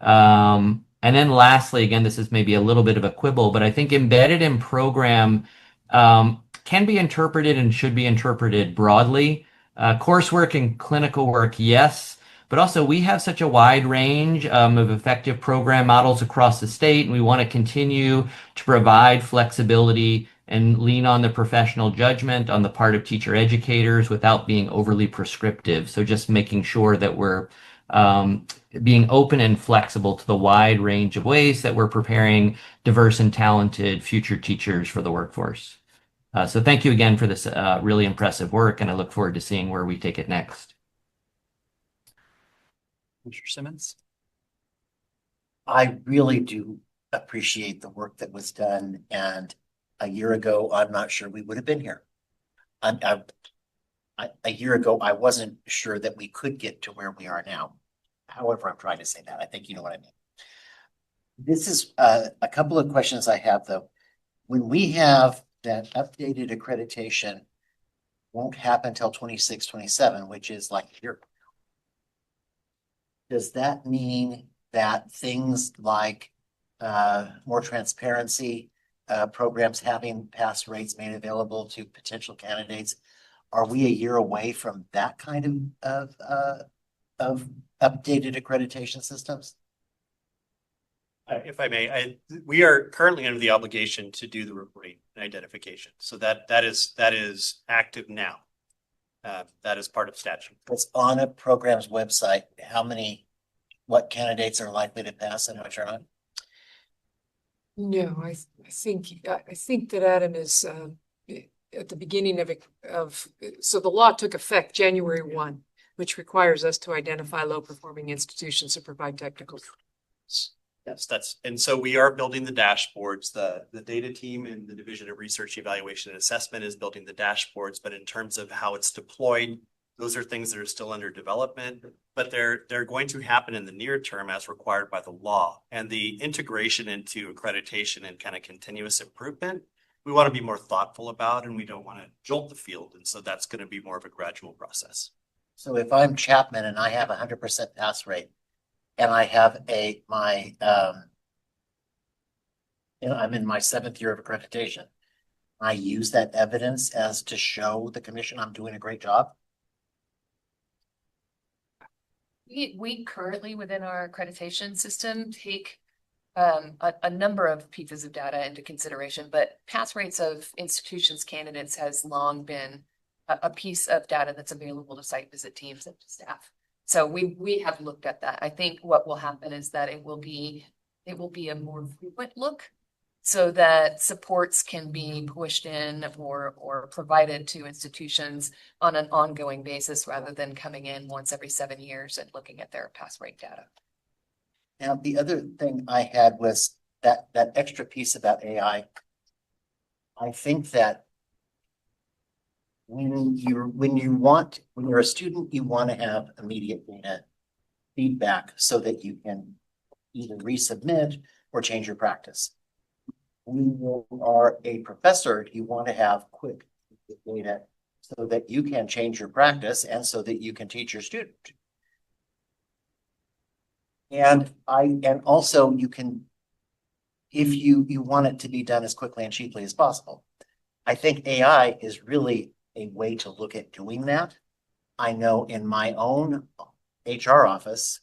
S3: And then lastly, again, this is maybe a little bit of a quibble, but I think embedded in program can be interpreted and should be interpreted broadly. Coursework and clinical work, yes, but also we have such a wide range of effective program models across the state, and we want to continue to provide flexibility and lean on the professional judgment on the part of teacher educators without being overly prescriptive. So just making sure that we're being open and flexible to the wide range of ways that we're preparing diverse and talented future teachers for the workforce. So thank you again for this really impressive work, and I look forward to seeing where we take it next.
S21: Mr. Simmons?
S9: I really do appreciate the work that was done, and a year ago, I'm not sure we would have been here. A year ago, I wasn't sure that we could get to where we are now. However, I'm trying to say that. I think you know what I mean. This is a couple of questions I have, though. When we have that updated accreditation won't happen until 26, 27, which is like a year. Does that mean that things like more transparency, programs having pass rates made available to potential candidates, are we a year away from that kind of updated accreditation systems?
S21: If I may, we are currently under the obligation to do the reporting and identification. So that is active now. That is part of statute.
S9: It's on a program's website. What candidates are likely to pass and which are not?
S12: No, I think that Adam is at the beginning of so the law took effect January 1, which requires us to identify low performing institutions and provide technical.
S21: Yes, and so we are building the dashboards. The data team in the Division of Research, Evaluation, and Assessment is building the dashboards, but in terms of how it's deployed Those are things that are still under development, but they're going to happen in the near term as required by the law. And the integration into accreditation and kind of continuous improvement, we want to be more thoughtful about, and we don't want to jolt the field. And so that's going to be more of a gradual process.
S9: So if I'm Chapman and I have 100% pass rate, and I have I'm in my 7th year of accreditation, I use that evidence as to show the commission I'm doing a great job.
S16: We currently within our accreditation system take a number of pieces of data into consideration, but pass rates of institutions candidates has long been a piece of data that's available to site visit teams and to staff. So we have looked at that. I think what will happen is that it will be a more frequent look so that supports can be pushed in or provided to institutions on an ongoing basis rather than coming in once every 7 years and looking at their pass rate data.
S9: Now, the other thing I had was that extra piece about AI. I think that when you're a student, you want to have immediate data feedback so that you can either resubmit or change your practice. When you are a professor, you want to have quick data so that you can change your practice and so that you can teach your student. And also you can, if you want it to be done as quickly and cheaply as possible. I think AI is really a way to look at doing that. I know in my own HR office,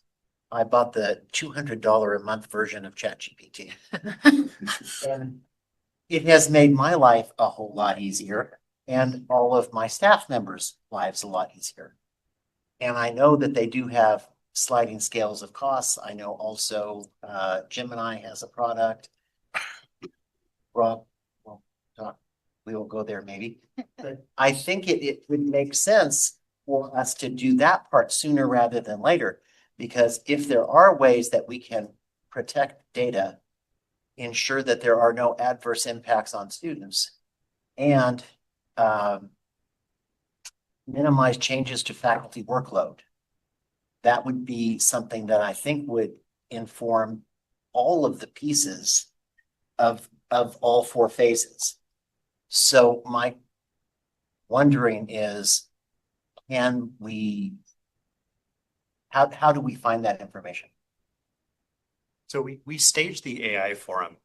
S9: I bought the $200 a month version of ChatGPT. And it has made my life a whole lot easier and all of my staff members' lives a lot easier. And I know that they do have sliding scales of costs. I know also Gemini has a product. Rob, we will go there maybe. But I think it would make sense for us to do that part sooner rather than later. Because if there are ways that we can protect data, ensure that there are no adverse impacts on students, and minimize changes to faculty workload, that would be something that I think would inform all of the pieces of all 4 phases. So my wondering is, how do we find that information?
S21: So we staged the AI forum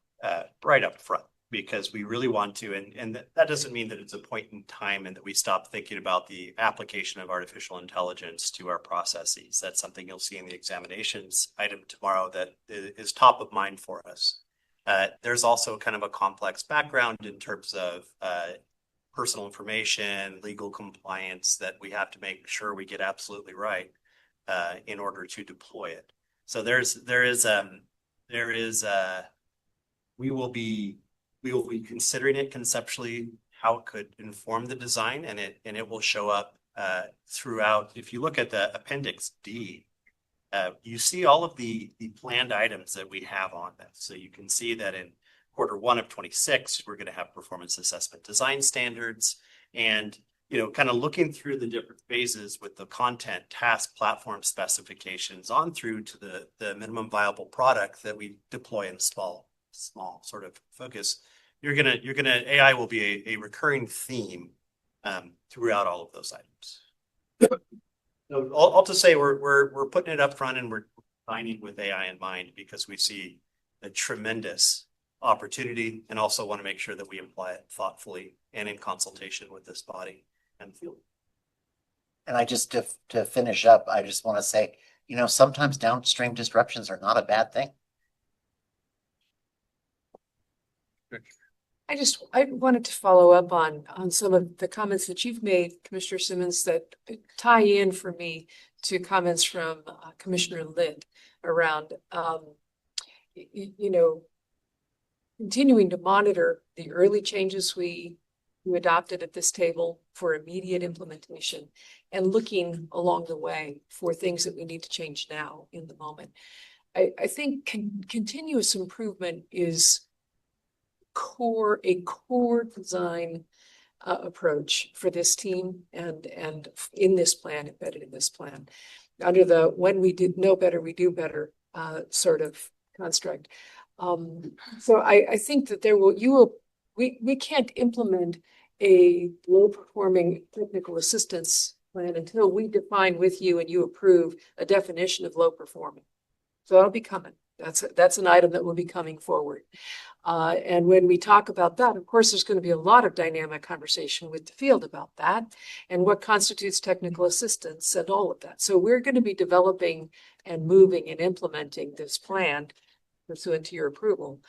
S21: right up front because we really want to, and that doesn't mean that it's a point in time and that we stop thinking about the application of artificial intelligence to our processes. That's something you'll see in the examinations item tomorrow that is top of mind for us. There's also kind of a complex background in terms of personal information, legal compliance that we have to make sure we get absolutely right in order to deploy it. So we will be considering it conceptually, how it could inform the design, and it will show up throughout. If you look at the Appendix D, you see all of the planned items that we have on that. So you can see that in Q1 of 26, we're going to have performance assessment design standards, and kind of looking through the different phases with the content, task, platform specifications on through to the minimum viable product that we deploy in small sort of focus. AI will be a recurring theme throughout all of those items. So all to say, we're putting it up front and we're designing with AI in mind because we see a tremendous opportunity and also want to make sure that we apply it thoughtfully and in consultation with this body and field.
S9: And I just, to finish up, I just want to say, sometimes downstream disruptions are not a bad thing.
S12: I wanted to follow up on some of the comments that you've made, Commissioner Simmons, that tie in for me to comments from Commissioner Litt around, continuing to monitor the early changes we adopted at this table for immediate implementation and looking along the way for things that we need to change now in the moment. I think continuous improvement is a core design approach for this team and in this plan, embedded in this plan, under the when we did know better, we do better sort of construct. So I think that we can't implement a low performing technical assistance plan until we define with you and you approve a definition of low performing. So that'll be coming. That's an item that will be coming forward. And when we talk about that, of course, there's going to be a lot of dynamic conversation with the field about that and what constitutes technical assistance and all of that. So we're going to be developing and moving and implementing this plan pursuant to your approval,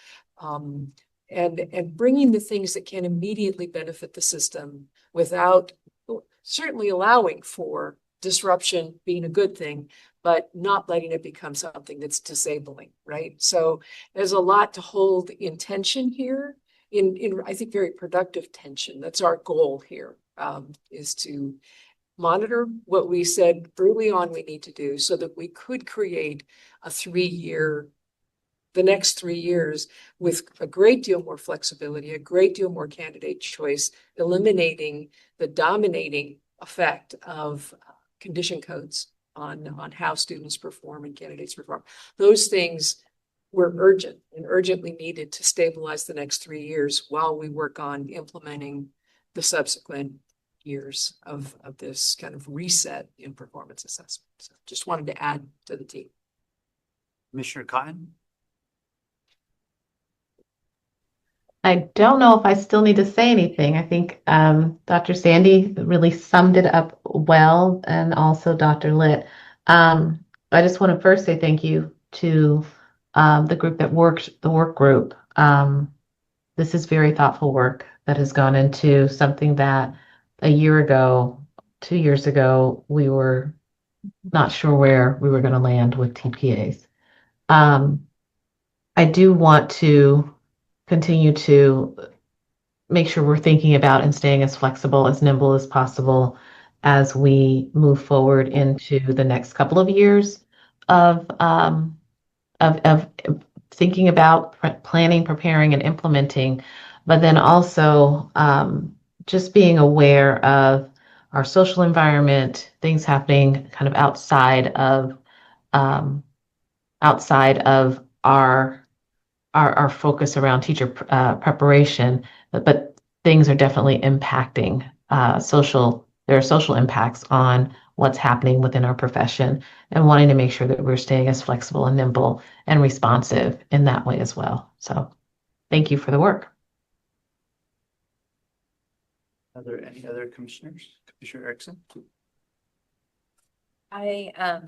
S12: and bringing the things that can immediately benefit the system without certainly allowing for disruption being a good thing, but not letting it become something that's disabling, right? So there's a lot to hold in tension here, in I think very productive tension. That's our goal here, is to monitor what we said early on we need to do so that we could create the next 3 years with a great deal more flexibility, a great deal more candidate choice, eliminating the dominating effect of condition codes on how students perform and candidates perform. Those things were urgent and urgently needed to stabilize the next 3 years while we work on implementing the subsequent years of this kind of reset in performance assessment. So just wanted to add to the team.
S21: Commissioner Cotton?
S15: I don't know if I still need to say anything. I think Dr. Sandy really summed it up well, and also Dr. Litt. I just want to first say thank you to the group that worked, the work group. This is very thoughtful work that has gone into something that a year ago, 2 years ago, we were not sure where we were going to land with TPAs. I do want to continue to make sure we're thinking about and staying as flexible, as nimble as possible as we move forward into the next couple of years of thinking about planning, preparing, and implementing, but then also just being aware of our social environment, things happening kind of outside of our focus around teacher preparation, but things are definitely impacting there are social impacts on what's happening within our profession, and wanting to make sure that we're staying as flexible and nimble and responsive in that way as well. So thank you for the work.
S21: Are there any other commissioners? Commissioner Erickson?
S8: I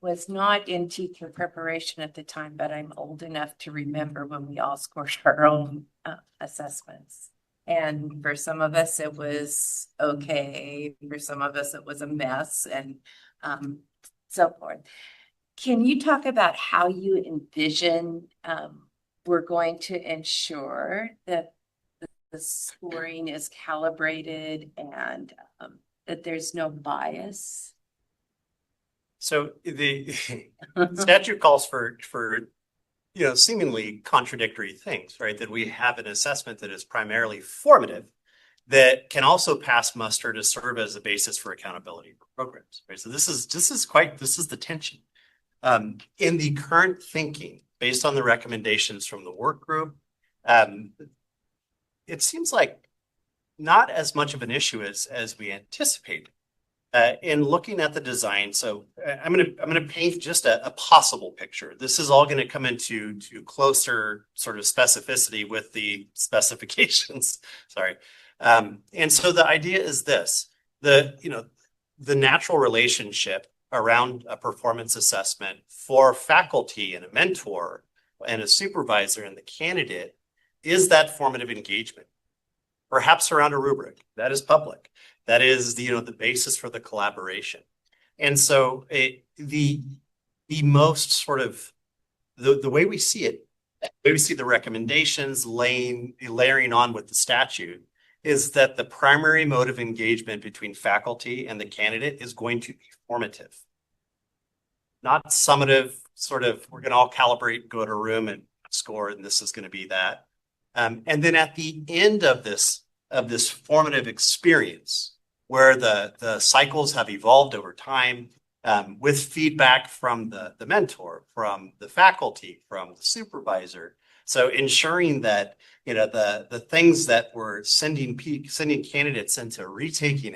S8: was not in teacher preparation at the time, but I'm old enough to remember when we all scored our own assessments. And for some of us, it was okay. For some of us, it was a mess, and so forth. Can you talk about how you envision we're going to ensure that the scoring is calibrated and that there's no bias?
S21: So the statute calls for seemingly contradictory things, right? That we have an assessment that is primarily formative, that can also pass muster to serve as a basis for accountability for programs, right? So this is the tension. In the current thinking, based on the recommendations from the work group, it seems like not as much of an issue as we anticipated. In looking at the design, so I'm gonna paint just a possible picture. This is all going to come into closer sort of specificity with the specifications. Sorry, and so the idea is this: the natural relationship around a performance assessment for faculty and a mentor and a supervisor and the candidate is that formative engagement, perhaps around a rubric that is public. That is the basis for the collaboration. And so the most sort of the way we see it, the way we see the recommendations layering on with the statute, is that the primary mode of engagement between faculty and the candidate is going to be formative, not summative, sort of we're going to all calibrate, go to a room and score, and this is going to be that. And then at the end of this of this formative experience where the cycles have evolved over time, with feedback from the mentor, from the faculty, from the supervisor. So ensuring that, you know, the things that we're sending candidates into retaking,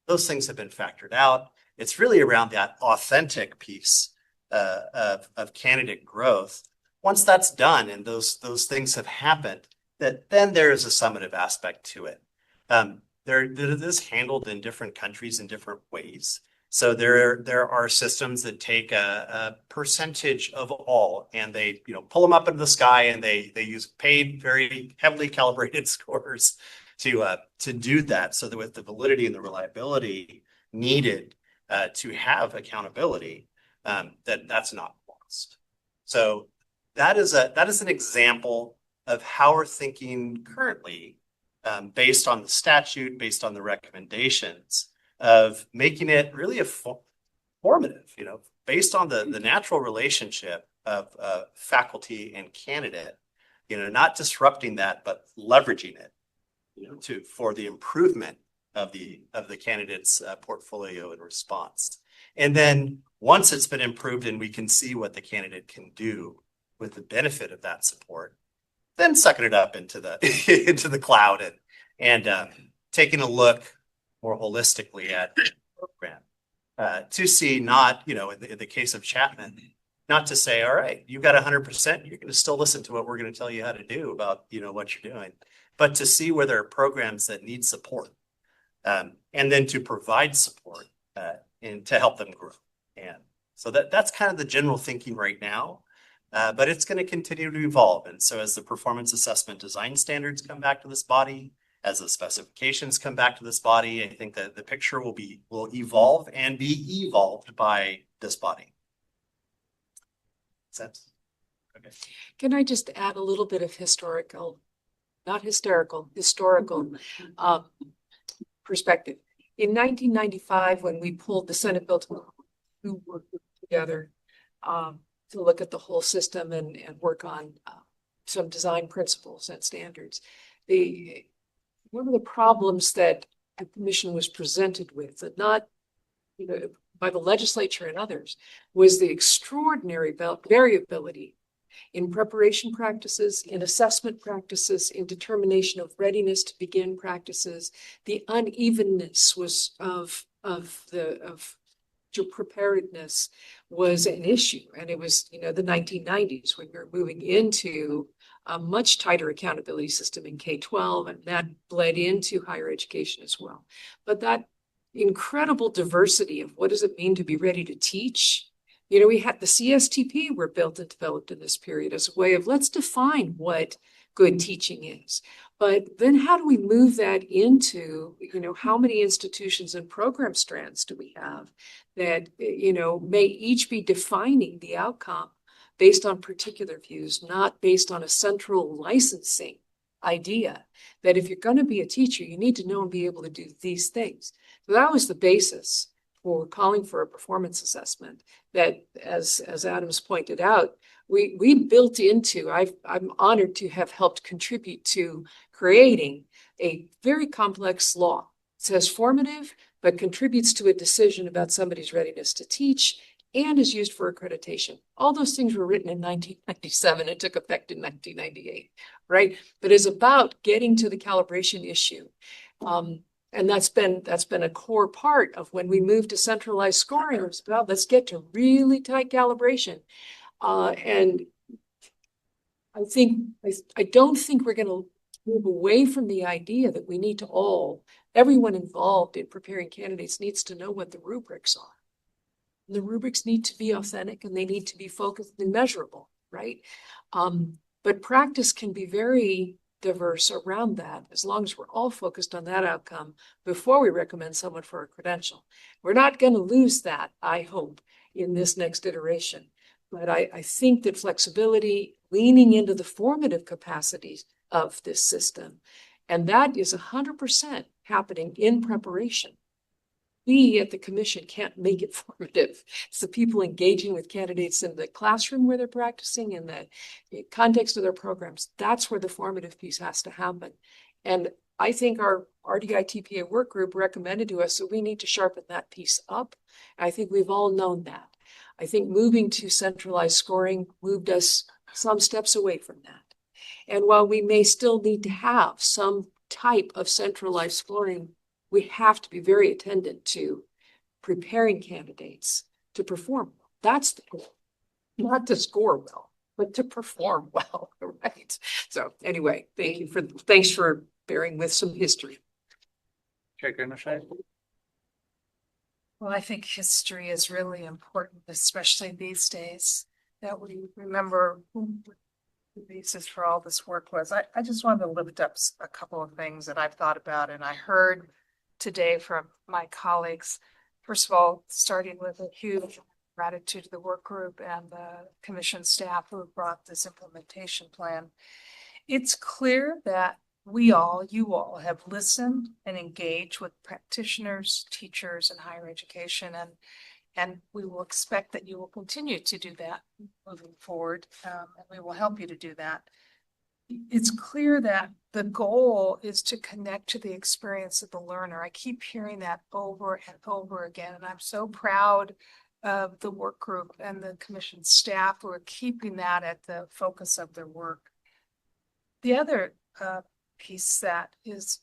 S21: those things have been factored out. It's really around that authentic piece of candidate growth. Once that's done and those things have happened, that then there is a summative aspect to it. It is handled in different countries in different ways. So there are systems that take a percentage of all, and they, you know, pull them up into the sky, and they use paid, very heavily calibrated scores to do that, so that with the validity and the reliability needed to have accountability, that's not lost. So that is an example of how we're thinking currently, based on the statute, based on the recommendations, of making it really a formative, you know, based on the natural relationship of faculty and candidate, you know, not disrupting that, but leveraging it, you know, for the improvement of the candidate's portfolio and response. And then once it's been improved and we can see what the candidate can do with the benefit of that support, then sucking it up into the into the cloud and taking a look more holistically at the program, to see, not, you know, in the case of Chapman, not to say, all right, you got 100%, you're going to still listen to what we're going to tell you how to do about, you know, what you're doing, but to see where there are programs that need support, and then to provide support and to help them grow. And so that's kind of the general thinking right now, but it's going to continue to evolve. And so as the performance assessment design standards come back to this body, as the specifications come back to this body, I think that the picture will evolve and be evolved by this body. Sense? Okay.
S12: Can I just add a little bit of historical perspective? In 1995, when we pulled the Senate Bill to work together to look at the whole system and work on some design principles and standards, one of the problems that the commission was presented with, that not, you know, by the legislature and others, was the extraordinary variability in preparation practices, in assessment practices, in determination of readiness to begin practices. The unevenness of your preparedness was an issue. And it was, you know, the 1990s when we were moving into a much tighter accountability system in K-12, and that bled into higher education as well. But that incredible diversity of what does it mean to be ready to teach? You know, we had the CSTP were built and developed in this period as a way of, let's define what good teaching is. But then how do we move that into, you know, how many institutions and program strands do we have that, you know, may each be defining the outcome based on particular views, not based on a central licensing idea that if you're going to be a teacher, you need to know and be able to do these things. So that was the basis for calling for a performance assessment that, as Adams pointed out, we built into. I'm honored to have helped contribute to creating a very complex law. It says formative, but contributes to a decision about somebody's readiness to teach, and is used for accreditation. All those things were written in 1997 and took effect in 1998, right? But it's about getting to the calibration issue. And that's been a core part of when we moved to centralized scoring. It's about, let's get to really tight calibration. And I don't think we're going to move away from the idea that we need to everyone involved in preparing candidates needs to know what the rubrics are. The rubrics need to be authentic and they need to be focused and measurable, right? But practice can be very diverse around that, as long as we're all focused on that outcome before we recommend someone for a credential. We're not going to lose that, I hope, in this next iteration. But I think that flexibility, leaning into the formative capacities of this system, and that is 100% happening in preparation. We at the commission can't make it formative. It's the people engaging with candidates in the classroom where they're practicing, in the context of their programs. That's where the formative piece has to happen. And I think our RDI-TPA work group recommended to us that we need to sharpen that piece up. I think we've all known that. I think moving to centralized scoring moved us some steps away from that. And while we may still need to have some type of centralized scoring, we have to be very attentive to preparing candidates to perform well. That's the goal, not to score well, but to perform well, right? So anyway, thanks for bearing with some history.
S21: Chair Gurnoshai?
S2: Well, I think history is really important, especially these days, that we remember who the basis for all this work was. I just wanted to lift up a couple of things that I've thought about and I heard today from my colleagues. First of all, starting with a huge gratitude to the work group and the commission staff who brought this implementation plan. It's clear that you all have listened and engaged with practitioners, teachers in higher education, and we will expect that you will continue to do that moving forward, and we will help you to do that. It's clear that the goal is to connect to the experience of the learner. I keep hearing that over and over again, and I'm so proud of the work group and the commission staff who are keeping that at the focus of their work. The other piece that is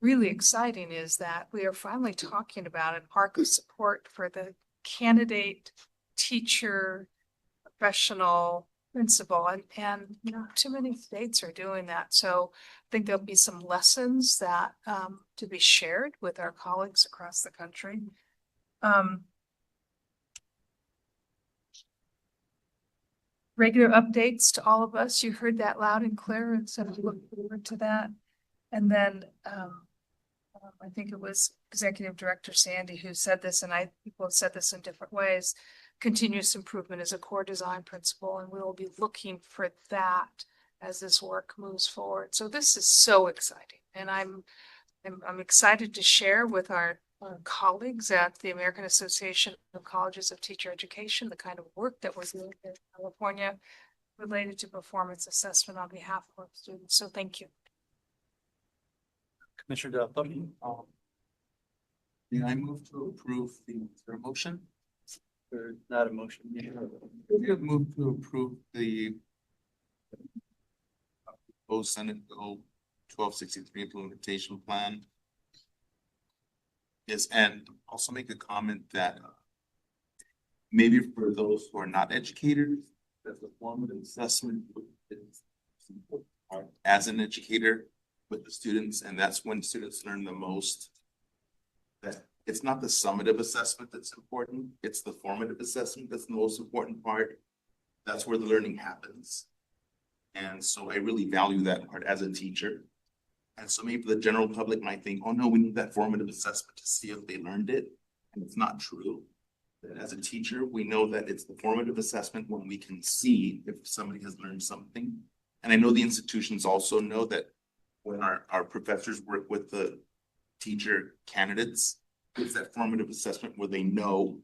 S2: really exciting is that we are finally talking about an arc of support for the candidate, teacher, professional, principal, and not too many states are doing that. So I think there'll be some lessons that to be shared with our colleagues across the country. Regular updates to all of us. You heard that loud and clear, and so we look forward to that. And then I think it was Executive Director Sandy who said this, and people have said this in different ways. Continuous improvement is a core design principle, and we will be looking for that as this work moves forward. So this is so exciting, and I'm excited to share with our colleagues at the American Association of Colleges of Teacher Education the kind of work that was doing in California related to performance assessment on behalf of our students. So thank you.
S21: Commissioner Del Toro?
S11: May I move to approve the motion?
S21: Or not a motion?
S11: I move to approve the proposed Senate Bill 1263 implementation plan. Yes, and also make a comment that maybe for those who are not educators, that the formative assessment is as an educator with the students, and that's when students learn the most. That it's not the summative assessment that's important, it's the formative assessment that's the most important part. That's where the learning happens. And so I really value that part as a teacher. And so maybe the general public might think, oh no, we need that formative assessment to see if they learned it. And it's not true. That as a teacher, we know that it's the formative assessment when we can see if somebody has learned something. And I know the institutions also know that when our professors work with the teacher candidates, it's that formative assessment where they know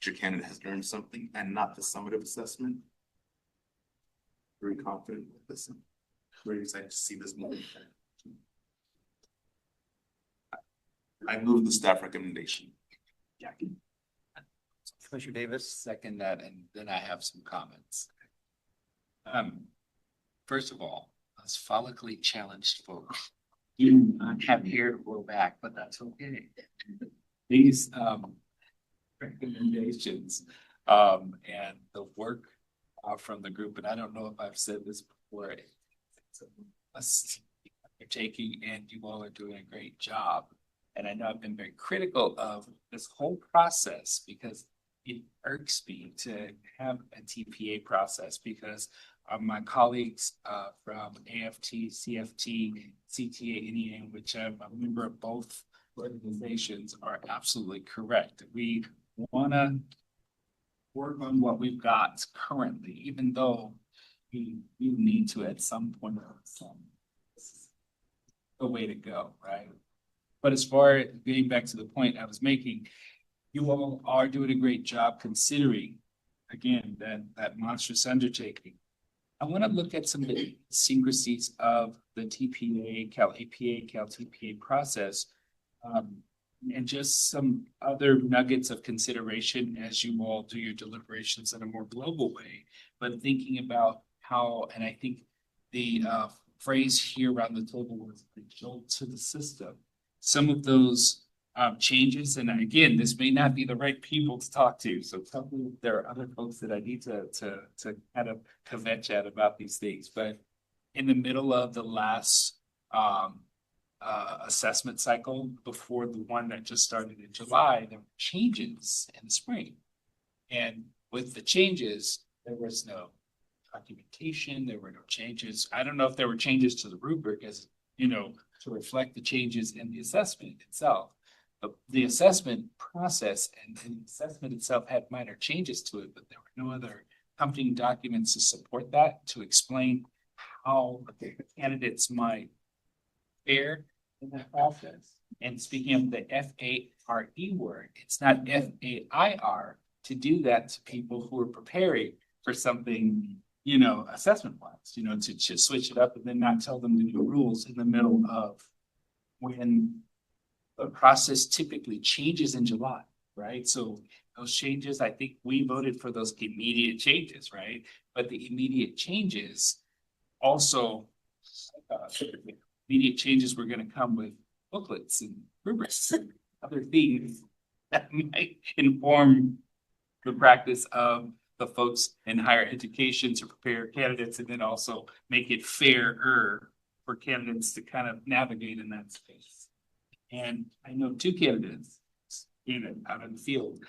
S11: your candidate has learned something and not the summative assessment. Very confident with this. Very excited to see this move. I move the staff recommendation.
S21: Jackie. Commissioner Davis.
S9: Second that, and then I have some comments. First of all, us follically challenged folks do not have hair to grow back, but that's okay. These recommendations and the work from the group, and I don't know if I've said this before, it's you're taking, and you all are doing a great job. And I know I've been very critical of this whole process because it irks me to have a TPA process because my colleagues from AFT, CFT, CTA, NEA, which I'm a member of both organizations, are absolutely correct. We want to work on what we've got currently, even though we need to at some point, this is the way to go, right? But as far as getting back to the point I was making, you all are doing a great job considering, again, that monstrous undertaking.
S10: I want to look at some of the secrecies of the TPA, Cal APA, Cal TPA process. And just some other nuggets of consideration as you all do your deliberations in a more global way, but thinking about how, and I think the phrase here around the table was the jolt to the system. Some of those changes, and again, this may not be the right people to talk to, so tell me if there are other folks that I need to kind of kvetch at about these things. But in the middle of the last assessment cycle, before the one that just started in July, there were changes in the spring. And with the changes, there was no documentation, there were no changes. I don't know if there were changes to the rubric as, you know, to reflect the changes in the assessment itself. But the assessment process and the assessment itself had minor changes to it, but there were no other accompanying documents to support that, to explain how the candidates might fare in that process. And speaking of the FARE word, it's not FAIR to do that to people who are preparing for something, you know, assessment wise, you know, to just switch it up and then not tell them the new rules in the middle of when the process typically changes in July, right? So those changes, I think we voted for those immediate changes, right? But the immediate changes also, immediate changes were going to come with booklets and rubrics and other things that might inform the practice of the folks in higher education to prepare candidates and then also make it fairer for candidates to kind of navigate in that space. And I know two candidates out in the field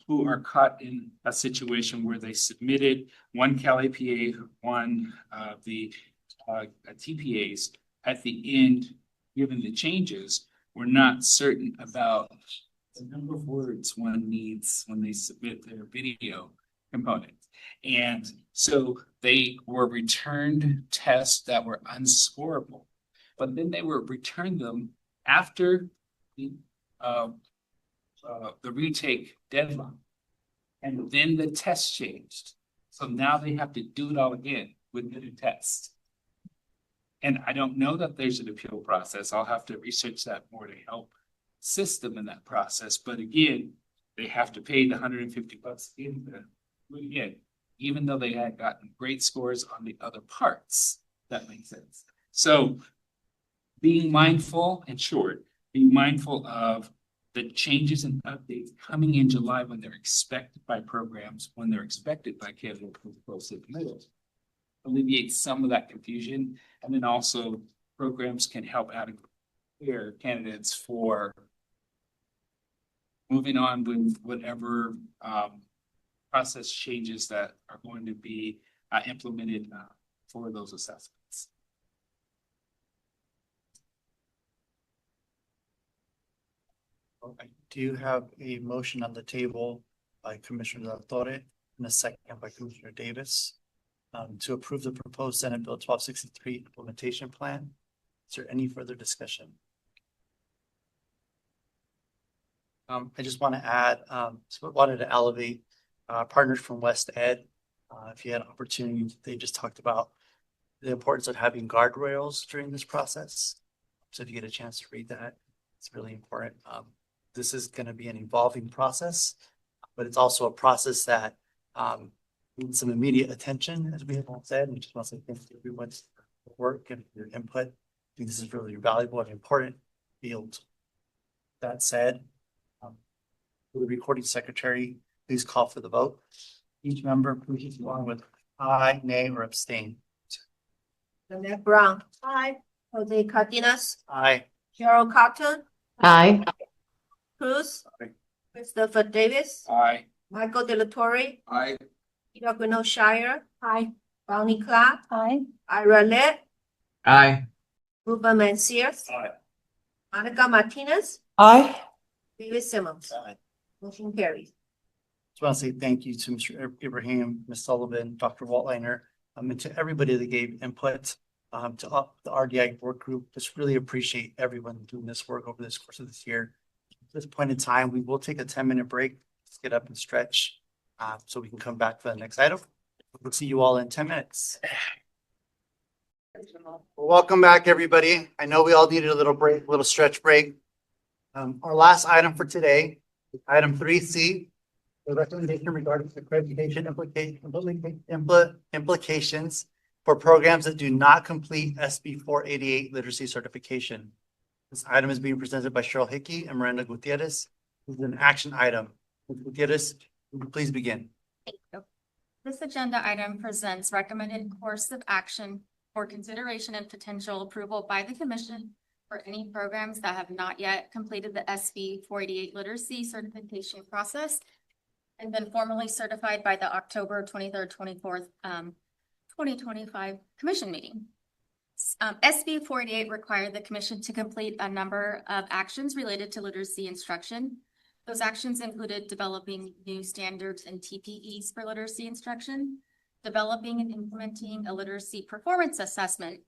S10: who are caught in a situation where they submitted one Cal APA, one the TPAs. At the end, given the changes, we're not certain about the number of words one needs when they submit their video component. And so they were returned tests that were unscorable, but then they were returned them after the retake deadline. And then the test changed. So now they have to do it all again with the new test. And I don't know that there's an appeal process. I'll have to research that more to help system in that process. But again, they have to pay the $150 again, even though they had gotten great scores on the other parts. That makes sense. So being mindful, in short, being mindful of the changes and updates coming in July when they're expected by programs, when they're expected by candidates close to the middle, alleviate some of that confusion. And then also programs can help prepare candidates for moving on with whatever process changes that are going to be implemented for those assessments.
S7: I do have a motion on the table by Commissioner La Torre and a second by Commissioner Davis to approve the proposed Senate Bill 1263 implementation plan. Is there any further discussion? I just want to add, so I wanted to elevate partners from West Ed. If you had an opportunity, they just talked about the importance of having guardrails during this process. So if you get a chance to read that, it's really important. This is going to be an evolving process, but it's also a process that needs some immediate attention, as we have all said. And we just want to say thank you to everyone's work and your input. I think this is really valuable and important field. That said, for the recording secretary, please call for the vote. Each member, please along with aye, nay, or abstain.
S6: Lynette Brown. Aye. Jose Cardenas.
S7: Aye.
S6: Cheryl Cotton.
S15: Aye.
S6: Cruz.
S7: Aye.
S6: Christopher Davis.
S10: Aye.
S6: Michael De La Torre.
S11: Aye.
S6: Ida Shire. Aye. Bonnie Clark.
S23: Aye.
S6: Ira Lett.
S3: Aye.
S6: Ruben Mencius.
S7: Aye.
S6: Monica Martinez.
S17: Aye.
S6: David Simmons.
S7: Aye.
S6: Motion carries.
S7: Just want to say thank you to Mr. Ibrahim, Ms. Sullivan, Dr. Waltliner, and to everybody that gave input, to the RDI work group. Just really appreciate everyone doing this work over this course of this year. At this point in time, we will take a 10-minute break. Let's get up and stretch so we can come back for the next item. We'll see you all in 10 minutes. Well, welcome back, everybody. I know we all needed a little break, little stretch break. Our last item for today, item 3C, the recommendation regarding accreditation implications for programs that do not complete SB 488 literacy certification. This item is being presented by Cheryl Hickey and Miranda Gutierrez. This is an action item. Ms. Gutierrez, please begin.
S5: Thank you. This agenda item presents recommended course of action for consideration and potential approval by the Commission for any programs that have not yet completed the SB 488 literacy certification process and been formally certified by the October 23rd, 24th, 2025 Commission meeting. SB 488 required the Commission to complete a number of actions related to literacy instruction. Those actions included developing new standards and TPEs for literacy instruction, developing and implementing a literacy performance assessment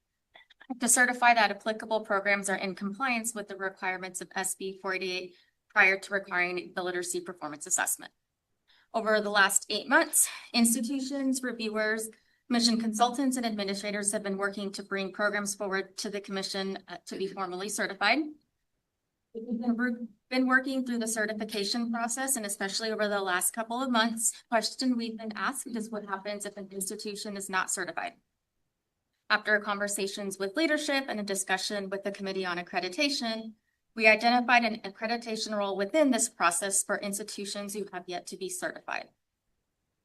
S5: to certify that applicable programs are in compliance with the requirements of SB 488 prior to requiring the literacy performance assessment. Over the last 8 months, institutions, reviewers, Commission consultants, and administrators have been working to bring programs forward to the Commission to be formally certified. We've been working through the certification process, and especially over the last couple of months, the question we've been asked is what happens if an institution is not certified? After conversations with leadership and a discussion with the Committee on Accreditation, we identified an accreditation role within this process for institutions who have yet to be certified.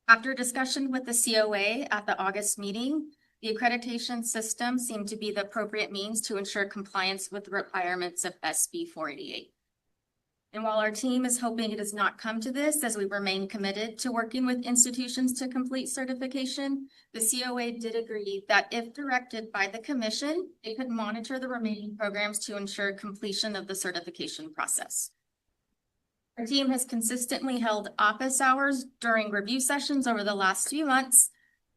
S5: After discussion with the COA at the August meeting, the accreditation system seemed to be the appropriate means to ensure compliance with the requirements of SB 488. And while our team is hoping it does not come to this, as we remain committed to working with institutions to complete certification, the COA did agree that if directed by the Commission, it could monitor the remaining programs to ensure completion of the certification process. Our team has consistently held office hours during review sessions over the last few months.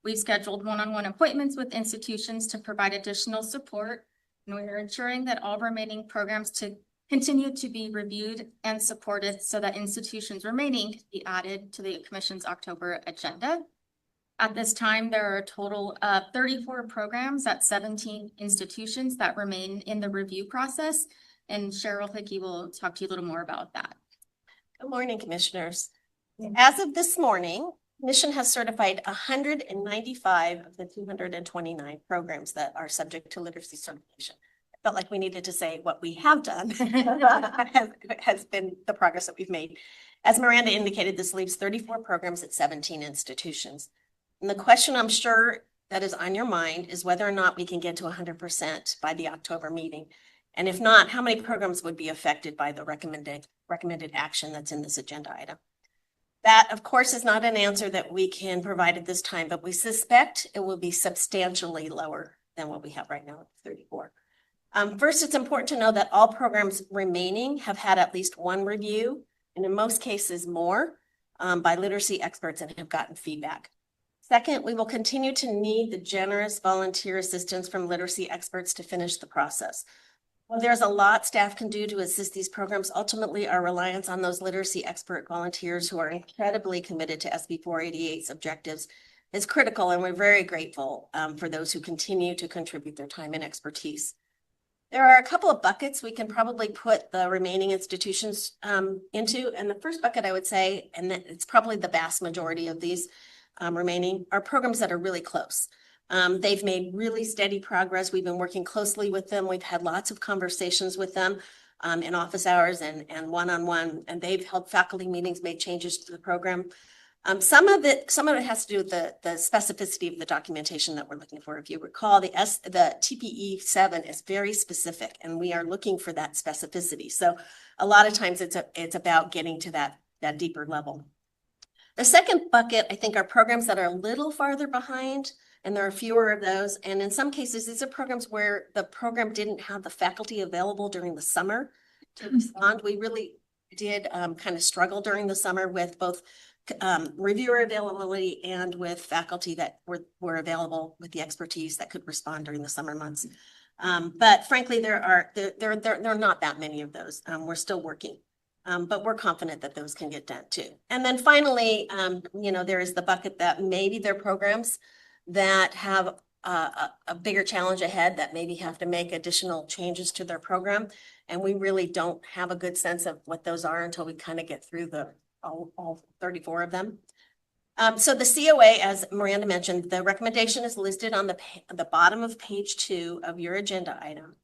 S5: We've scheduled one-on-one appointments with institutions to provide additional support, and we are ensuring that all remaining programs to continue to be reviewed and supported so that institutions remaining can be added to the Commission's October agenda. At this time, there are a total of 34 programs at 17 institutions that remain in the review process, and Cheryl Hickey will talk to you a little more about that.
S18: Good morning, Commissioners. As of this morning, Commission has certified 195 of the 229 programs that are subject to literacy certification. I felt like we needed to say what we have done has been the progress that we've made. As Miranda indicated, this leaves 34 programs at 17 institutions. And the question I'm sure that is on your mind is whether or not we can get to 100% by the October meeting. And if not, how many programs would be affected by the recommended action that's in this agenda item? That, of course, is not an answer that we can provide at this time, but we suspect it will be substantially lower than what we have right now at 34. First, it's important to know that all programs remaining have had at least one review, and in most cases more, by literacy experts and have gotten feedback. Second, we will continue to need the generous volunteer assistance from literacy experts to finish the process. While there's a lot staff can do to assist these programs, ultimately our reliance on those literacy expert volunteers who are incredibly committed to SB 488's objectives is critical, and we're very grateful for those who continue to contribute their time and expertise. There are a couple of buckets we can probably put the remaining institutions into, and the first bucket I would say, and it's probably the vast majority of these remaining, are programs that are really close. They've made really steady progress. We've been working closely with them. We've had lots of conversations with them in office hours and one-on-one, and they've held faculty meetings, made changes to the program. Some of it has to do with the specificity of the documentation that we're looking for. If you recall, the TPE 7 is very specific, and we are looking for that specificity. So a lot of times it's about getting to that deeper level. The second bucket, I think, are programs that are a little farther behind, and there are fewer of those. And in some cases, these are programs where the program didn't have the faculty available during the summer to respond. We really did kind of struggle during the summer with both reviewer availability and with faculty that were available with the expertise that could respond during the summer months. But frankly, there are not that many of those. We're still working. But we're confident that those can get done too. And then finally, there is the bucket that maybe there are programs that have a bigger challenge ahead that maybe have to make additional changes to their program. And we really don't have a good sense of what those are until we kind of get through all 34 of them. So the COA, as Miranda mentioned, the recommendation is listed on the bottom of page 2 of your agenda item.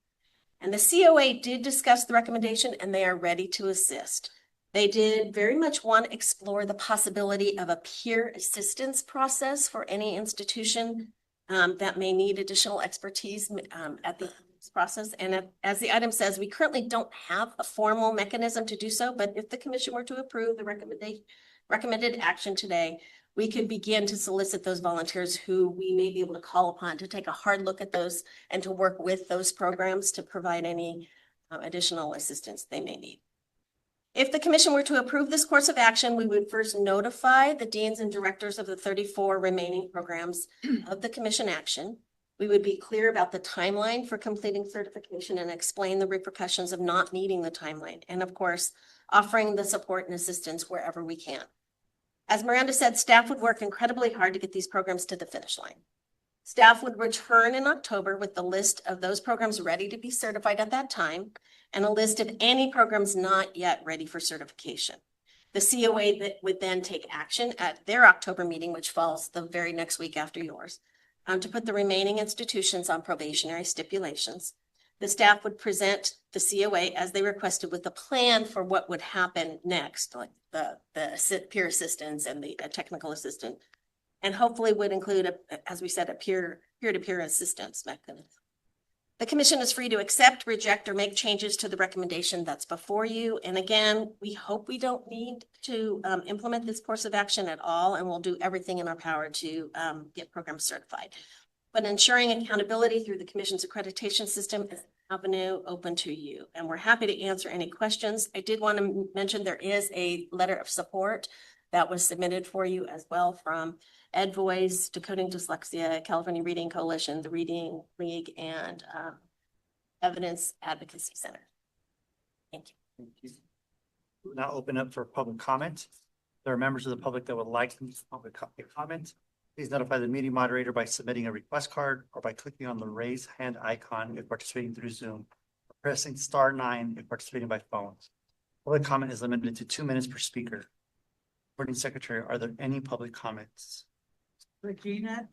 S18: And the COA did discuss the recommendation and they are ready to assist. They did very much want to explore the possibility of a peer assistance process for any institution that may need additional expertise at the process. And as the item says, we currently don't have a formal mechanism to do so, but if the commission were to approve the recommended action today, we could begin to solicit those volunteers who we may be able to call upon to take a hard look at those and to work with those programs to provide any additional assistance they may need. If the commission were to approve this course of action, we would first notify the deans and directors of the 34 remaining programs of the commission action. We would be clear about the timeline for completing certification and explain the repercussions of not meeting the timeline. And of course, offering the support and assistance wherever we can. As Miranda said, staff would work incredibly hard to get these programs to the finish line. Staff would return in October with the list of those programs ready to be certified at that time and a list of any programs not yet ready for certification. The COA that would then take action at their October meeting, which falls the very next week after yours, to put the remaining institutions on probationary stipulations. The staff would present the COA as they requested with a plan for what would happen next, like the peer assistance and the technical assistant, and hopefully would include, as we said, a peer-to-peer assistance mechanism. The commission is free to accept, reject, or make changes to the recommendation that's before you. And again, we hope we don't need to implement this course of action at all, and we'll do everything in our power to get programs certified. But ensuring accountability through the commission's accreditation system is an avenue open to you. And we're happy to answer any questions. I did want to mention there is a letter of support that was submitted for you as well from EdVoice, Decoding Dyslexia, California Reading Coalition, the Reading League, and Evidence Advocacy Center. Thank you.
S7: Thank you. We'll now open up for public comment. There are members of the public that would like to public comment. Please notify the meeting moderator by submitting a request card or by clicking on the raise hand icon if participating through Zoom, or pressing *9 if participating by phone. Public comment is limited to 2 minutes per speaker. Recording Secretary, are there any public comments?
S23: Regina.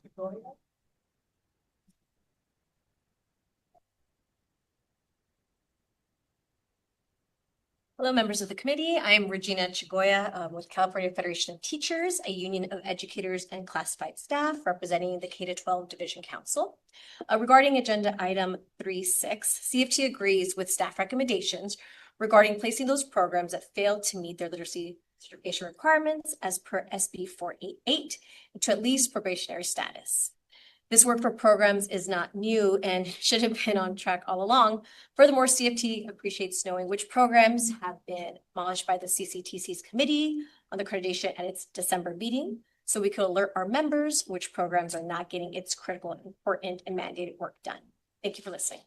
S13: Hello, members of the committee. I'm Regina Chigoya with California Federation of Teachers, a union of educators and classified staff representing the K-12 Division Council. Regarding agenda item 3.6, CFT agrees with staff recommendations regarding placing those programs that failed to meet their literacy certification requirements as per SB 488 to at least probationary status. This work for programs is not new and should have been on track all along. Furthermore, CFT appreciates knowing which programs have been demolished by the CCTC's committee on the accreditation at its December meeting, so we could alert our members which programs are not getting its critical, important, and mandated work done. Thank you for listening.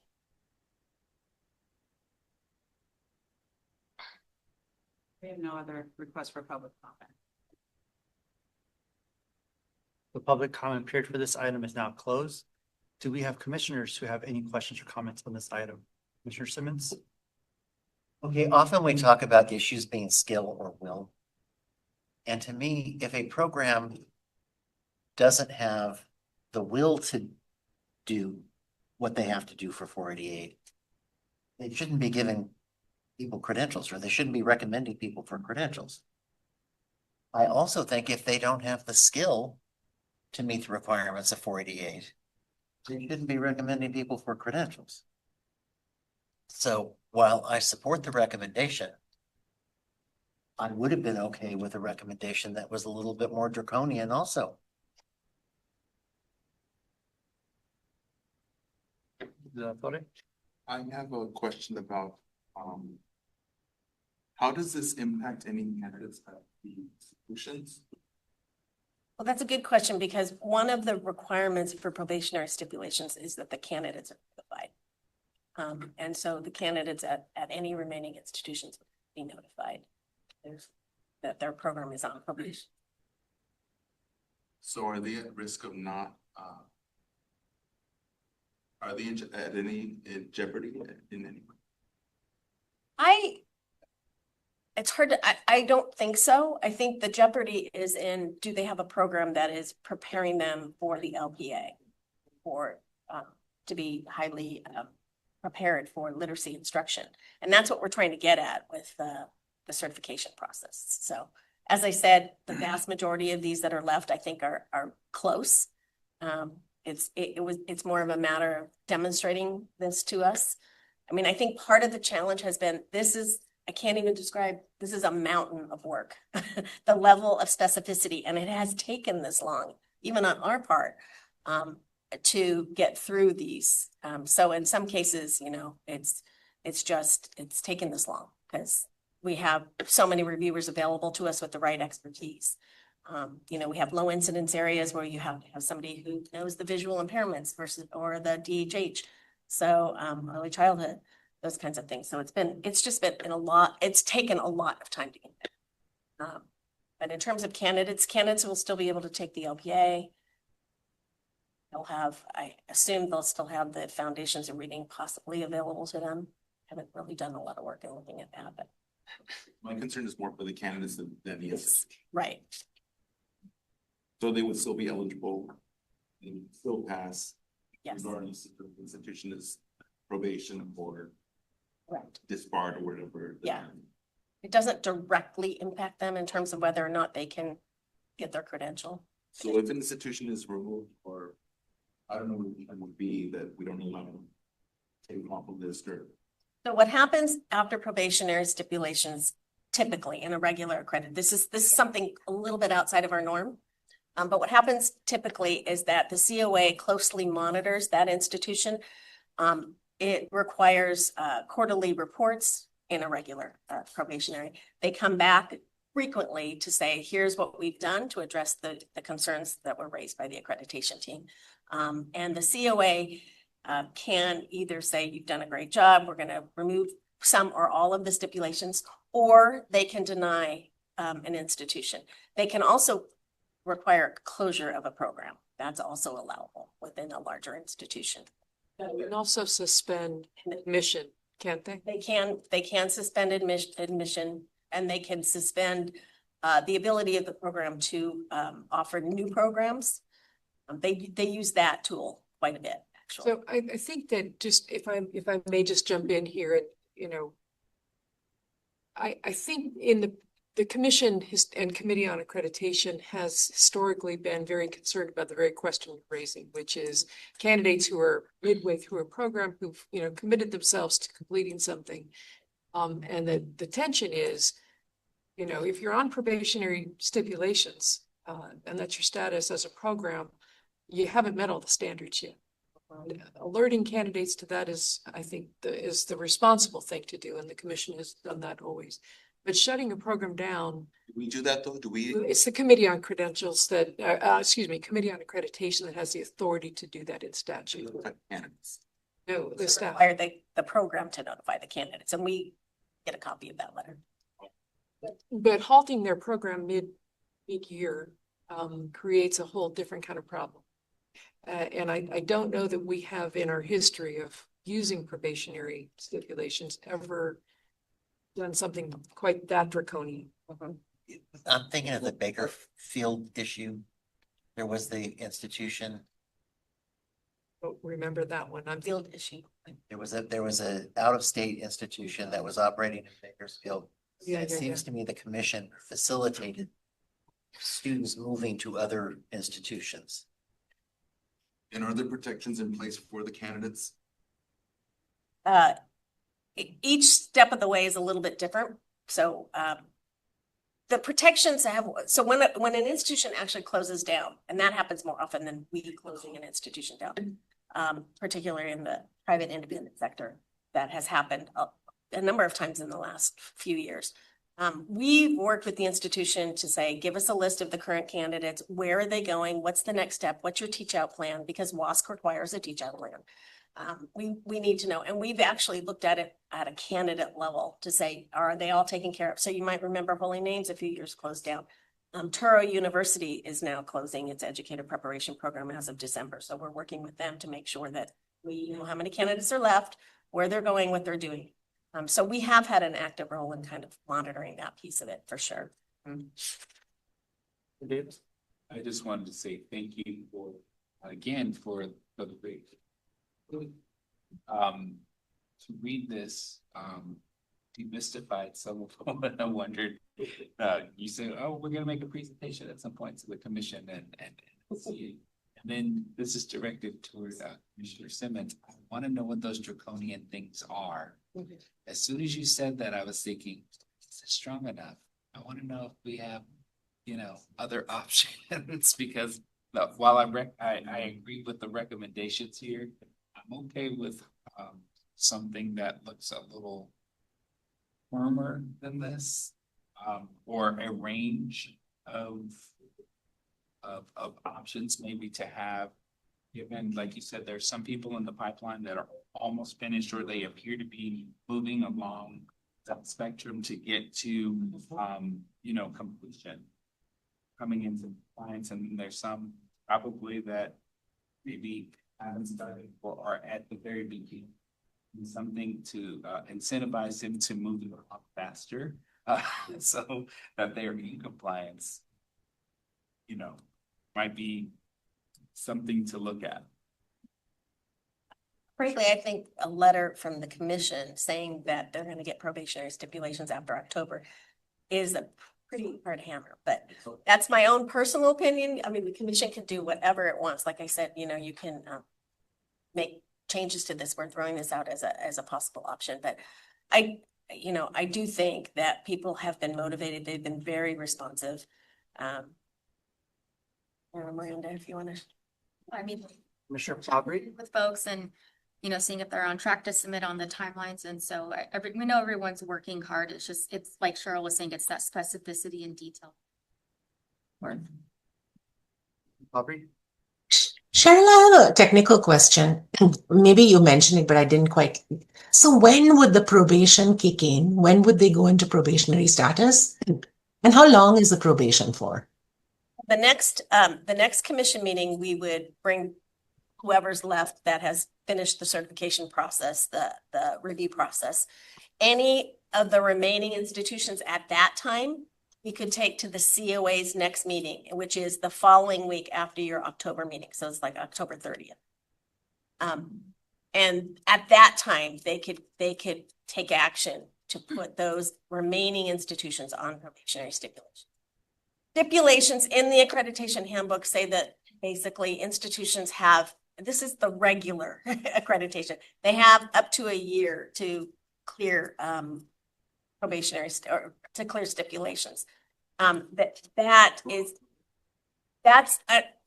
S23: We have no other requests for public comment.
S7: The public comment period for this item is now closed. Do we have commissioners who have any questions or comments on this item? Commissioner Simmons?
S9: Okay, often we talk about issues being skill or will. And to me, if a program doesn't have the will to do what they have to do for 488, they shouldn't be giving people credentials, or they shouldn't be recommending people for credentials. I also think if they don't have the skill to meet the requirements of 488, they shouldn't be recommending people for credentials. So while I support the recommendation, I would have been okay with a recommendation that was a little bit more draconian also.
S11: I have a question about how does this impact any candidates at the institutions?
S18: Well, that's a good question because one of the requirements for probationary stipulations is that the candidates are certified. And so the candidates at any remaining institutions be notified that their program is on probation.
S11: So are they at risk of not, are they in jeopardy in any way?
S18: It's hard to, I don't think so. I think the jeopardy is in, do they have a program that is preparing them for the LPA or to be highly prepared for literacy instruction? And that's what we're trying to get at with the certification process. So as I said, the vast majority of these that are left, I think are close. It's more of a matter of demonstrating this to us. I mean, I think part of the challenge has been, I can't even describe, this is a mountain of work, the level of specificity, and it has taken this long, even on our part, to get through these. So in some cases, you know, it's taken this long because we have so many reviewers available to us with the right expertise. You know, we have low incidence areas where you have to have somebody who knows the visual impairments or the DHH. So early childhood, those kinds of things. So it's just been it's taken a lot of time to get there. But in terms of candidates will still be able to take the LPA. I assume they'll still have the foundations of reading possibly available to them. Haven't really done a lot of work in looking at that, but.
S11: My concern is more for the candidates than the institution.
S18: Right.
S11: So they would still be eligible, they would still pass.
S18: Yes.
S11: Regardless if the institution is probation or
S18: Correct.
S11: disbarred or whatever.
S18: Yeah. It doesn't directly impact them in terms of whether or not they can get their credential.
S11: So if an institution is removed, or I don't know what it would be that we don't allow them to take off a list or.
S18: So what happens after probationary stipulations, typically in a regular accredited, this is something a little bit outside of our norm. But what happens typically is that the COA closely monitors that institution. It requires quarterly reports in a regular probationary. They come back frequently to say, here's what we've done to address the concerns that were raised by the accreditation team. And the COA can either say, you've done a great job, we're going to remove some or all of the stipulations, or they can deny an institution. They can also require closure of a program. That's also allowable within a larger institution.
S12: They can also suspend admission, can't they?
S18: They can suspend admission, and they can suspend the ability of the program to offer new programs. They use that tool quite a bit, actually.
S12: So I think that just if I may just jump in here, and you know, I think in the commission and committee on accreditation has historically been very concerned about the very question you're raising, which is candidates who are midway through a program who've, you know, committed themselves to completing something. And the tension is, you know, if you're on probationary stipulations, and that's your status as a program, you haven't met all the standards yet. Alerting candidates to that is, I think, is the responsible thing to do, and the commission has done that always. But shutting a program down.
S11: Do we do that though?
S12: It's the Committee on Credentials that, Committee on Accreditation that has the authority to do that in statute. No, the staff.
S18: Require the program to notify the candidates, and we get a copy of that letter.
S12: But halting their program mid-year creates a whole different kind of problem. And I don't know that we have in our history of using probationary stipulations ever done something quite that draconian.
S9: I'm thinking of the Bakerfield issue. There was the institution.
S12: Oh, remember that one? I'm
S18: Field issue.
S9: There was a out-of-state institution that was operating in Bakersfield.
S12: Yeah,
S9: It seems to me the commission facilitated students moving to other institutions.
S11: And are there protections in place for the candidates?
S18: Each step of the way is a little bit different. So the protections so when an institution actually closes down, and that happens more often than we closing an institution down, particularly in the private independent sector, that has happened a number of times in the last few years. We've worked with the institution to say, give us a list of the current candidates. Where are they going? What's the next step? What's your teach out plan? Because WASC requires a teach out plan. We need to know, and we've actually looked at it at a candidate level to say, are they all taken care of? So you might remember Holy Names a few years closed down. Touro University is now closing its educator preparation program as of December. So we're working with them to make sure that we know how many candidates are left, where they're going, what they're doing. So we have had an active role in kind of monitoring that piece of it for sure.
S10: Davis? I just wanted to say thank you for, again, for the great. To read this, demystified some of what I wondered. You said, oh, we're gonna make a presentation at some point to the commission and see. And then this is directed toward Commissioner Simmons. I want to know what those draconian things are. As soon as you said that, I was thinking, is it strong enough? I want to know if we have, you know, other options because while I agree with the recommendations here, I'm okay with something that looks a little firmer than this, or a range of options maybe to have, given, like you said, there's some people in the pipeline that are almost finished or they appear to be moving along that spectrum to get to, you know, completion, coming into compliance, and there's some probably that maybe haven't started or are at the very beginning. Something to incentivize them to move along faster, so that they are in compliance, you know, might be something to look at.
S18: Frankly, I think a letter from the commission saying that they're going to get probationary stipulations after October is a pretty hard hammer, but that's my own personal opinion. I mean, the commission can do whatever it wants. Like I said, you know, you can make changes to this. We're throwing this out as a possible option, but I do think that people have been motivated. They've been very responsive. Miranda, if you want to.
S5: I mean,
S7: Commissioner Fabry?
S5: with folks and, you know, seeing if they're on track to submit on the timelines. And so we know everyone's working hard. It's just, it's like Cheryl was saying, it's that specificity and detail.
S7: Fabry?
S1: Cheryl, I have a technical question. Maybe you mentioned it, but I didn't quite. So when would the probation kick in? When would they go into probationary status? And how long is the probation for?
S18: The next commission meeting, we would bring whoever's left that has finished the certification process, the review process. Any of the remaining institutions at that time, we could take to the COA's next meeting, which is the following week after your October meeting. So it's like October 30th. And at that time, they could take action to put those remaining institutions on probationary stipulations. Stipulations in the accreditation handbook say that basically institutions have, this is the regular accreditation, they have up to a year to clear probationary or to clear stipulations. That's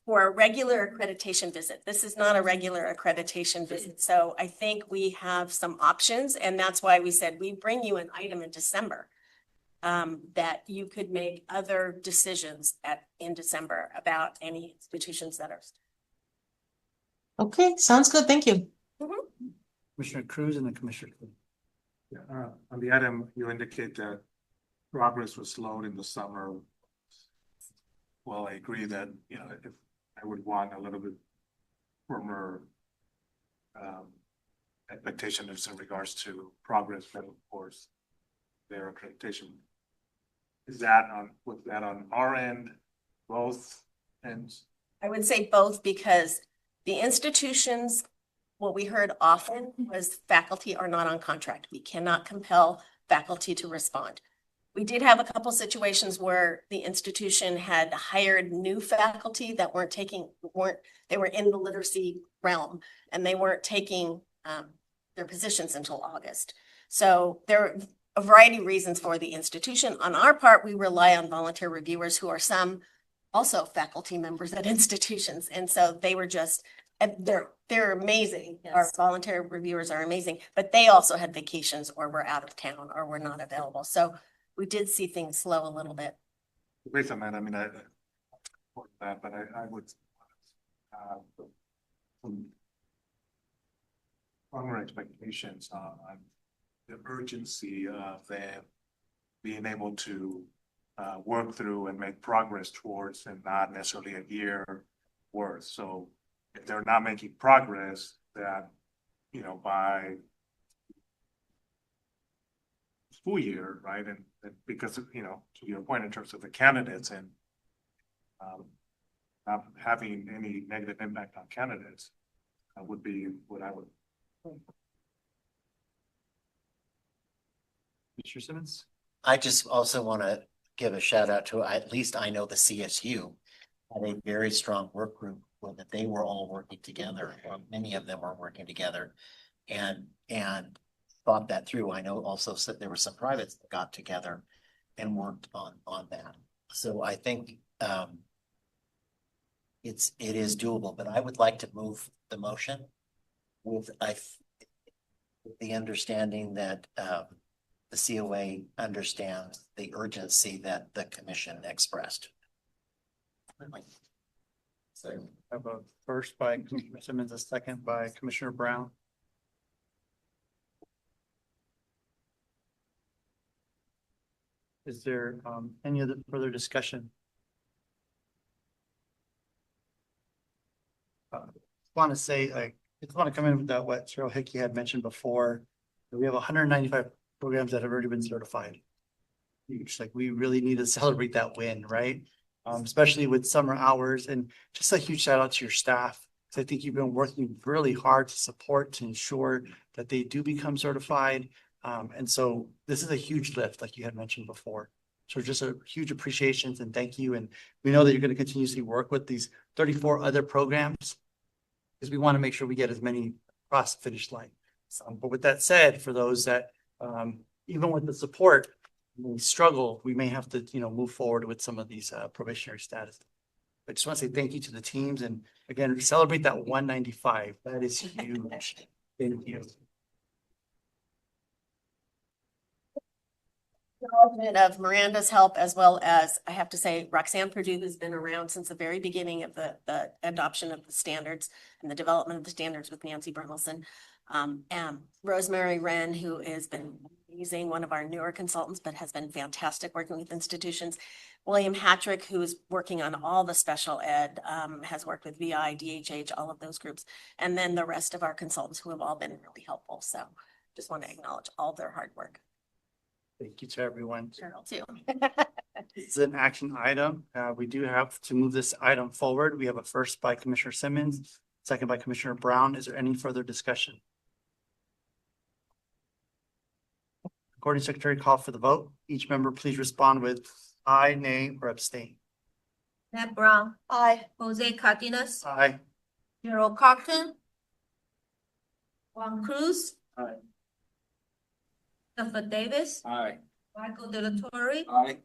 S18: for a regular accreditation visit. This is not a regular accreditation visit. So I think we have some options, and that's why we said we bring you an item in December. That you could make other decisions in December about any institutions that are.
S1: Okay, sounds good. Thank you.
S7: Commissioner Cruz and then Commissioner Cruz.
S14: Yeah, on the item, you indicate that progress was slowed in the summer. Well, I agree that, you know, if I would want a little bit firmer expectations in regards to progress, but of course, their accreditation. Was that on our end, both ends?
S18: I would say both, because the institutions, what we heard often was faculty are not on contract. We cannot compel faculty to respond. We did have a couple situations where the institution had hired new faculty that they were in the literacy realm and they weren't taking their positions until August. So there are a variety of reasons for the institution. On our part, we rely on volunteer reviewers who are some also faculty members at institutions. And so they were just, they're amazing. Yes. Our volunteer reviewers are amazing, but they also had vacations or were out of town or were not available. So we did see things slow a little bit.
S14: Based on that, I mean, I support that, but I would stronger expectations on the urgency of them being able to work through and make progress towards, and not necessarily a year worth. So if they're not making progress, that, you know, by school year, right? And because, you know, to your point in terms of the candidates and not having any negative impact on candidates would be what I would.
S10: Mr. Simmons?
S9: I just also want to give a shout out to, at least I know the CSU had a very strong work group where that they were all working together, or many of them were working together and thought that through. I know also that there were some privates that got together and worked on that. So I think it is doable, but I would like to move the motion with the understanding that the COA understands the urgency that the commission expressed.
S7: So I have a first by Commissioner Simmons, a second by Commissioner Brown. Is there any other further discussion? Want to say, I just want to come in with that what Cheryl Hickey had mentioned before, that we have 195 programs that have already been certified. It's like we really need to celebrate that win, right? Especially with summer hours, and just a huge shout out to your staff. I think you've been working really hard to support, to ensure that they do become certified. And so this is a huge lift, like you had mentioned before. So just a huge appreciation and thank you. And we know that you're going to continuously work with these 34 other programs, because we want to make sure we get as many across the finish line. But with that said, for those that even with the support, when we struggle, we may have to, you know, move forward with some of these probationary status. I just want to say thank you to the teams, and again, celebrate that 195. That is huge. Thank you.
S18: Of Miranda's help, as well as, I have to say, Roxanne Purdue has been around since the very beginning of the adoption of the standards and the development of the standards with Nancy Brunelson. And Rosemary Wren, who has been using one of our newer consultants, but has been fantastic working with institutions. William Hattrick, who is working on all the special ed, has worked with VI, DHH, all of those groups. And then the rest of our consultants who have all been really helpful. So just want to acknowledge all their hard work.
S7: Thank you to everyone.
S18: Cheryl too.
S7: It's an action item. We do have to move this item forward. We have a first by Commissioner Simmons, second by Commissioner Brown. Is there any further discussion? Recording secretary, call for the vote. Each member please respond with aye, nay, or abstain.
S6: Nat Brown. Aye. Jose Cardenas.
S7: Aye.
S6: Gerald Cochran. Juan Cruz.
S7: Aye.
S6: Christopher Davis.
S10: Aye.
S6: Michael De La Torre.
S10: Aye.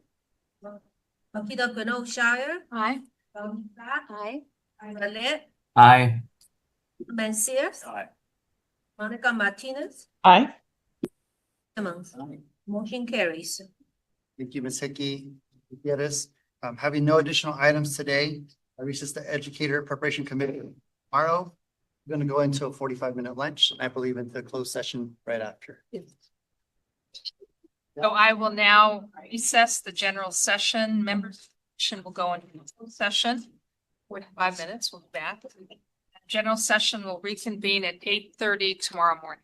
S6: Makita Gano Shire.
S13: Aye.
S6: Aye. Ira
S3: Aye.
S6: Mencius.
S7: Aye.
S6: Monica Martinez.
S12: Aye.
S6: Simmons. Motion carries.
S7: Thank you, Ms. Hickey. Gutierrez. Having no additional items today, I recess the Educator Preparation Committee. Tomorrow, we're going to go into a 45-minute lunch, and I believe into a closed session right after.
S2: So I will now recess the general session. Members will go into closed session. 45 minutes, we'll be back. General session will reconvene at 8:30 tomorrow morning.